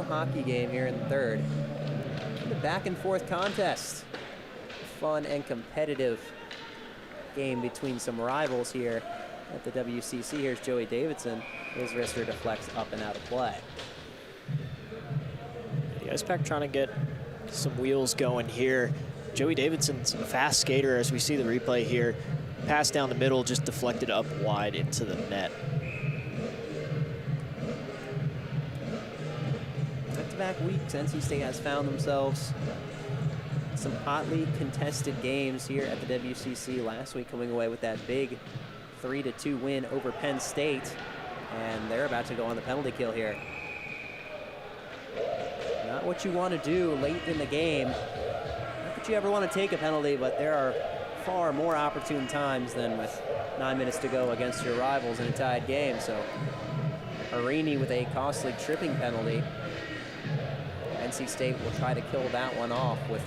Hockey game here in the third. The back and forth contest. Fun and competitive game between some rivals here at the WCC. Here's Joey Davidson. His wrister deflects up and out of play. The Icepack trying to get some wheels going here. Joey Davidson's a fast skater, as we see the replay here. Pass down the middle, just deflected up wide into the net. Back-to-back weeks, NC State has found themselves some hotly contested games here at the WCC. Last week coming away with that big 3-2 win over Penn State. And they're about to go on the penalty kill here. Not what you want to do late in the game. Not that you ever want to take a penalty, but there are far more opportune times than with 9 minutes to go against your rivals in a tied game. So Arini with a costly tripping penalty. NC State will try to kill that one off with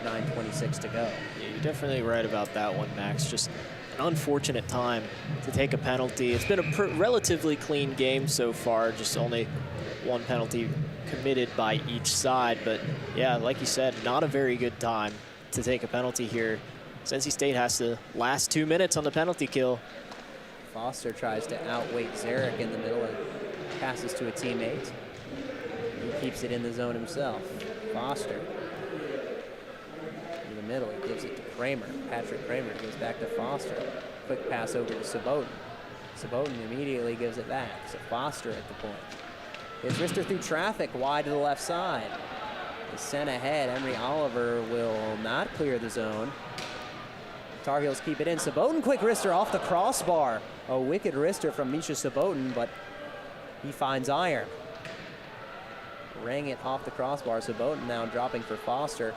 9:26 to go. Yeah, you're definitely right about that one, Max. Just an unfortunate time to take a penalty. It's been a relatively clean game so far, just only one penalty committed by each side. But yeah, like you said, not a very good time to take a penalty here. NC State has the last 2 minutes on the penalty kill. Foster tries to outweight Zarek in the middle and passes to a teammate. He keeps it in the zone himself. Foster in the middle, he gives it to Kramer. Patrick Kramer goes back to Foster. Quick pass over to Saboten. Saboten immediately gives it back. So Foster at the point. His wrister through traffic, wide to the left side. Is sent ahead. Emery Oliver will not clear the zone. Tar Heels keep it in. Saboten, quick wrister off the crossbar. A wicked wrister from Misha Saboten, but he finds iron. Rang it off the crossbar. Saboten now dropping for Foster.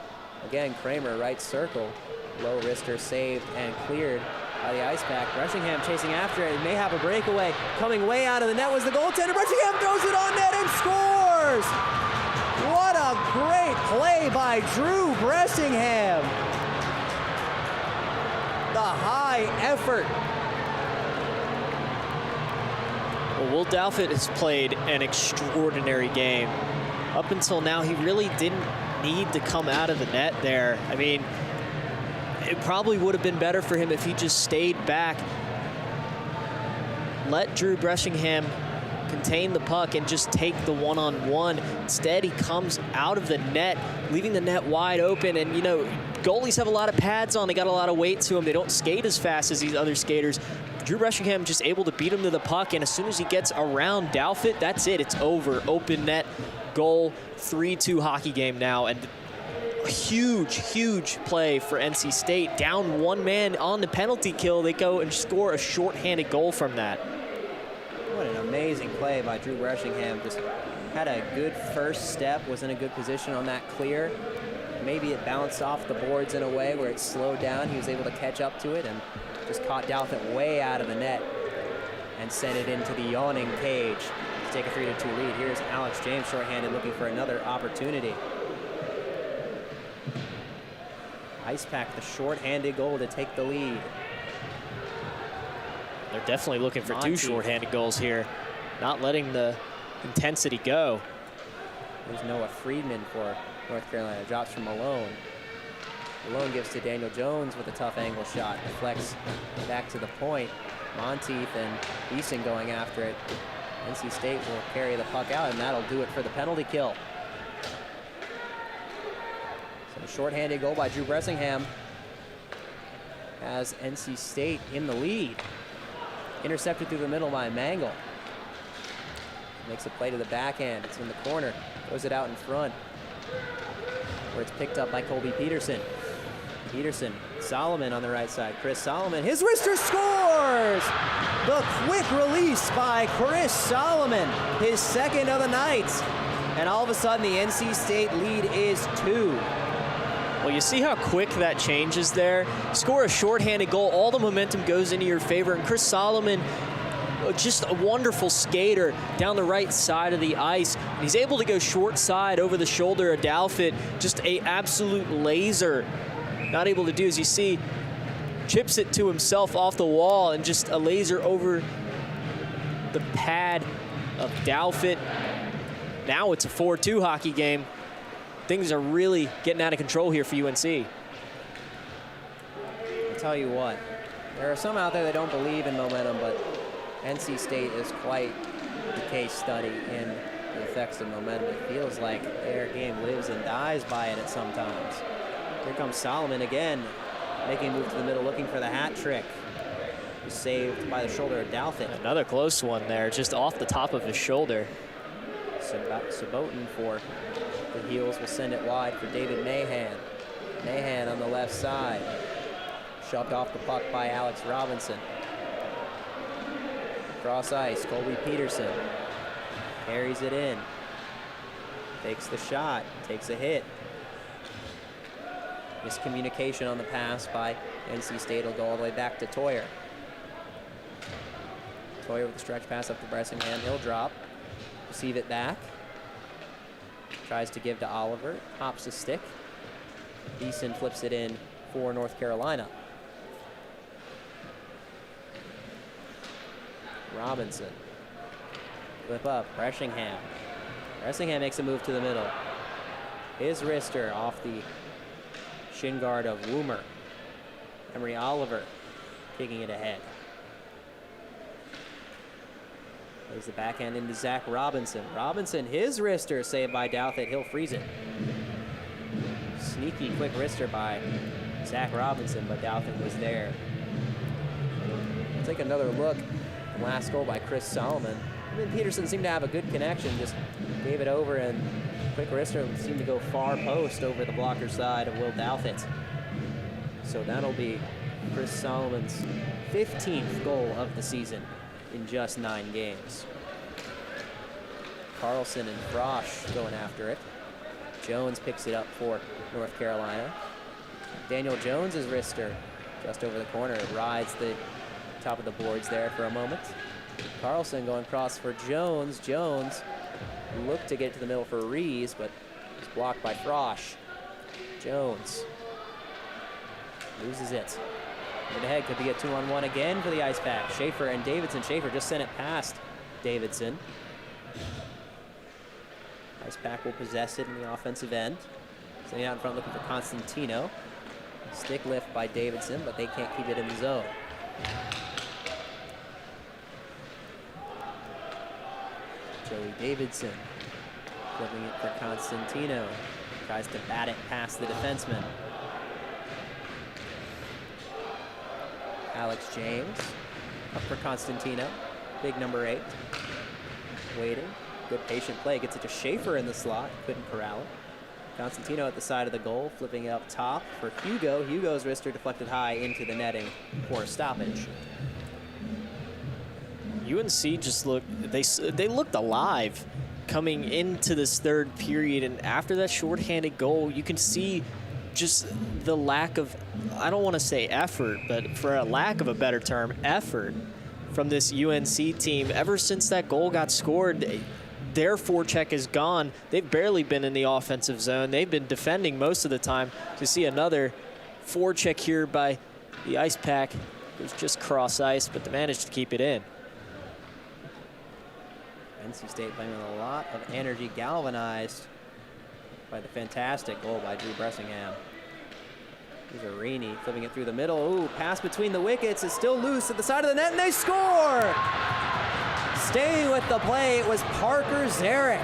Again, Kramer, right circle. Low wrister saved and cleared by the Icepack. Bressingham chasing after it. May have a breakaway. Coming way out of the net was the goaltender. Bressingham throws it on net and scores! What a great play by Drew Bressingham. The high effort. Well, Will Doufit has played an extraordinary game. Up until now, he really didn't need to come out of the net there. I mean, it probably would have been better for him if he just stayed back, let Drew Bressingham contain the puck and just take the one-on-one. Instead, he comes out of the net, leaving the net wide open. And, you know, goalies have a lot of pads on. They got a lot of weight to them. They don't skate as fast as these other skaters. Drew Bressingham just able to beat him to the puck, and as soon as he gets around Doufit, that's it. It's over. Open net, goal, 3-2 hockey game now. And a huge, huge play for NC State. Down one man on the penalty kill. They go and score a shorthanded goal from that. What an amazing play by Drew Bressingham. Just had a good first step, was in a good position on that clear. Maybe it bounced off the boards in a way where it slowed down. He was able to catch up to it and just caught Doufit way out of the net and sent it into the yawning cage to take a 3-2 lead. Here's Alex James shorthanded looking for another opportunity. Icepack the shorthanded goal to take the lead. They're definitely looking for two shorthanded goals here, not letting the intensity go. There's Noah Friedman for North Carolina, drops from Malone. Malone gives to Daniel Jones with a tough angle shot, deflects back to the point. Monteith and Eason going after it. NC State will carry the puck out, and that'll do it for the penalty kill. So a shorthanded goal by Drew Bressingham has NC State in the lead. Intercepted through the middle by Mangle. Makes a play to the backhand. It's in the corner. Throws it out in front, where it's picked up by Colby Peterson. Peterson, Solomon on the right side. Chris Solomon, his wrister scores! The quick release by Chris Solomon, his second of the night. And all of a sudden, the NC State lead is 2. Well, you see how quick that changes there? Score a shorthanded goal, all the momentum goes into your favor, and Chris Solomon, just a wonderful skater down the right side of the ice. And he's able to go short side over the shoulder of Doufit, just a absolute laser. Not able to do, as you see, chips it to himself off the wall and just a laser over the pad of Doufit. Now it's a 4-2 hockey game. Things are really getting out of control here for UNC. I'll tell you what, There are some out there that don't believe in momentum, but NC State is quite the case study in the effects of momentum. It feels like their game lives and dies by it at some times. Here comes Solomon again, making a move to the middle, looking for the hat trick. He's saved by the shoulder of Douthit. Another close one there, just off the top of his shoulder. Sabotin for the heels will send it wide for David Mahan. Mahan on the left side. Shoved off the puck by Alex Robinson. Cross ice, Colby Peterson. Carries it in. Takes the shot, takes a hit. Miscommunication on the pass by NC State will go all the way back to Toyer. Toyer with the stretch pass up to Bressingham. He'll drop. Receive it back. Tries to give to Oliver. Hops a stick. Beeson flips it in for North Carolina. Robinson. Flip up. Bressingham. Bressingham makes a move to the middle. His wrister off the shin guard of Woomer. Emery Oliver kicking it ahead. Plays the backhand into Zach Robinson. Robinson, his wrister saved by Douthit. He'll freeze it. Sneaky quick wrister by Zach Robinson, but Douthit was there. We'll take another look. Last goal by Chris Solomon. Peterson seemed to have a good connection, just gave it over, and quick wrister seemed to go far post over the blocker side of Will Douthit. So that'll be Chris Solomon's 15th goal of the season in just 9 games. Carlson and Frosch going after it. Jones picks it up for North Carolina. Daniel Jones's wrister just over the corner. It rides the top of the boards there for a moment. Carlson going across for Jones. Jones looked to get to the middle for Rees, but was blocked by Frosch. Jones loses it. Over the head, could be a 2-on-1 again for the Icepack. Schaefer and Davidson. Schaefer just sent it past Davidson. Icepack will possess it in the offensive end. Sitting out in front looking for Constantino. Stick lift by Davidson, but they can't keep it in the zone. Joey Davidson flipping it for Constantino. Tries to bat it past the defenseman. Alex James up for Constantino. Big number 8. Waiting. Good patient play. Gets it to Schaefer in the slot. Couldn't corral it. Constantino at the side of the goal. Flipping it up top for Hugo. Hugo's wrister deflected high into the netting for a stoppage. UNC just looked, they looked alive coming into this third period, and after that shorthanded goal, you can see just the lack of, I don't want to say effort, but for a lack of a better term, effort from this UNC team. Ever since that goal got scored, their forecheck is gone. They've barely been in the offensive zone. They've been defending most of the time. To see another forecheck here by the Icepack, it was just cross ice, but they managed to keep it in. NC State playing with a lot of energy, galvanized by the fantastic goal by Drew Bressingham. Here's Arini flipping it through the middle. Ooh, pass between the wickets. It's still loose at the side of the net, and they score! Staying with the play, it was Parker Zarek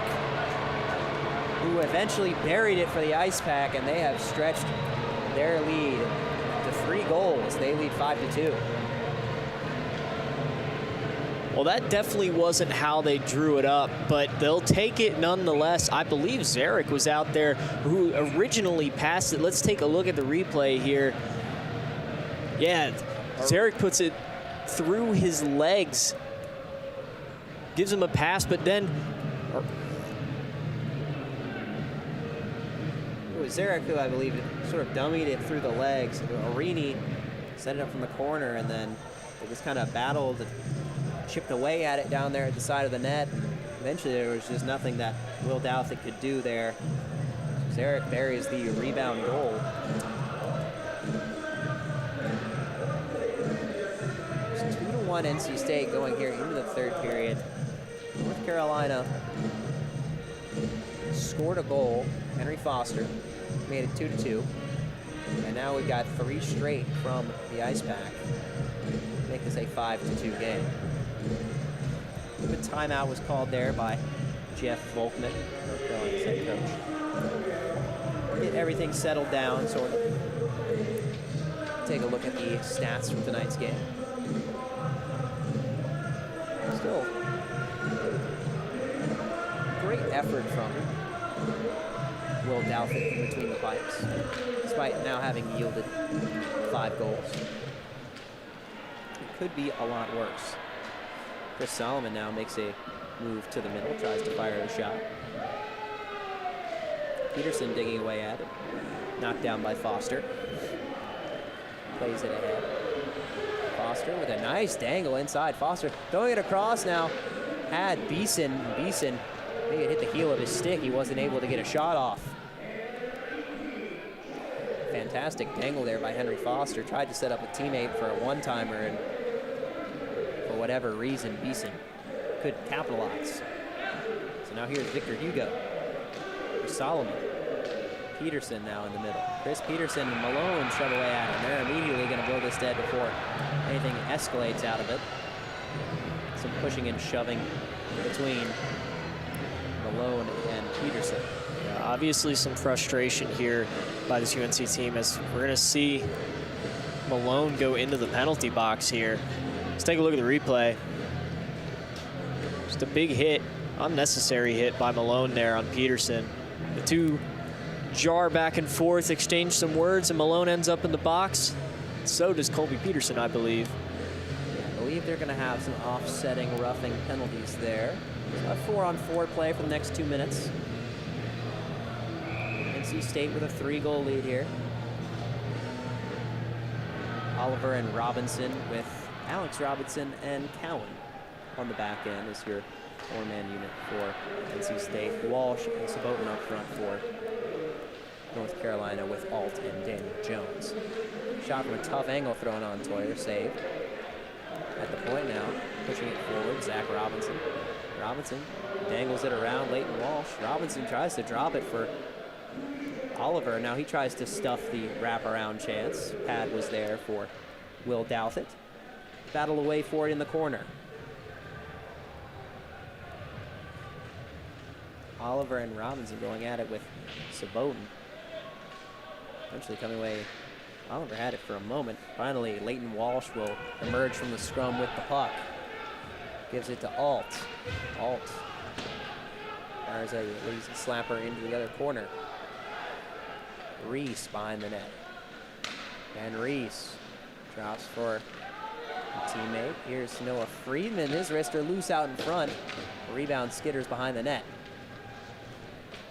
who eventually buried it for the Icepack, and they have stretched their lead to 3 goals. They lead 5-2. Well, that definitely wasn't how they drew it up, but they'll take it nonetheless. I believe Zarek was out there who originally passed it. Let's take a look at the replay here. Yeah, Zarek puts it through his legs, gives him a pass, but then it was Zarek who, I believe, sort of dummied it through the legs. Arini set it up from the corner, and then they just kind of battled, chipped away at it down there at the side of the net. Eventually, there was just nothing that Will Douthit could do there. Zarek buries the rebound goal. It's 2-1 NC State going here into the third period. North Carolina scored a goal. Henry Foster made it 2-2. And now we've got 3 straight from the Icepack. make this a 5-2 game. Good timeout was called there by Jeff Volkman, North Carolina's head coach. Get everything settled down, sort of. Take a look at the stats from tonight's game. Still, great effort from Will Douthat in between the pipes, despite now having yielded 5 goals. It could be a lot worse. Chris Solomon now makes a move to the middle, tries to fire a shot. Peterson digging away at it. Knocked down by Foster. Plays it ahead. Foster with a nice dangle inside. Foster throwing it across now. Had Beeson. Beeson, I think it hit the heel of his stick. He wasn't able to get a shot off. Fantastic dangle there by Henry Foster. Tried to set up a teammate for a one-timer, and for whatever reason, Beeson could capitalize. So now here's Victor Hugo. For Solomon. Peterson now in the middle. Chris Peterson and Malone shove away at him. They're immediately going to blow this dead before anything escalates out of it. Some pushing and shoving between Malone and Peterson. Yeah, obviously some frustration here by this UNC team, as we're going to see Malone go into the penalty box here. Let's take a look at the replay. Just a big hit, unnecessary hit by Malone there on Peterson. The two jar back and forth, exchange some words, and Malone ends up in the box. So does Colby Peterson, I believe. Yeah, I believe they're going to have some offsetting roughing penalties there. A 4-on-4 play for the next 2 minutes. NC State with a 3-goal lead here. Oliver and Robinson with Alex Robinson and Cowan on the back end as your 4-man unit for NC State. Walsh and Sabotin up front for North Carolina with Alt and Daniel Jones. Shot from a tough angle thrown on Toyer, saved. At the point now, pushing it forward, Zach Robinson. Robinson dangles it around Leighton Walsh. Robinson tries to drop it for Oliver. Now he tries to stuff the wraparound chance. Pad was there for Will Douthat. Battle away for it in the corner. Oliver and Robinson going at it with Sabotin. Eventually coming away. Oliver had it for a moment. Finally, Leighton Walsh will emerge from the scrum with the puck. Gives it to Alt. Alt. There's a lazy slapper into the other corner. Reese behind the net. And Reese drops for a teammate. Here's Noah Friedman. His wrists are loose out in front. Rebound skitters behind the net.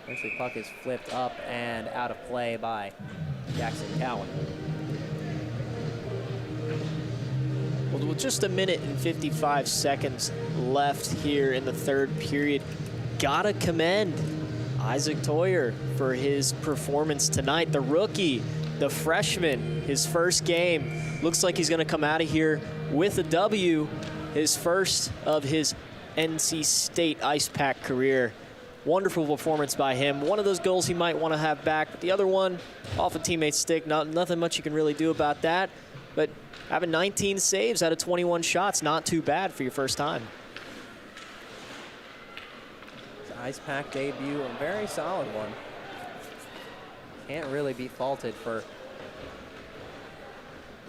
Eventually puck is flipped up and out of play by Jackson Cowan. Well, with just a minute and 55 seconds left here in the third period, gotta commend Isaac Toyer for his performance tonight. The rookie, the freshman, his first game. Looks like he's gonna come out of here with a W, his first of his NC State Icepack career. Wonderful performance by him. One of those goals he might want to have back, but the other one off a teammate's stick. Nothing much you can really do about that. But having 19 saves out of 21 shots, not too bad for your first time. Icepack debut, a very solid one. Can't really be faulted for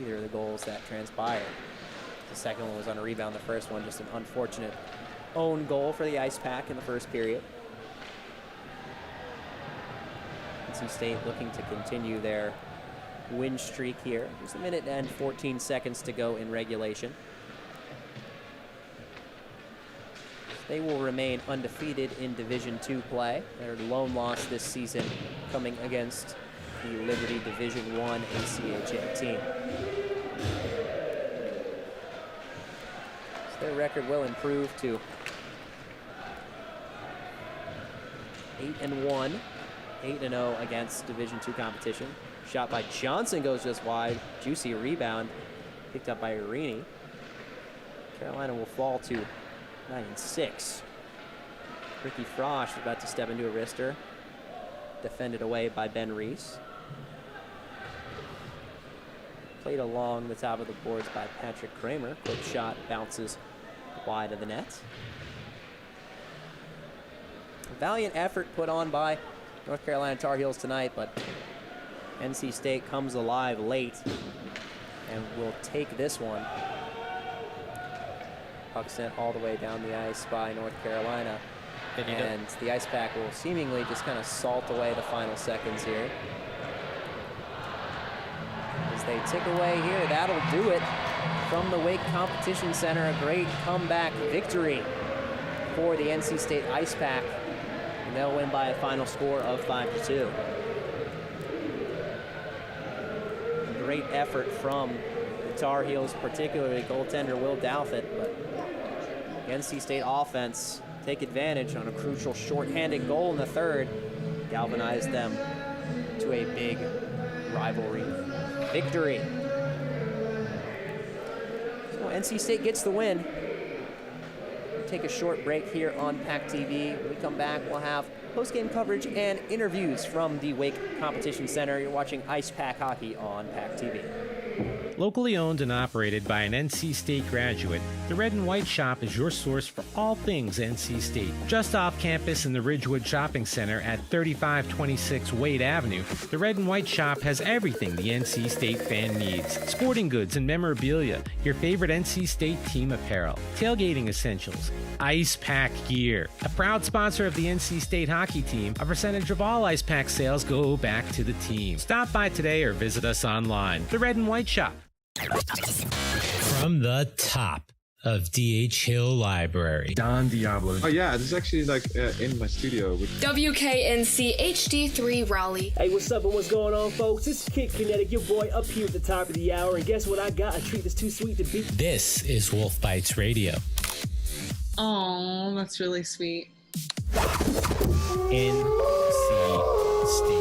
either of the goals that transpired. The second one was on a rebound. The first one just an unfortunate own goal for the Icepack in the first period. NC State looking to continue their win streak here. Just a minute and 14 seconds to go in regulation. They will remain undefeated in Division II play. Their lone loss this season coming against the Liberty Division I ACHA team. So their record will improve to 8-1. 8-0 against Division II competition. Shot by Johnson goes just wide. Juicy rebound picked up by Irini. Carolina will fall to 9-6. Ricky Frosch is about to step into a wrister. Defended away by Ben Reese. Played along the top of the boards by Patrick Kramer. Quick shot bounces wide of the net. Valiant effort put on by North Carolina Tar Heels tonight, but NC State comes alive late and will take this one. Puck sent all the way down the ice by North Carolina. And the Icepack will seemingly just kind of salt away the final seconds here. As they tick away here, that'll do it from the Wake Competition Center. A great comeback victory for the NC State Icepack. And they'll win by a final score of 5-2. Great effort from the Tar Heels, particularly goaltender Will Douthit, but the NC State offense take advantage on a crucial shorthanded goal in the third, galvanized them to a big rivalry victory. So NC State gets the win. We'll take a short break here on PackTV. When we come back, we'll have post-game coverage and interviews from the Wake Competition Center. You're watching Icepack Hockey on PackTV. Locally owned and operated by an NC State graduate, the Red and White Shop is your source for all things NC State. Just off campus in the Ridgewood Shopping Center at 3526 Wade Avenue, the Red and White Shop has everything the NC State fan needs. Sporting goods and memorabilia, your favorite NC State team apparel, tailgating essentials, Icepack gear. A proud sponsor of the NC State hockey team, a percentage of all Icepack sales go back to the team. Stop by today or visit us online. The Red and White Shop. From the top of D.H. Hill Library. Don Diablo. Oh yeah, this is actually like in my studio. WKNC HD3 Raleigh. Hey, what's up and what's going on, folks? This is Kid Kinetic, your boy up here at the top of the hour. And guess what I got? A treat that's too sweet to beat. This is Wolf Bites Radio. Oh, that's really sweet. NC State.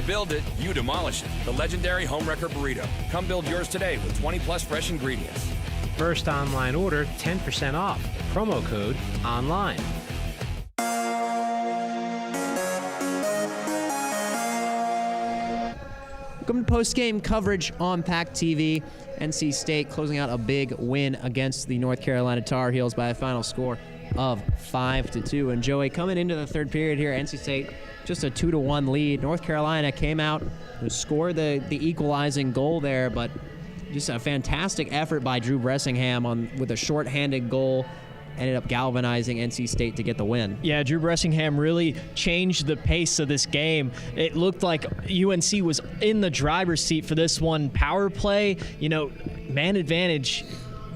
Build it, you demolish it. The legendary Homewrecker Burrito. Come build yours today with 20+ fresh ingredients. First online order, 10% off. Promo code ONLINE. Welcome to post-game coverage on PackTV. NC State closing out a big win against the North Carolina Tar Heels by a final score of 5-2. And Joey, coming into the third period here, NC State just a 2-1 lead. North Carolina came out and scored the equalizing goal there, but just a fantastic effort by Drew Bressingham with a shorthanded goal. Ended up galvanizing NC State to get the win. Yeah, Drew Bressingham really changed the pace of this game. It looked like UNC was in the driver's seat for this one. Power play, man advantage,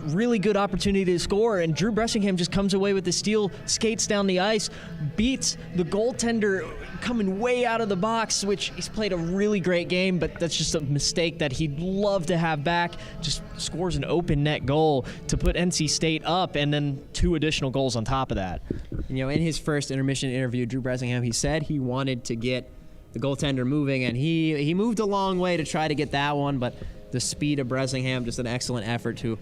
really good opportunity to score, and Drew Bressingham just comes away with the steal, skates down the ice, beats the goaltender coming way out of the box, which he's played a really great game, but that's just a mistake that he'd love to have back. Just scores an open net goal to put NC State up, and then 2 additional goals on top of that. In his first intermission interview, Drew Bressingham, he said he wanted to get the goaltender moving, and he moved a long way to try to get that one, but the speed of Bressingham, just an excellent effort to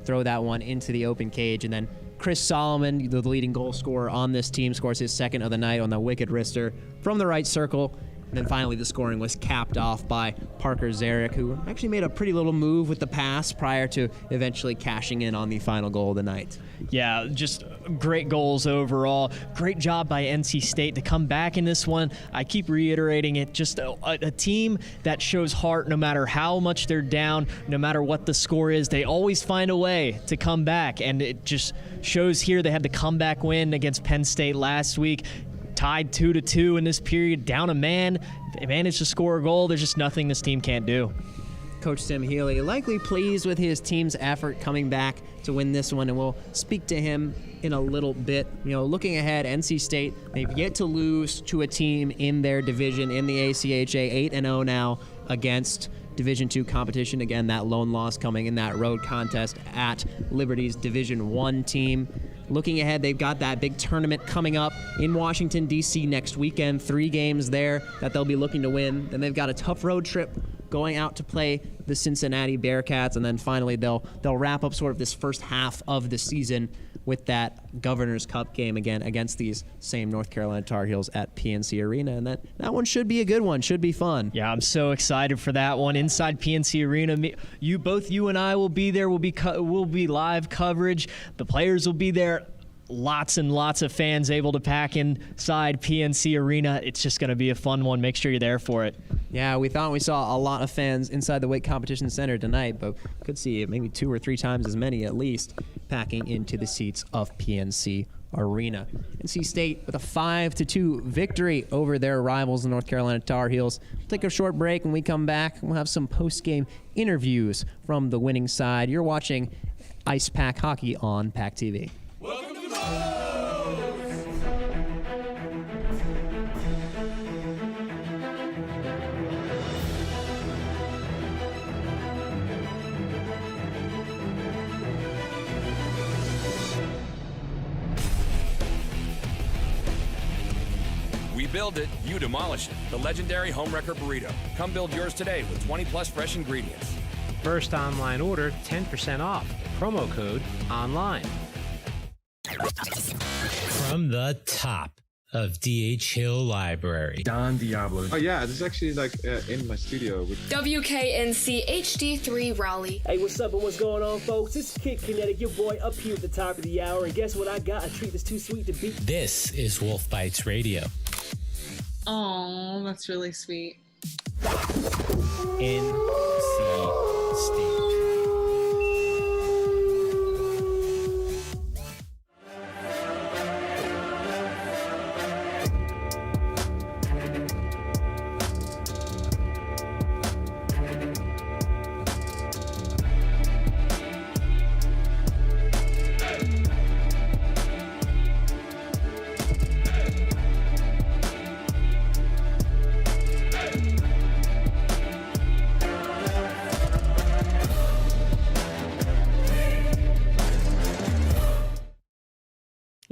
throw that one into the open cage. And then Chris Solomon, the leading goal scorer on this team, scores his second of the night on the wicked wrister from the right circle. And then finally, the scoring was capped off by Parker Zarek, who actually made a pretty little move with the pass prior to eventually cashing in on the final goal of the night. Yeah, just great goals overall. Great job by NC State to come back in this one. I keep reiterating it, just a team that shows heart no matter how much they're down, no matter what the score is. They always find a way to come back, and it just shows here. They had the comeback win against Penn State last week. Tied 2-2 in this period, down a man. They managed to score a goal. There's just nothing this team can't do. Coach Tim Healy likely pleased with his team's effort coming back to win this one, and we'll speak to him in a little bit. You know, looking ahead, NC State, they've yet to lose to a team in their division in the ACHA, 8-0 now against Division II competition. Again, that lone loss coming in that road contest at Liberty's Division I team. Looking ahead, they've got that big tournament coming up in Washington, D.C. next weekend. 3 games there that they'll be looking to win. Then they've got a tough road trip going out to play the Cincinnati Bearcats. And then finally, they'll wrap up sort of this first half of the season with that Governor's Cup game again against these same North Carolina Tar Heels at PNC Arena. And that one should be a good one, should be fun. Yeah, I'm so excited for that one. Inside PNC Arena, you and I will be there. We'll be live coverage. The players will be there. Lots and lots of fans able to pack inside PNC Arena. It's just going to be a fun one. Make sure you're there for it. Yeah, we thought we saw a lot of fans inside the Weight Competition Center tonight, but could see maybe 2 or 3 times as many at least packing into the seats of PNC Arena. NC State with a 5-2 victory over their rivals, the North Carolina Tar Heels. We'll take a short break. When we come back, we'll have some post-game interviews from the winning side. You're watching Icepack Hockey on PackTV. Welcome to We build it, you demolish it. The legendary Homewrecker Burrito. Come build yours today with 20+ fresh ingredients. First online order, 10% off. Promo code ONLINE. From the top of D.H. Hill Library. Don Diablo. Oh yeah, this is actually in my studio. WKNC HD3 Raleigh. Hey, what's up and what's going on, folks? It's Kid Kinetic, your boy up here at the top of the hour. And guess what I got? A treat that's too sweet to beat. This is Wolf Bites Radio. Oh, that's really sweet. NC State.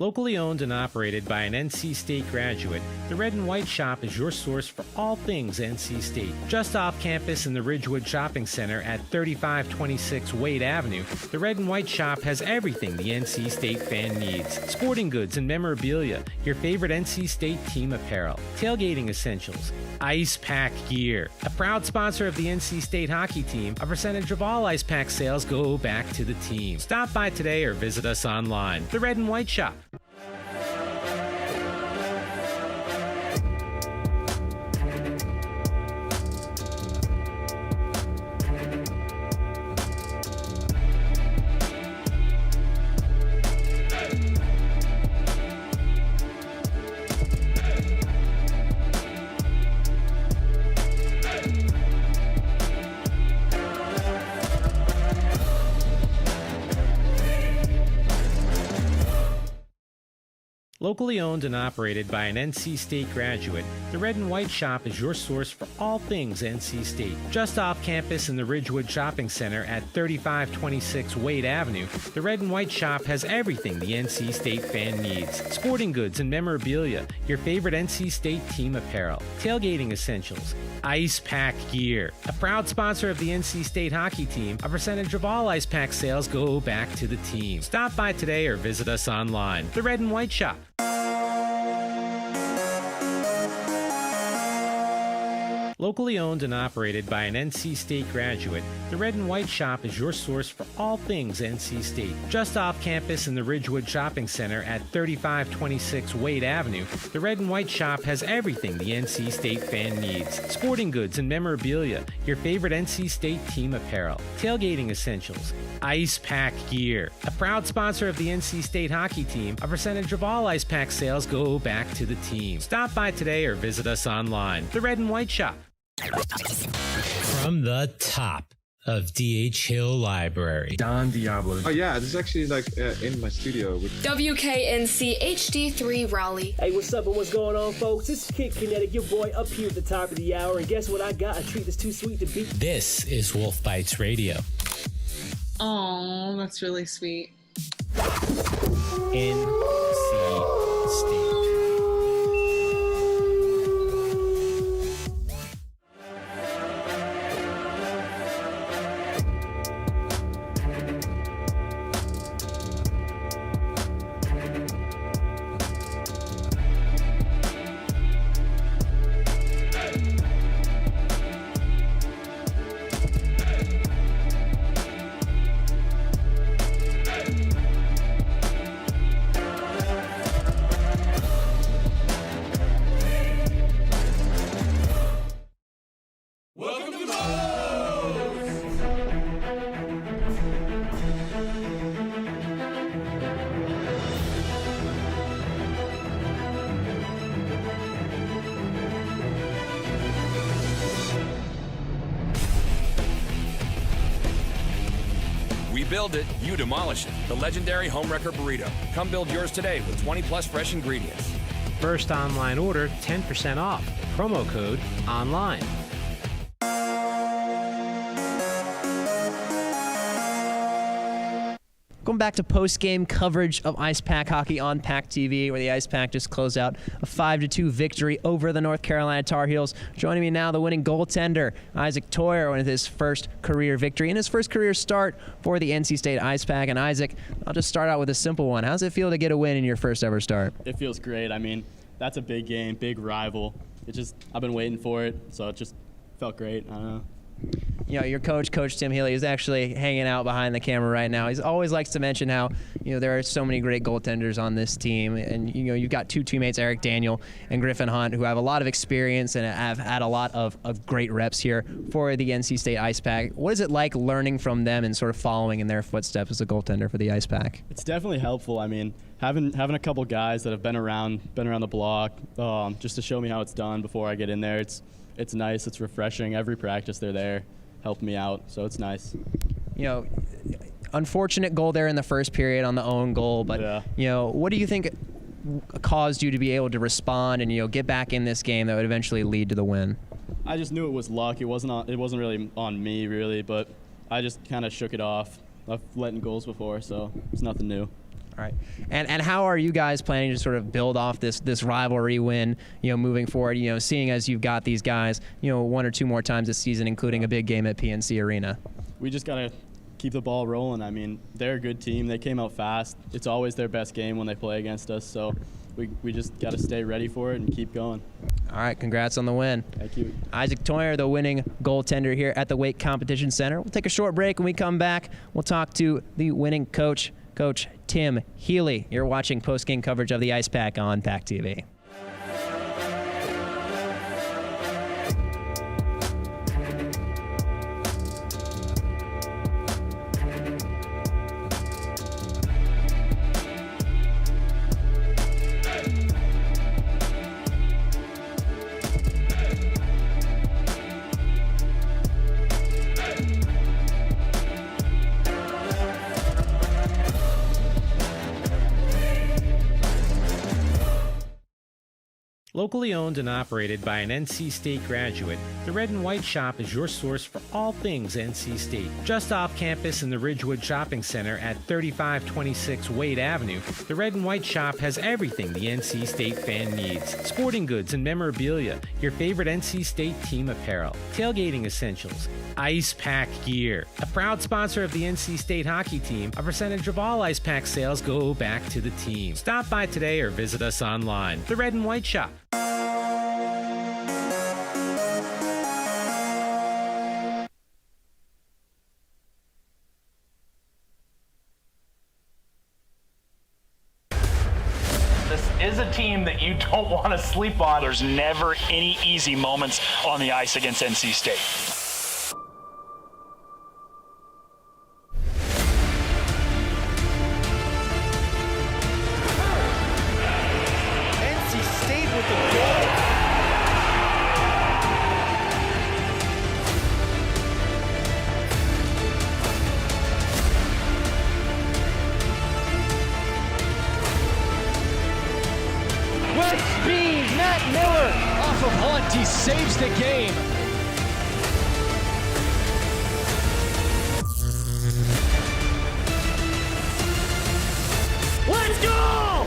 Locally owned and operated by an NC State graduate, the Red and White Shop is your source for all things NC State. Just off campus in the Ridgewood Shopping Center at 3526 Wade Avenue, the Red and White Shop has everything the NC State fan needs. Sporting goods and memorabilia, your favorite NC State team apparel, tailgating essentials, Icepack gear. A proud sponsor of the NC State hockey team, a percentage of all Icepack sales go back to the team. Stop by today or visit us online. The Red and White Shop. Locally owned and operated by an NC State graduate, the Red and White Shop is your source for all things NC State. Just off campus in the Ridgewood Shopping Center at 3526 Wade Avenue, the Red and White Shop has everything the NC State fan needs. Sporting goods and memorabilia, your favorite NC State team apparel, tailgating essentials, Icepack gear. A proud sponsor of the NC State hockey team, a percentage of all Icepack sales go back to the team. Stop by today or visit us online. The Red and White Shop. Locally owned and operated by an NC State graduate, the Red and White Shop is your source for all things NC State. Just off campus in the Ridgewood Shopping Center at 3526 Wade Avenue, the Red and White Shop has everything the NC State fan needs. Sporting goods and memorabilia, your favorite NC State team apparel, tailgating essentials, Icepack gear. A proud sponsor of the NC State hockey team, a percentage of all Icepack sales go back to the team. Stop by today or visit us online. The Red and White Shop. From the top of DH Hill Library, Don Diablo. Oh yeah, this is actually like in my studio. WKNC HD3 Raleigh. Hey, what's up and what's going on, folks? This is Kid Kinetic, your boy up here at the top of the hour. And guess what I got? A treat that's too sweet to beat. This is Wolf Bites Radio. Oh, that's really sweet. NC State. Welcome to the Bros! We build it, you demolish it. The legendary Homewrecker Burrito. Come build yours today with 20 plus fresh ingredients. First online order, 10% off. Promo code ONLINE. Going back to post-game coverage of Icepack hockey on PackTV, where the Icepack just closed out a 5-2 victory over the North Carolina Tar Heels. Joining me now, the winning goaltender, Isaac Toyer, with his first career victory and his first career start for the NC State Icepack. And Isaac, I'll just start out with a simple one. How's it feel to get a win in your first ever start? It feels great. I mean, that's a big game, big rival. I've been waiting for it, so it just felt great. I don't know. You know, your coach, Coach Tim Healy, is actually hanging out behind the camera right now. He always likes to mention how, you know, there are so many great goaltenders on this team. And, you know, you've got two teammates, Eric Daniel and Griffin Hunt, who have a lot of experience and have had a lot of great reps here for the NC State Icepack. What is it like learning from them and sort of following in their footsteps as a goaltender for the Icepack? It's definitely helpful. I mean, having a couple guys that have been around the block, just to show me how it's done before I get in there. It's nice. It's refreshing. Every practice they're there, helped me out, so it's nice. You know, unfortunate goal there in the first period on the own goal, but yeah. You know, what do you think caused you to be able to respond and, you know, get back in this game that would eventually lead to the win? I just knew it was luck. It wasn't really on me really, but I just kind of shook it off. I've let in goals before, so it's nothing new. All right. And how are you guys planning to sort of build off this rivalry win, you know, moving forward, you know, seeing as you've got these guys, you know, one or two more times this season, including a big game at PNC Arena? We just got to keep the ball rolling. I mean, they're a good team. They came out fast. It's always their best game when they play against us, so we just got to stay ready for it and keep going. All right, congrats on the win. Thank you. Isaac Toyer, the winning goaltender here at the Wake Competition Center. We'll take a short break. When we come back, we'll talk to the winning coach, Coach Tim Healy. You're watching post-game coverage of the Icepack on PackTV. Locally owned and operated by an NC State graduate, the Red and White Shop is your source for all things NC State. Just off campus in the Ridgewood Shopping Center at 3526 Wade Avenue, the Red and White Shop has everything the NC State fan needs. Sporting goods and memorabilia, your favorite NC State team apparel, tailgating essentials, Icepack gear. A proud sponsor of the NC State hockey team, a percentage of all Icepack sales go back to the team. Stop by today or visit us online. The Red and White Shop. game that you don't want to sleep on. There's never any easy moments on the ice against NC State. NC State with the goal. With speed, Matt Miller off of Hunt. He saves the game. Let's go!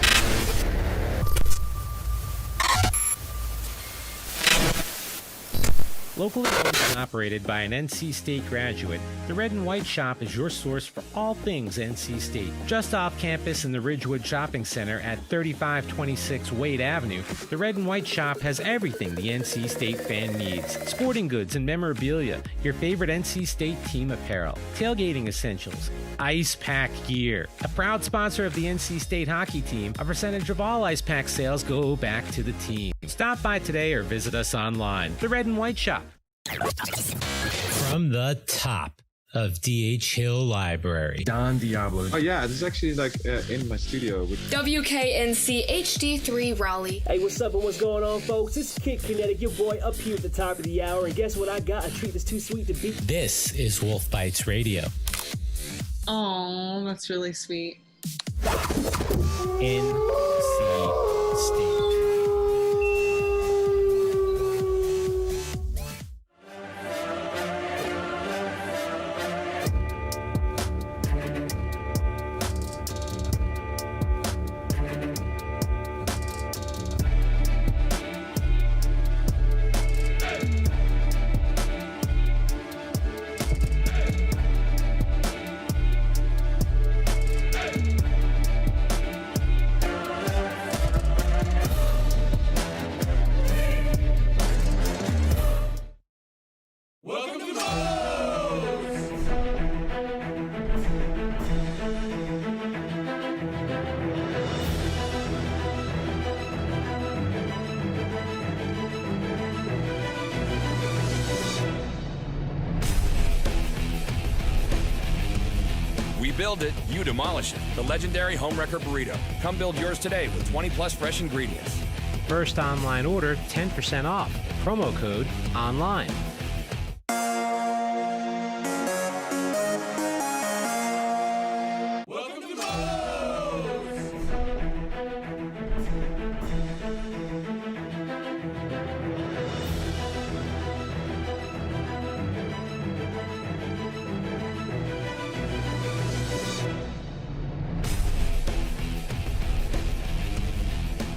Locally owned and operated by an NC State graduate, the Red and White Shop is your source for all things NC State. Just off campus in the Ridgewood Shopping Center at 3526 Wade Avenue, the Red and White Shop has everything the NC State fan needs. Sporting goods and memorabilia, your favorite NC State team apparel, tailgating essentials, Icepack gear. A proud sponsor of the NC State hockey team, a percentage of all Icepack sales go back to the team. Stop by today or visit us online. The Red and White Shop. From the top of D.H. Hill Library. Don Diablo. Oh yeah, this is actually like in my studio. WKNC HD3 Raleigh. Hey, what's up and what's going on, folks? It's Kid Kinetic, your boy up here at the top of the hour. And guess what I got? A treat that's too sweet to beat. This is Wolf Bites Radio. Oh, that's really sweet. NC State. Build it, you demolish it. The legendary Homewrecker Burrito. Come build yours today with 20 plus fresh ingredients. First online order, 10% off. Promo code ONLINE. Welcome to Lowe's.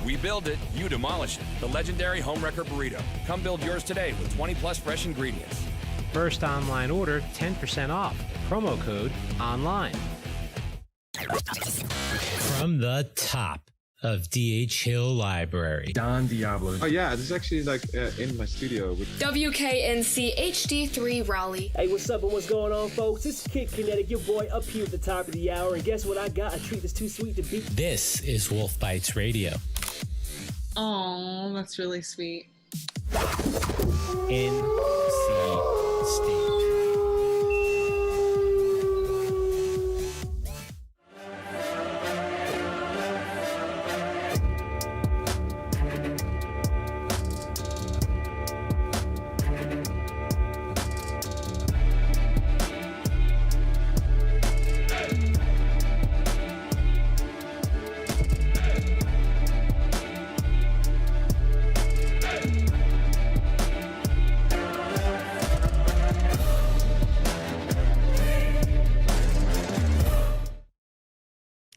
We build it, you demolish it. The legendary Homewrecker Burrito. Come build yours today with 20 plus fresh ingredients. First online order, 10% off. Promo code ONLINE. From the top of D.H. Hill Library. Don Diablo. Oh yeah, this is actually like in my studio. WKNC HD3 Raleigh. Hey, what's up and what's going on, folks? It's Kid Kinetic, your boy up here at the top of the hour. And guess what I got? A treat that's too sweet to beat. This is Wolf Bites Radio. Oh, that's really sweet. NC State.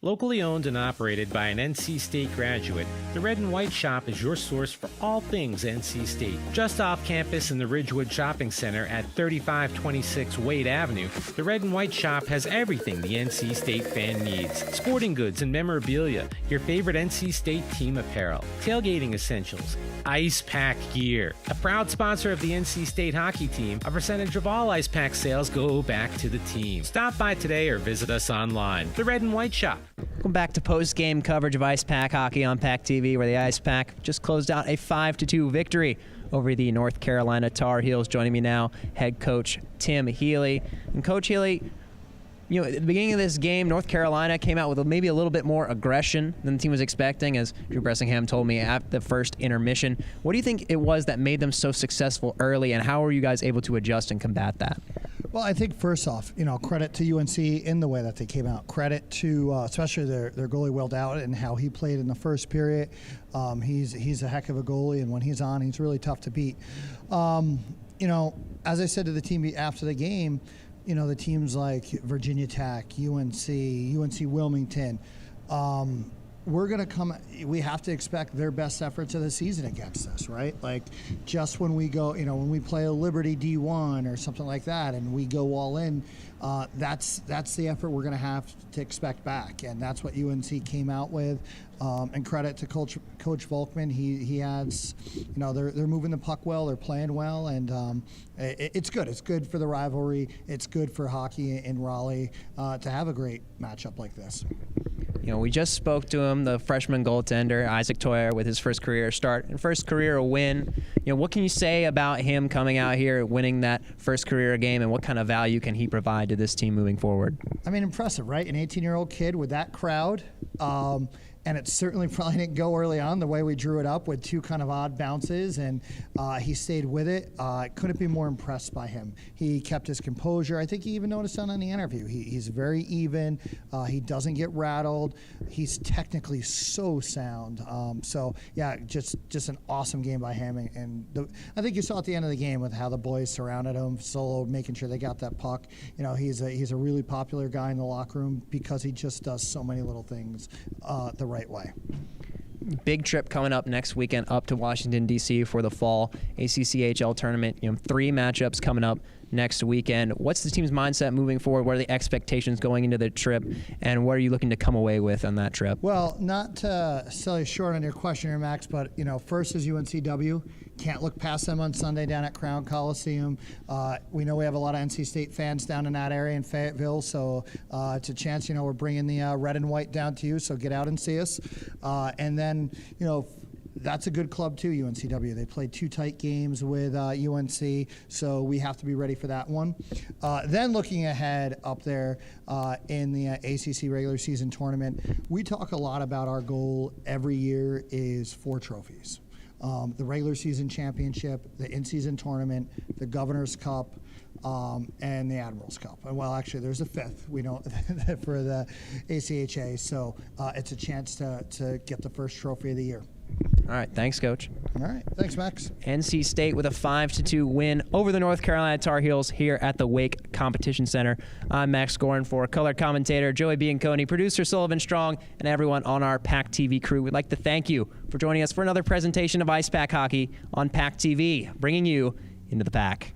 Locally owned and operated by an NC State graduate, the Red and White Shop is your source for all things NC State. Just off campus in the Ridgewood Shopping Center at 3526 Wade Avenue, the Red and White Shop has everything the NC State fan needs. Sporting goods and memorabilia, your favorite NC State team apparel, tailgating essentials, Icepack gear. A proud sponsor of the NC State hockey team, a percentage of all Icepack sales go back to the team. Stop by today or visit us online. The Red and White Shop. Welcome back to post-game coverage of Icepack hockey on PackTV, where the Icepack just closed out a 5-2 victory over the North Carolina Tar Heels. Joining me now, head coach Tim Healy. And Coach Healy, you know, at the beginning of this game, North Carolina came out with maybe a little bit more aggression than the team was expecting, as Drew Bressingham told me at the first intermission. What do you think it was that made them so successful early, and how were you guys able to adjust and combat that? Well, I think first off, you know, credit to UNC in the way that they came out. Credit to especially their goalie Will Dowd and how he played in the first period. He's a heck of a goalie, and when he's on, he's really tough to beat. You know, as I said to the team after the game, you know, the teams like Virginia Tech, UNC Wilmington, we're going to come, we have to expect their best efforts of the season against us, right? Like, just when we go, you know, when we play a Liberty D1 or something like that and we go all in, that's the effort we're going to have to expect back. And that's what UNC came out with. And credit to Coach Volkman. He adds, you know, they're moving the puck well, they're playing well, and it's good. It's good for the rivalry. It's good for hockey in Raleigh to have a great matchup like this. You know, we just spoke to him, the freshman goaltender, Isaac Toyer, with his first career start and first career win. You know, what can you say about him coming out here, winning that first career game, and what kind of value can he provide to this team moving forward? I mean, impressive, right? An 18-year-old kid with that crowd. And it certainly probably didn't go early on the way we drew it up with two kind of odd bounces, and he stayed with it. Couldn't be more impressed by him. He kept his composure. I think he even noticed on the interview. He's very even. He doesn't get rattled. He's technically so sound. So yeah, just an awesome game by him. And I think you saw at the end of the game with how the boys surrounded him, Solo making sure they got that puck. You know, he's a really popular guy in the locker room because he just does so many little things the right way. Big trip coming up next weekend up to Washington, D.C. for the fall ACCHL tournament. You know, 3 matchups coming up next weekend. What's the team's mindset moving forward? What are the expectations going into the trip, and what are you looking to come away with on that trip? Well, not to sell you short on your question here, Max, but, you know, first is UNCW. Can't look past them on Sunday down at Crown Coliseum. We know we have a lot of NC State fans down in that area in Fayetteville, so it's a chance, you know, we're bringing the red and white down to you, so get out and see us. And then, you know, that's a good club too, UNCW. They played 2 tight games with UNC, so we have to be ready for that one. Then looking ahead up there in the ACC regular season tournament, we talk a lot about our goal every year is 4 trophies. The regular season championship, the in-season tournament, the Governor's Cup, and the Admiral's Cup. And well, actually, there's a 5th, we know, for the ACHA, so it's a chance to get the first trophy of the year. All right, thanks, Coach. All right, thanks, Max. NC State with a 5-2 win over the North Carolina Tar Heels here at the Wake Competition Center. I'm Max Gorin for color commentator Joey Bianconi, producer Sullivan Strong, and everyone on our PackTV crew. We'd like to thank you for joining us for another presentation of Icepack Hockey on PackTV, bringing you into the Pack.